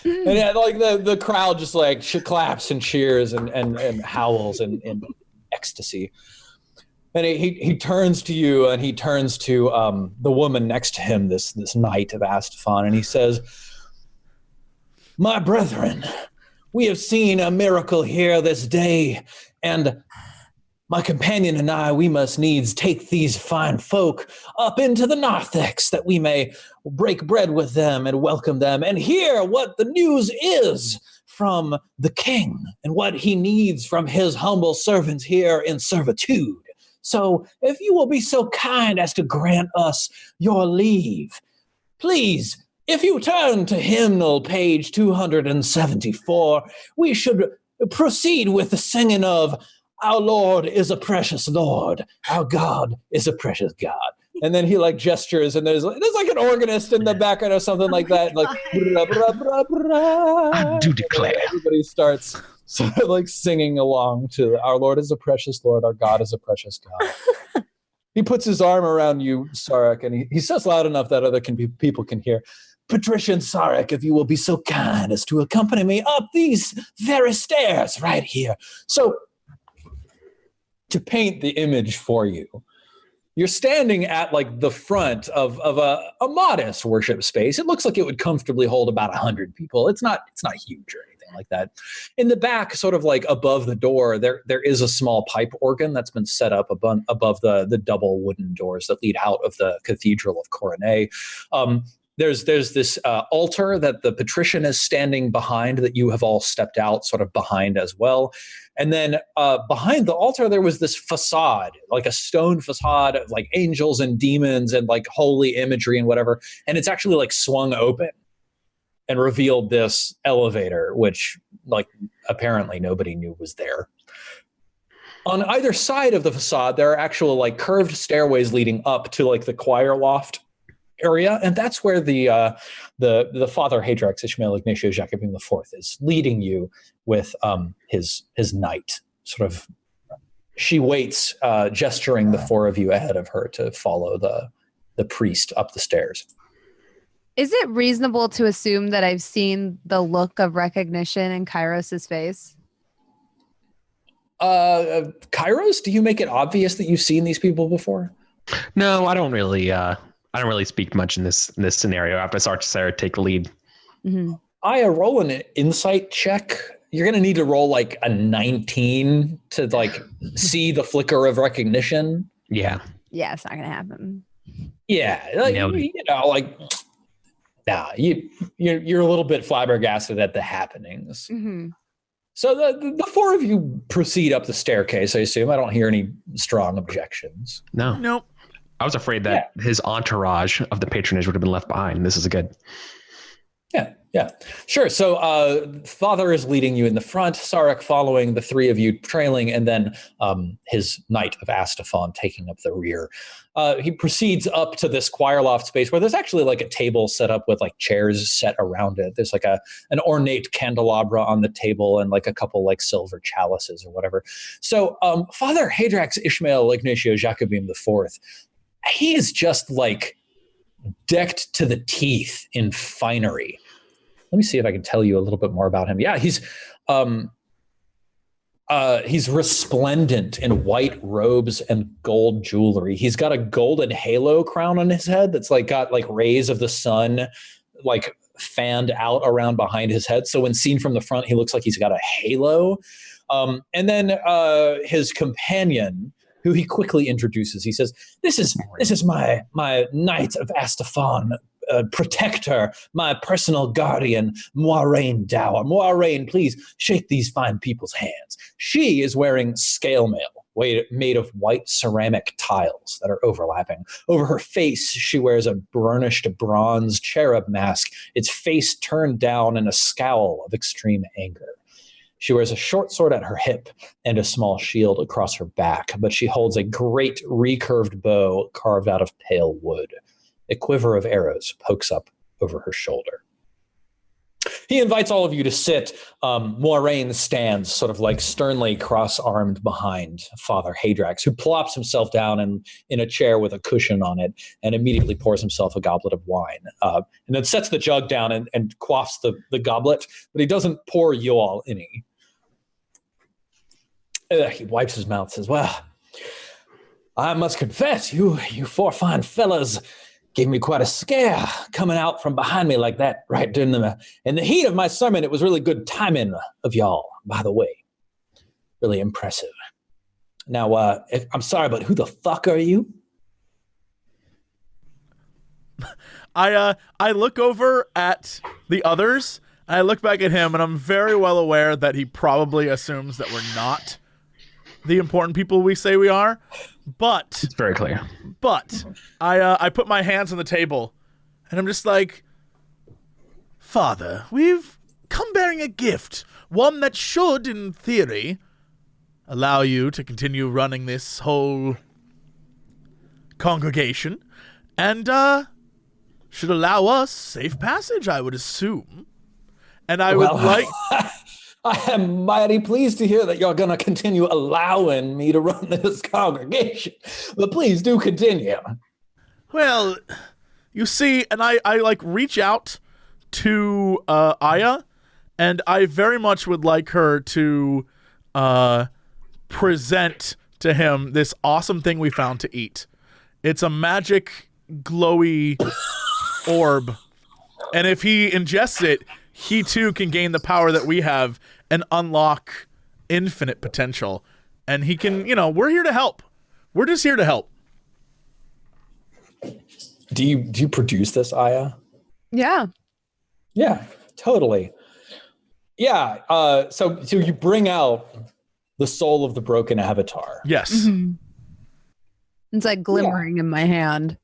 [SPEAKER 3] And like the crowd just like claps and cheers and howls in ecstasy. And he turns to you and he turns to the woman next to him, this Knight of Astafon, and he says, "My brethren, we have seen a miracle here this day, and my companion and I, we must needs take these fine folk up into the narthex that we may break bread with them and welcome them and hear what the news is from the king and what he needs from his humble servants here in servitude. So if you will be so kind as to grant us your leave, please If you turn to hymnal page 274, we should proceed with the singing of Our Lord is a precious Lord. Our God is a precious God. And then he like gestures and there's like an organist in the background or something like that. Like, bra, bra, bra, bra.
[SPEAKER 6] I do declare.
[SPEAKER 3] Everybody starts sort of like singing along to Our Lord is a precious Lord. Our God is a precious God. He puts his arm around you, Sarek, and he says loud enough that other people can hear. Patrician Sarek, if you will be so kind as to accompany me up these very stairs right here. So, to paint the image for you, you're standing at like the front of a modest worship space. It looks like it would comfortably hold about 100 people. It's not huge or anything like that. In the back, sort of like above the door, there is a small pipe organ that's been set up above the double wooden doors that lead out of the Cathedral of Coronet. There's this altar that the patrician is standing behind that you have all stepped out sort of behind as well. And then behind the altar, there was this facade, like a stone facade of like angels and demons and like holy imagery and whatever. And it's actually like swung open and revealed this elevator, which like apparently nobody knew was there. On either side of the facade, there are actual like curved stairways leading up to like the choir loft area, and that's where the Father Hadrax Ishmael Ignatio Jacobin IV is leading you with his knight. Sort of, she waits, gesturing the four of you ahead of her to follow the priest up the stairs.
[SPEAKER 5] Is it reasonable to assume that I've seen the look of recognition in Kairos's face?
[SPEAKER 3] Kairos, do you make it obvious that you've seen these people before?
[SPEAKER 6] No, I don't really speak much in this scenario. I have Sarah take the lead.
[SPEAKER 5] Mm-hmm.
[SPEAKER 3] I roll an insight check. You're going to need to roll like a 19 to like see the flicker of recognition.
[SPEAKER 6] Yeah.
[SPEAKER 5] Yeah, it's not going to happen.
[SPEAKER 3] Yeah. Like, you're a little bit flabbergasted at the happenings.
[SPEAKER 5] Mm-hmm.
[SPEAKER 3] So the four of you proceed up the staircase, I assume. I don't hear any strong objections.
[SPEAKER 6] No.
[SPEAKER 1] Nope.
[SPEAKER 6] I was afraid that his entourage of the patronage would have been left behind. This is good.
[SPEAKER 3] Yeah. Sure. So Father is leading you in the front, Sarek following, the three of you trailing, and then his Knight of Astafon taking up the rear. He proceeds up to this choir loft space where there's actually like a table set up with like chairs set around it. There's like an ornate candelabra on the table and like a couple like silver chalices or whatever. So Father Hadrax Ishmael Ignatio Jacobin IV, he is just like decked to the teeth in finery. Let me see if I can tell you a little bit more about him. Yeah, he's resplendent in white robes and gold jewelry. He's got a golden halo crown on his head that's like got like rays of the sun like fanned out around behind his head. So when seen from the front, he looks like he's got a halo. And then his companion, who he quickly introduces, he says, "This is my Knight of Astafon, protector, my personal guardian, Moiraine Dower. Moiraine, please shake these fine people's hands." She is wearing scale mail made of white ceramic tiles that are overlapping. Over her face, she wears a burnished bronze cherub mask, its face turned down in a scowl of extreme anger. She wears a short sword at her hip and a small shield across her back, but she holds a great recurved bow carved out of pale wood. A quiver of arrows pokes up over her shoulder. He invites all of you to sit. Moiraine stands sort of like sternly cross-armed behind Father Hadrax, who plops himself down in a chair with a cushion on it and immediately pours himself a goblet of wine. And then sets the jug down and quaffs the goblet, but he doesn't pour you all any. He wipes his mouth and says, "Well, I must confess, you four fine fellas gave me quite a scare coming out from behind me like that right in the heat of my sermon. It was really good timing of y'all, by the way. Really impressive. Now, I'm sorry, but who the fuck are you?"
[SPEAKER 1] I look over at the others, and I look back at him, and I'm very well aware that he probably assumes that we're not the important people we say we are. But
[SPEAKER 6] it's very clear.
[SPEAKER 1] But I put my hands on the table, and I'm just like, Father, we've come bearing a gift, one that should, in theory, allow you to continue running this whole congregation, and should allow us safe passage, I would assume. And I would like...
[SPEAKER 3] I am mighty pleased to hear that you're going to continue allowing me to run this congregation. But please do continue.
[SPEAKER 1] Well, you see, and I like reach out to Aya, and I very much would like her to present to him this awesome thing we found to eat. It's a magic glowy orb. And if he ingests it, he too can gain the power that we have and unlock infinite potential. And he can, we're here to help. We're just here to help.
[SPEAKER 3] Do you produce this, Aya?
[SPEAKER 5] Yeah.
[SPEAKER 3] Yeah, totally. Yeah. So you bring out the soul of the broken avatar.
[SPEAKER 1] Yes.
[SPEAKER 5] Mm-hmm. It's like glimmering in my hand.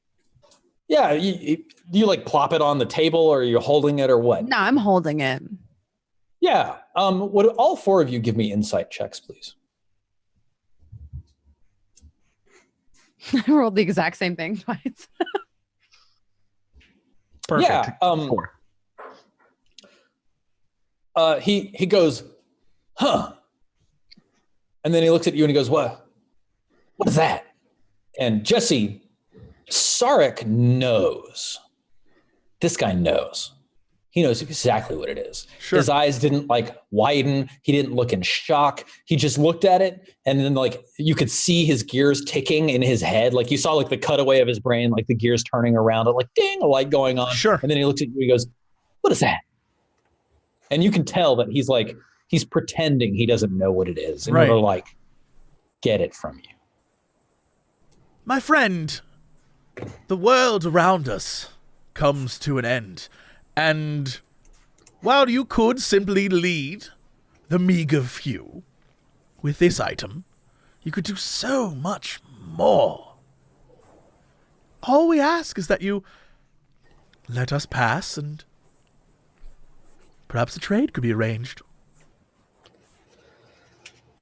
[SPEAKER 3] Yeah. You like plop it on the table, or are you holding it, or what?
[SPEAKER 5] No, I'm holding it.
[SPEAKER 3] Yeah. Would all four of you give me insight checks, please?
[SPEAKER 5] I rolled the exact same thing twice.
[SPEAKER 6] Perfect.
[SPEAKER 3] Yeah.
[SPEAKER 6] 4.
[SPEAKER 3] He goes, huh? And then he looks at you and he goes, what is that? And Jesse, Sarek knows. This guy knows. He knows exactly what it is.
[SPEAKER 1] Sure.
[SPEAKER 3] His eyes didn't widen. He didn't look in shock. He just looked at it, and then you could see his gears ticking in his head. Like you saw the cutaway of his brain, the gears turning around, ding, a light going on.
[SPEAKER 1] Sure.
[SPEAKER 3] And then he looks at you and he goes, what is that? And you can tell that he's pretending he doesn't know what it is in order to get it from you.
[SPEAKER 1] My friend, the world around us comes to an end. And while you could simply lead the meager few with this item, you could do so much more. All we ask is that you let us pass, and perhaps a trade could be arranged.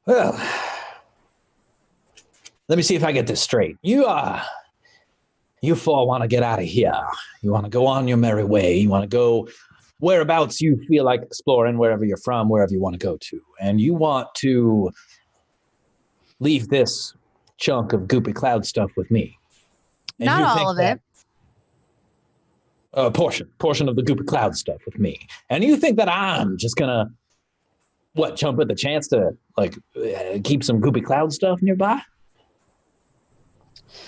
[SPEAKER 3] Well, let me see if I get this straight. You four want to get out of here. You want to go on your merry way. You want to go whereabouts you feel like exploring, wherever you're from, wherever you want to go to. And you want to leave this chunk of goopy cloud stuff with me. And
[SPEAKER 5] Not all of it.
[SPEAKER 3] A portion of the goopy cloud stuff with me. And you think that I'm just going to, jump at the chance to, keep some goopy cloud stuff nearby?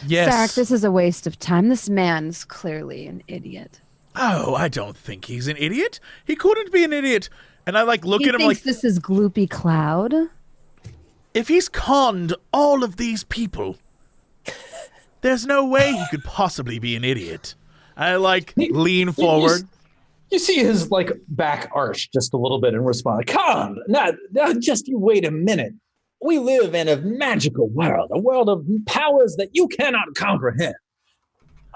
[SPEAKER 1] Yes.
[SPEAKER 5] Sarek, this is a waste of time. This man's clearly an idiot.
[SPEAKER 1] Oh, I don't think he's an idiot. He couldn't be an idiot. And I look at him
[SPEAKER 5] thinks this is gloopy cloud.
[SPEAKER 1] If he's conned all of these people, there's no way he could possibly be an idiot. I lean forward.
[SPEAKER 3] You see his back arch just a little bit and respond, "Come, now just you wait a minute. We live in a magical world, a world of powers that you cannot comprehend.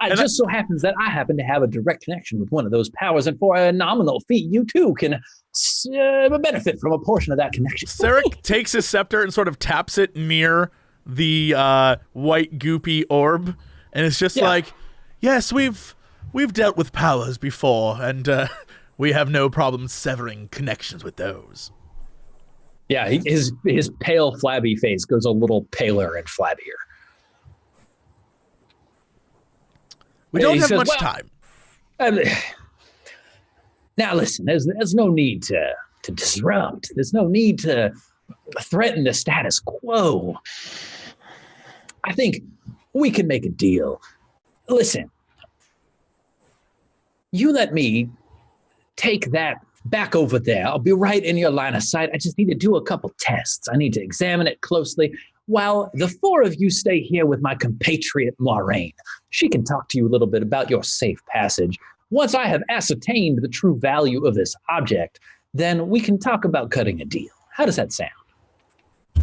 [SPEAKER 3] It just so happens that I happen to have a direct connection with one of those powers, and for a nominal fee, you too can benefit from a portion of that connection."
[SPEAKER 1] Sarek takes his scepter and sort of taps it near the white goopy orb, and it's just yes, we've dealt with powers before, and we have no problem severing connections with those.
[SPEAKER 3] Yeah, his pale, flabby face goes a little paler and flabbier.
[SPEAKER 1] We don't have much time.
[SPEAKER 3] Now listen, there's no need to disrupt. There's no need to threaten the status quo. I think we can make a deal. Listen, you let me take that back over there. I'll be right in your line of sight. I just need to do a couple tests. I need to examine it closely while the four of you stay here with my compatriot Moraine. She can talk to you a little bit about your safe passage. Once I have ascertained the true value of this object, then we can talk about cutting a deal. How does that sound?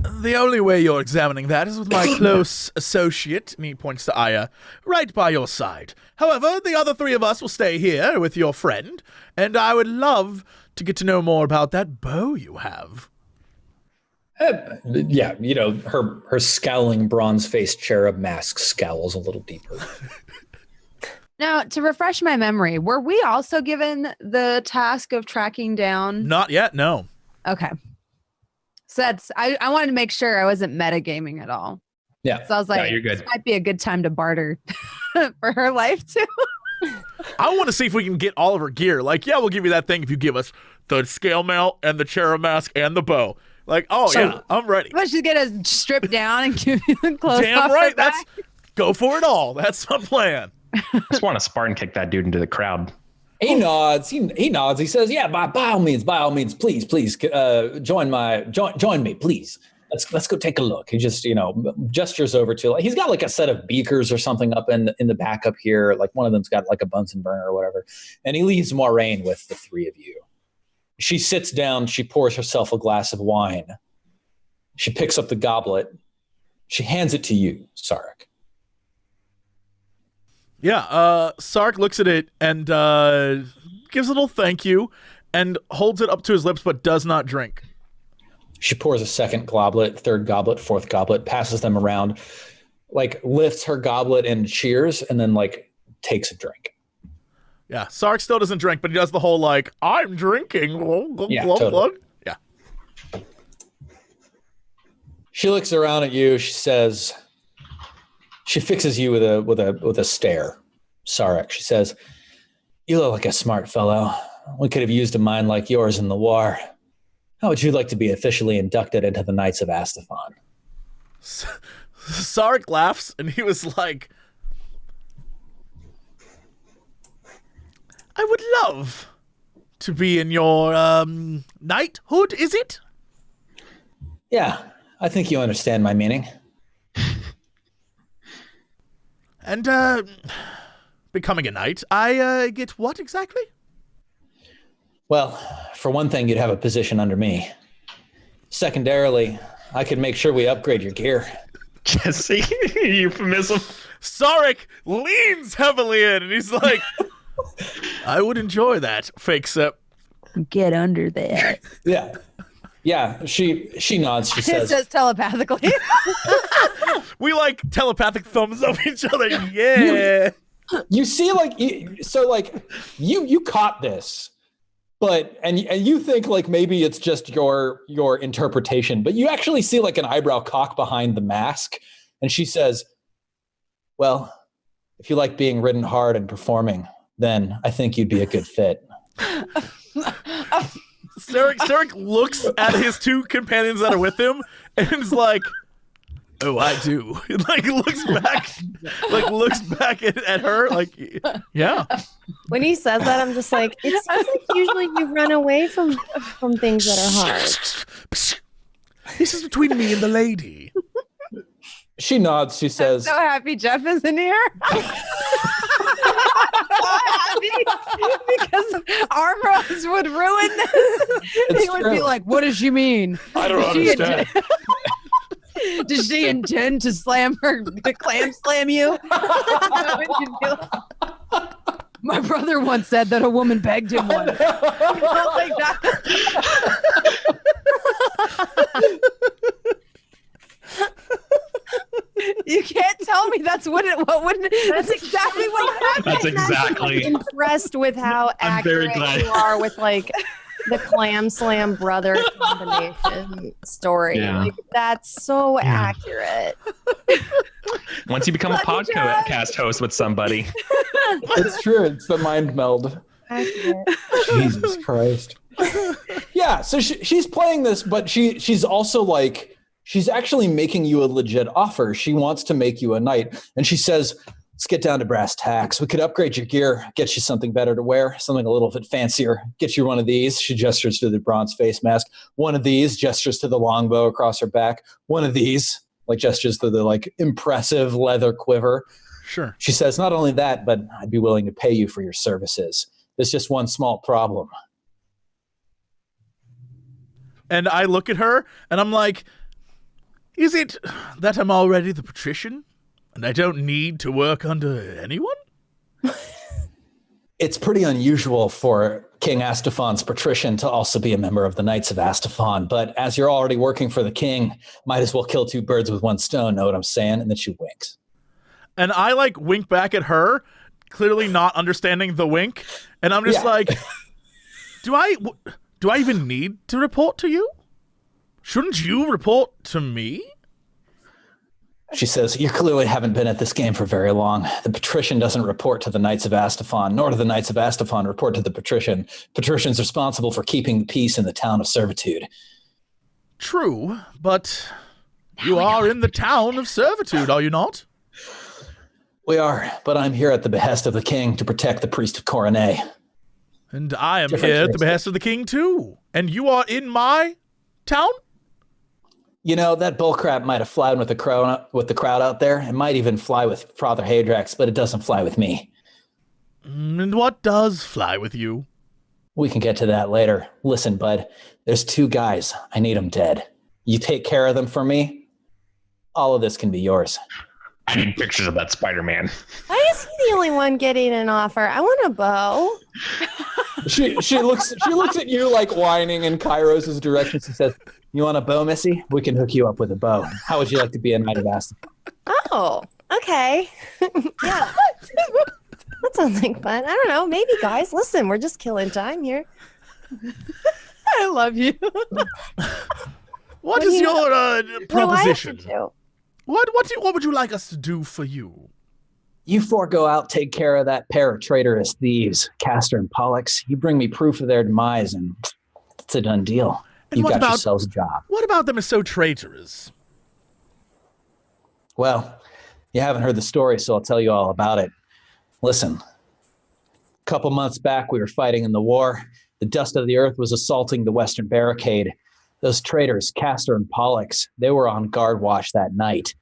[SPEAKER 1] The only way you're examining that is with my close associate, and he points to Aya, right by your side. However, the other three of us will stay here with your friend, and I would love to get to know more about that bow you have.
[SPEAKER 3] Yeah, her scowling bronze-faced cherub mask scowls a little deeper.
[SPEAKER 5] Now, to refresh my memory, were we also given the task of tracking down?
[SPEAKER 1] Not yet, no.
[SPEAKER 5] Okay. So I wanted to make sure I wasn't metagaming at all.
[SPEAKER 3] Yeah.
[SPEAKER 5] So I was like,
[SPEAKER 6] you're good.
[SPEAKER 5] This might be a good time to barter for her life too.
[SPEAKER 1] I want to see if we can get all of her gear. Like, yeah, we'll give you that thing if you give us the scale mail and the cherub mask and the bow. Like, yeah, I'm ready.
[SPEAKER 5] But she's gonna strip down and give you the clothes.
[SPEAKER 1] Damn right. Go for it all. That's my plan.
[SPEAKER 6] I just want to Spartan kick that dude into the crowd.
[SPEAKER 3] He nods. He nods. He says, "Yeah, by all means, please, join me, please. Let's go take a look." He just, gestures over to. He's got like a set of beakers or something up in the back up here. Like one of them's got like a Bunsen burner or whatever. And he leaves Moiraine with the three of you. She sits down. She pours herself a glass of wine. She picks up the goblet. She hands it to you, Sarek.
[SPEAKER 1] Yeah, Sark looks at it and gives a little thank you and holds it up to his lips but does not drink.
[SPEAKER 3] She pours a second goblet, third goblet, fourth goblet, passes them around, like lifts her goblet and cheers, and then like takes a drink.
[SPEAKER 1] Yeah, Sark still doesn't drink, but he does the whole like, I'm drinking.
[SPEAKER 3] Yeah, totally.
[SPEAKER 1] Yeah.
[SPEAKER 3] She looks around at you. She says, she fixes you with a stare. Sarek, she says, "You look like a smart fellow. We could have used a mind like yours in the war. How would you like to be officially inducted into the Knights of Astafon?"
[SPEAKER 1] Sarek laughs, and he was like, "I would love to be in your knighthood, is it?"
[SPEAKER 3] Yeah, I think you understand my meaning.
[SPEAKER 1] And becoming a knight, I get what exactly?
[SPEAKER 3] Well, for one thing, you'd have a position under me. Secondarily, I could make sure we upgrade your gear.
[SPEAKER 6] Jesse, euphemism.
[SPEAKER 1] Sarek leans heavily in, and he's like, "I would enjoy that, fake sip."
[SPEAKER 5] Get under there.
[SPEAKER 3] Yeah. Yeah, she nods. She
[SPEAKER 5] It
[SPEAKER 3] says,
[SPEAKER 5] says telepathically.
[SPEAKER 1] We like telepathic thumbs up each other. Yeah.
[SPEAKER 3] You see, like, you caught this, but and you think like maybe it's just your interpretation, but you actually see like an eyebrow cock behind the mask, and she says, "Well, if you like being ridden hard and performing, then I think you'd be a good fit."
[SPEAKER 1] Sarek looks at his two companions that are with him and is like, "Oh, I do." And looks back at her like, yeah.
[SPEAKER 2] When he says that, I'm just like, it seems like usually you run away from things that are hard.
[SPEAKER 1] This is between me and the lady.
[SPEAKER 3] She nods. She says,
[SPEAKER 5] So happy Jeff is in here. So happy because Armrose would ruin this. He would be like, "What does she mean?
[SPEAKER 6] I don't understand."
[SPEAKER 5] Does she intend to clam you? My brother once said that a woman begged him one. Like that. You can't tell me that's what wouldn't. That's exactly what happened.
[SPEAKER 6] That's exactly.
[SPEAKER 2] I'm impressed with how
[SPEAKER 6] I'm very
[SPEAKER 2] accurate
[SPEAKER 6] glad.
[SPEAKER 2] you are with like the Clam Slam brother combination story.
[SPEAKER 6] Yeah.
[SPEAKER 2] Like, that's so accurate.
[SPEAKER 6] Once you become a podcast host with somebody.
[SPEAKER 3] "It's true. It's the mind meld."
[SPEAKER 2] Accurate.
[SPEAKER 3] Jesus Christ. Yeah, so she's playing this, but she's also like, she's actually making you a legit offer. She wants to make you a knight. And she says, "Let's get down to brass tacks. We could upgrade your gear, get you something better to wear, something a little bit fancier. Get you one of these." She gestures to the bronze face mask. "One of these," gestures to the longbow across her back. "One of these," like gestures to the like impressive leather quiver.
[SPEAKER 1] Sure.
[SPEAKER 3] She says, "Not only that, but I'd be willing to pay you for your services. There's just one small problem."
[SPEAKER 1] And I look at her and I'm like, Is it that I'm already the patrician, and I don't need to work under anyone?
[SPEAKER 3] It's pretty unusual for King Astefan's patrician to also be a member of the Knights of Astefan, but as you're already working for the king, might as well kill two birds with one stone, know what I'm saying? And then she winks.
[SPEAKER 1] And I wink back at her, clearly not understanding the wink, and I'm just do I even need to report to you? Shouldn't you report to me?
[SPEAKER 3] She says, you clearly haven't been at this game for very long. The patrician doesn't report to the Knights of Astefan, nor do the Knights of Astefan report to the patrician. Patrician's responsible for keeping the peace in the town of servitude.
[SPEAKER 1] True, but you are in the town of servitude, are you not?
[SPEAKER 3] We are, but I'm here at the behest of the king to protect the priest of Coronet.
[SPEAKER 1] And I am here at the behest of the king too. And you are in my town?
[SPEAKER 3] You know, that bullcrap might have flown with the crowd out there. It might even fly with Father Hadrax, but it doesn't fly with me.
[SPEAKER 1] And what does fly with you?
[SPEAKER 3] We can get to that later. Listen, bud, there's two guys. I need them dead. You take care of them for me, all of this can be yours.
[SPEAKER 6] I need pictures of that Spider-Man.
[SPEAKER 2] Why is he the only one getting an offer? I want a bow.
[SPEAKER 3] She looks at you like whining in Kairos' direction. She says, you want a bow, Missy? We can hook you up with a bow. How would you like to be a Knight of Astefan?
[SPEAKER 2] Oh, okay. Yeah. That sounds like fun. I don't know. Maybe, guys. Listen, we're just killing time here.
[SPEAKER 5] I love you.
[SPEAKER 1] What is your proposition?
[SPEAKER 2] What
[SPEAKER 1] What would you like us to do for you?
[SPEAKER 3] You four go out, take care of that pair of traitorous thieves, Castor and Pollux. You bring me proof of their demise, and it's a done deal. You got yourselves a job.
[SPEAKER 1] What about them is so traitorous?
[SPEAKER 3] Well, you haven't heard the story, so I'll tell you all about it. Listen, a couple months back, we were fighting in the war. The dust of the earth was assaulting the western barricade. Those traitors, Castor and Pollux, they were on guard watch that night.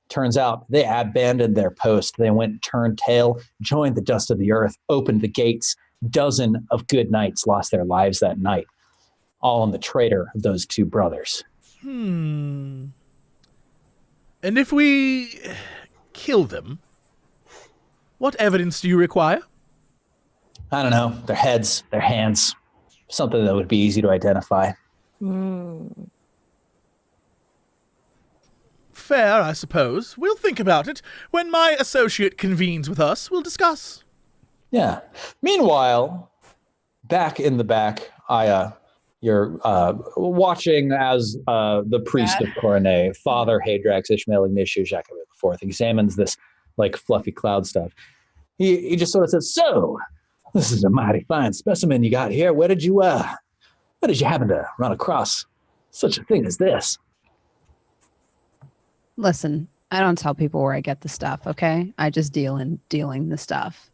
[SPEAKER 3] Turns out they abandoned their post. They went and turned tail, joined the dust of the earth, opened the gates. Dozen of good knights lost their lives that night, all on the traitor of those two brothers.
[SPEAKER 1] And if we kill them, what evidence do you require?
[SPEAKER 3] I don't know, their heads, their hands, something that would be easy to identify.
[SPEAKER 1] Fair, I suppose. We'll think about it. When my associate convenes with us, we'll discuss.
[SPEAKER 3] Yeah. Meanwhile, back in the back, you're watching as the priest of Coronet, Father Hadrax Ishmael Ignatius Jacobin IV, examines this fluffy cloud stuff. He just sort of says, "So, this is a mighty fine specimen you got here. Where did you happen to run across such a thing as this?"
[SPEAKER 5] Listen, I don't tell people where I get the stuff, okay? I just deal in dealing the stuff.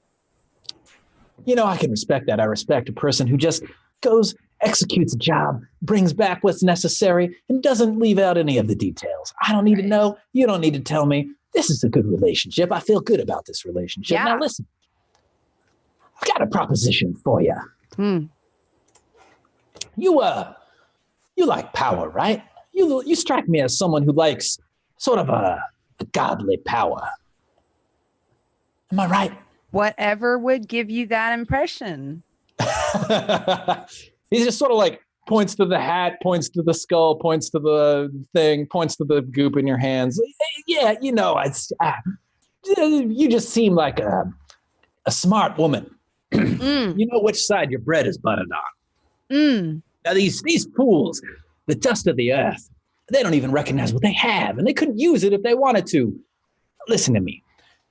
[SPEAKER 3] You know, I can respect that. I respect a person who just goes, executes a job, brings back what's necessary, and doesn't leave out any of the details. I don't need to know. You don't need to tell me. This is a good relationship. I feel good about this relationship.
[SPEAKER 5] Yeah.
[SPEAKER 3] Now listen, I've got a proposition for you. You like power, right? You strike me as someone who likes sort of a godly power. Am I right?
[SPEAKER 5] Whatever would give you that impression.
[SPEAKER 3] He just sort of points to the hat, points to the skull, points to the thing, points to the goop in your hands. Yeah, you know, you just seem like a smart woman. You know which side your bread is buttered on. Now these fools, the dust of the earth, they don't even recognize what they have, and they couldn't use it if they wanted to. Listen to me.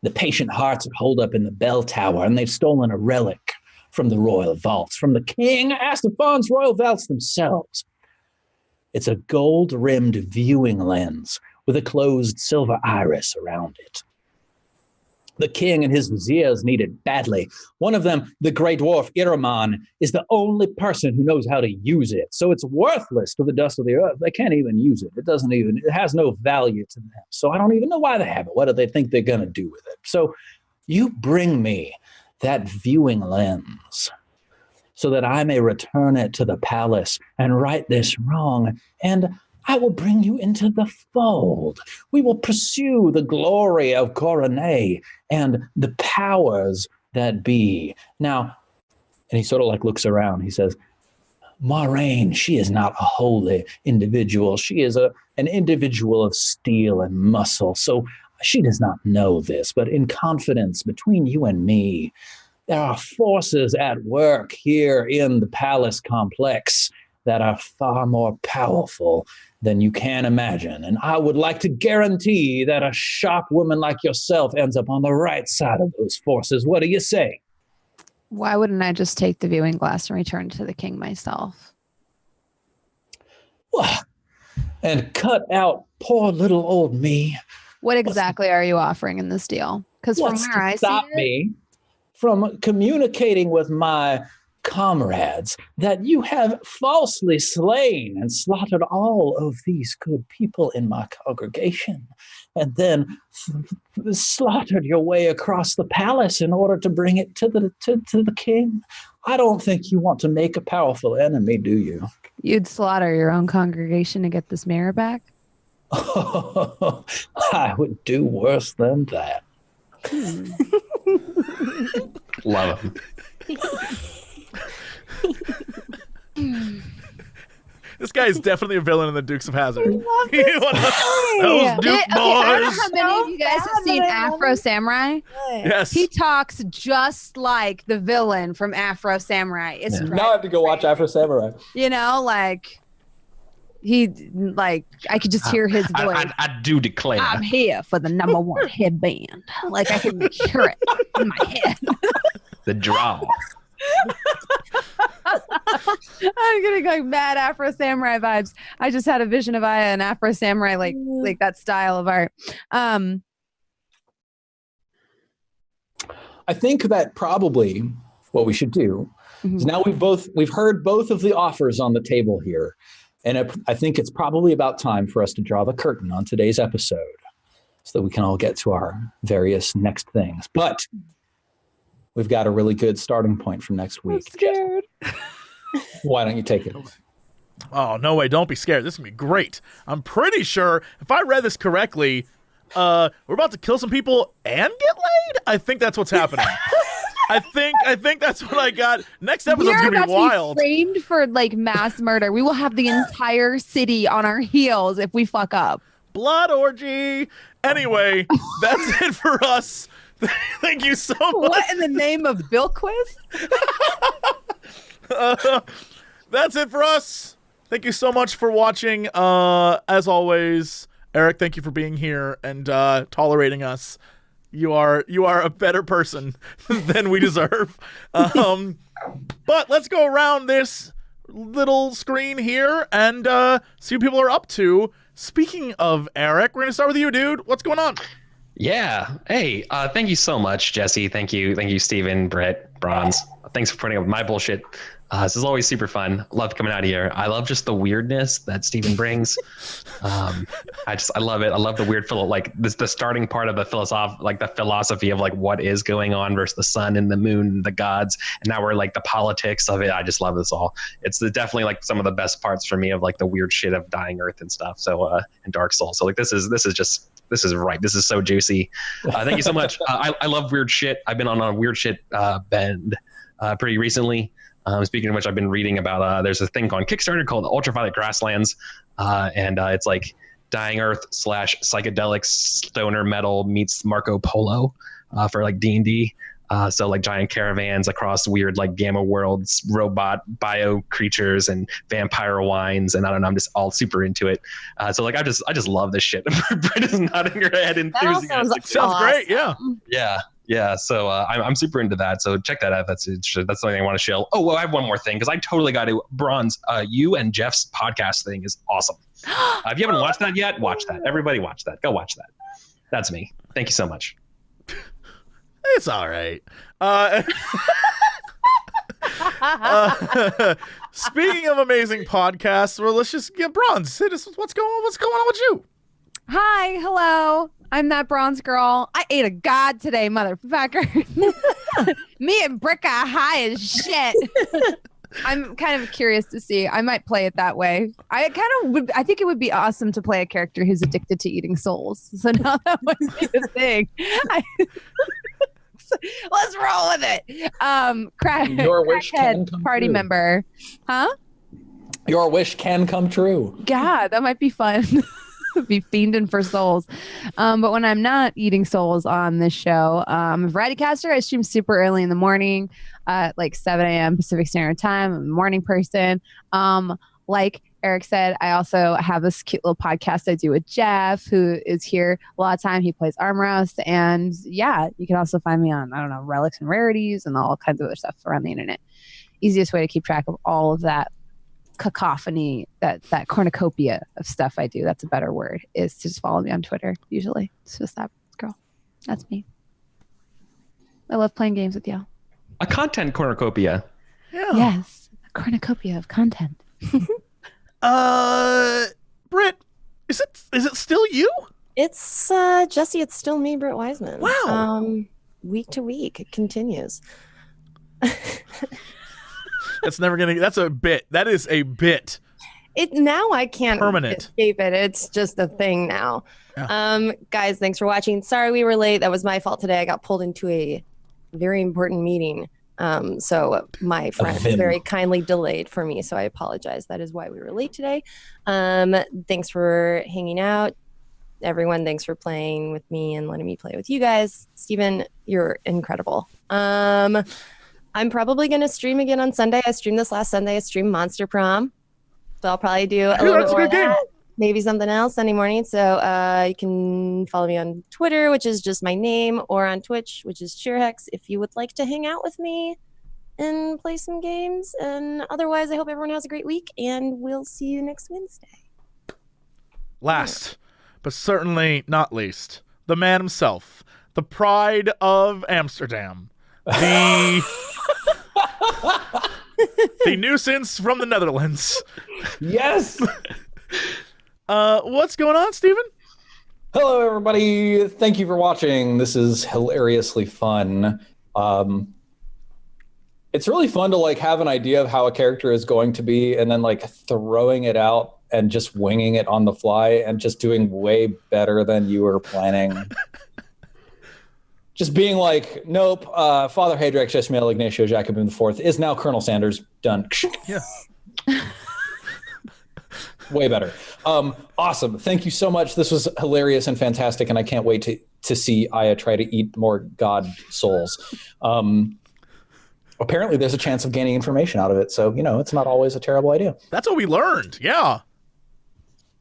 [SPEAKER 3] The patient hearts are holed up in the bell tower, and they've stolen a relic from the royal vaults, from the King Astefan's royal vaults themselves. It's a gold-rimmed viewing lens with a closed silver iris around it. The king and his viziers need it badly. One of them, the great dwarf Iraman, is the only person who knows how to use it. So it's worthless to the dust of the earth. They can't even use it. It has no value to them. So I don't even know why they have it. What do they think they're going to do with it? So you bring me that viewing lens so that I may return it to the palace and right this wrong. And I will bring you into the fold. We will pursue the glory of Coronet and the powers that be. Now, and he sort of like looks around. He says, Moraine, she is not a holy individual. She is an individual of steel and muscle. So she does not know this, but in confidence between you and me, there are forces at work here in the palace complex that are far more powerful than you can imagine. And I would like to guarantee that a sharp woman like yourself ends up on the right side of those forces. What do you say?
[SPEAKER 5] Why wouldn't I just take the viewing glass and return to the king myself?
[SPEAKER 3] And cut out poor little old me.
[SPEAKER 5] What exactly are you offering in this deal? Because from where I see it,
[SPEAKER 3] me from communicating with my comrades that you have falsely slain and slaughtered all of these good people in my congregation, and then slaughtered your way across the palace in order to bring it to the king. I don't think you want to make a powerful enemy, do you?
[SPEAKER 5] you'd slaughter your own congregation to get this mirror back?
[SPEAKER 3] I would do worse than that.
[SPEAKER 6] Love him.
[SPEAKER 1] This guy is definitely a villain in the Dukes of Hazzard.
[SPEAKER 2] Those
[SPEAKER 1] Duke
[SPEAKER 5] I don't know
[SPEAKER 1] boys.
[SPEAKER 5] how many of you guys have seen Afro Samurai.
[SPEAKER 1] Yes.
[SPEAKER 5] He talks just like the villain from Afro Samurai. It's
[SPEAKER 7] Now I have to go watch Afro Samurai.
[SPEAKER 5] you know, like he like I could just hear his voice.
[SPEAKER 6] I do declare.
[SPEAKER 5] I'm here for the #1 headband. Like I can hear it in my head.
[SPEAKER 6] The draw.
[SPEAKER 5] I'm getting like mad Afro Samurai vibes. I just had a vision of Aya and Afro Samurai, like that style of art.
[SPEAKER 3] I think that probably what we should do is now we've heard both of the offers on the table here, and I think it's probably about time for us to draw the curtain on today's episode so that we can all get to our various next things. But we've got a really good starting point for next week.
[SPEAKER 5] I'm scared.
[SPEAKER 3] Why don't you take it?
[SPEAKER 1] Oh, no way. Don't be scared. This is going to be great. I'm pretty sure, if I read this correctly, we're about to kill some people and get laid? I think that's what's happening. I think that's what I got. Next episode's going to be wild.
[SPEAKER 5] Be framed for like mass murder. We will have the entire city on our heels if we fuck up.
[SPEAKER 1] Blood orgy. Anyway, that's it for us. Thank you so much.
[SPEAKER 5] What in the name of Bilquist?
[SPEAKER 1] That's it for us. Thank you so much for watching. As always, Eric, thank you for being here and tolerating us. You are a better person than we deserve. But let's go around this little screen here and see what people are up to. Speaking of Eric, we're gonna start with you, dude. What's going on?
[SPEAKER 6] Yeah. Hey, thank you so much, Jesse. Thank you, Steven, Brett, Bronze. Thanks for putting up with my bullshit. This is always super fun. Love coming out of here. I love just the weirdness that Steven brings. I love it. I love the weird the starting part of the philosophy of like what is going on versus the sun and the moon and the gods. And now we're like the politics of it. I just love this all. It's definitely like some of the best parts for me of like the weird shit of dying earth and stuff. So and Dark Souls. So like this is right. This is so juicy. Thank you so much. I love weird shit. I've been on a weird shit bend pretty recently. Speaking of which, I've been reading about there's a thing on Kickstarter called Ultraviolet Grasslands, and it's like Dying Earth / psychedelic stoner metal meets Marco Polo for like D&D. So like giant caravans across weird like gamma worlds, robot bio creatures, and vampire wines, and I don't know. I'm just all super into it. So like I just love this shit. Britt is nodding her head enthusiastic.
[SPEAKER 1] Sounds great. Yeah.
[SPEAKER 6] Yeah, so I'm super into that. So check that out. That's something I want to share. Oh, well, I have one more thing because I totally got to Bronze. You and Jeff's podcast thing is awesome. If you haven't watched that yet, watch that. Everybody watch that. Go watch that. That's me. Thank you so much.
[SPEAKER 1] It's all right. Speaking of amazing podcasts, well, let's just get Bronze. Hit us with what's going on with you?
[SPEAKER 5] Hi, hello. I'm that bronze girl. I ate a god today, motherfucker. Me and Brick are high as shit. I'm kind of curious to see. I might play it that way. I think it would be awesome to play a character who's addicted to eating souls. So now that would be the thing. Let's roll with it.
[SPEAKER 3] Your wish can come
[SPEAKER 5] party
[SPEAKER 3] true.
[SPEAKER 5] member. Huh?
[SPEAKER 3] Your wish can come true.
[SPEAKER 5] Yeah, that might be fun. Be fiending for souls. But when I'm not eating souls on this show, I'm a variety caster. I stream super early in the morning, like 7 a.m. Pacific Standard Time. I'm a morning person. Like Eric said, I also have this cute little podcast I do with Jeff, who is here a lot of time. He plays Arm Roast. And yeah, you can also find me on, I don't know, Relics and Rarities and all kinds of other stuff around the internet. Easiest way to keep track of all of that cacophony, that cornucopia of stuff I do, that's a better word, is to just follow me on Twitter. Usually it's just that girl. That's me. I love playing games with y'all.
[SPEAKER 6] A content cornucopia.
[SPEAKER 1] Yeah.
[SPEAKER 5] Yes, a cornucopia of content.
[SPEAKER 1] Britt, is it still you?
[SPEAKER 2] It's Jesse. It's still me, Britt Wiseman.
[SPEAKER 1] Wow.
[SPEAKER 2] Week to week, it continues.
[SPEAKER 1] That's a bit. That is a bit.
[SPEAKER 2] Now I can't
[SPEAKER 1] Permanent.
[SPEAKER 2] escape it. It's just a thing now.
[SPEAKER 1] Yeah.
[SPEAKER 2] Guys, thanks for watching. Sorry we were late. That was my fault today. I got pulled into a very important meeting. So my friend very kindly delayed for me. So I apologize. That is why we were late today. Thanks for hanging out. Everyone, thanks for playing with me and letting me play with you guys. Steven, you're incredible. I'm probably going to stream again on Sunday. I streamed this last Sunday. I streamed Monster Prom. So I'll probably do a little bit more of that. Maybe something else Sunday morning. So you can follow me on Twitter, which is just my name, or on Twitch, which is Sheerhex, if you would like to hang out with me and play some games. And otherwise, I hope everyone has a great week, and we'll see you next Wednesday.
[SPEAKER 1] Last, but certainly not least, the man himself, the pride of Amsterdam, the nuisance from the Netherlands.
[SPEAKER 3] Yes.
[SPEAKER 1] What's going on, Steven?
[SPEAKER 3] Hello, everybody. Thank you for watching. This is hilariously fun. It's really fun to like have an idea of how a character is going to be and then like throwing it out and just winging it on the fly and just doing way better than you were planning. Just being like, nope, Father Hadric, Jesmiel Ignatio Jacobin IV is now Colonel Sanders. Done.
[SPEAKER 1] Yeah.
[SPEAKER 3] Way better. Awesome. Thank you so much. This was hilarious and fantastic, and I can't wait to see Aya try to eat more god souls. Apparently, there's a chance of gaining information out of it, so, it's not always a terrible idea.
[SPEAKER 1] That's what we learned. Yeah.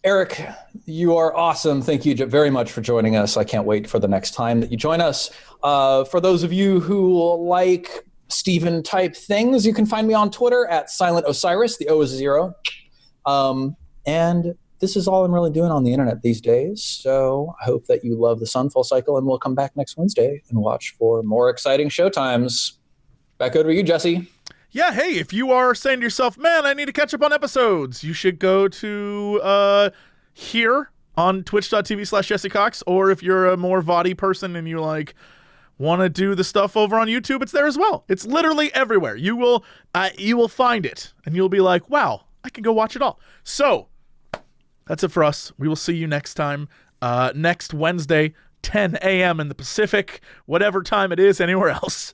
[SPEAKER 3] Eric, you are awesome. Thank you very much for joining us. I can't wait for the next time that you join us. For those of you who like Steven type things, you can find me on Twitter at Silent Osiris. The O is 0. And this is all I'm really doing on the internet these days. So I hope that you love the Sunfall Cycle, and we'll come back next Wednesday and watch for more exciting showtimes. Back over to you, Jesse.
[SPEAKER 1] Yeah, hey, if you are saying to yourself, man, I need to catch up on episodes, you should go to here on twitch.tv/JesseCox, or if you're a more VOD person and you want to do the stuff over on YouTube, it's there as well. It's literally everywhere. You will find it, and you'll be like, wow, I can go watch it all. So that's it for us. We will see you next time, next Wednesday, 10 a.m. in the Pacific, whatever time it is anywhere else.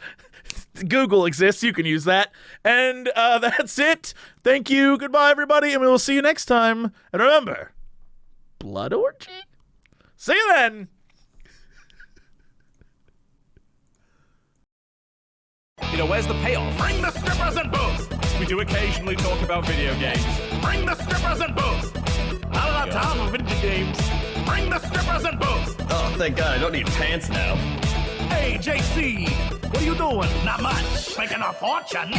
[SPEAKER 1] Google exists. You can use that. And that's it. Thank you. Goodbye, everybody. And we will see you next time. And remember, blood orgy? See you then.
[SPEAKER 8] Where's the payoff? Bring the strippers and booze. We do occasionally talk about video games. Bring the strippers and booze. Not enough time for video games. Bring the strippers and booze.
[SPEAKER 9] Oh, thank God, I don't need pants now.
[SPEAKER 8] Hey, JC, what are you doing? Not much. Making a fortune.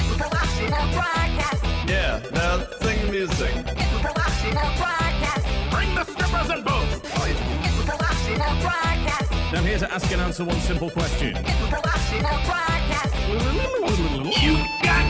[SPEAKER 9] Yeah, now sing the music.
[SPEAKER 8] Bring the strippers and booze. I'm here to ask and answer one simple question. You got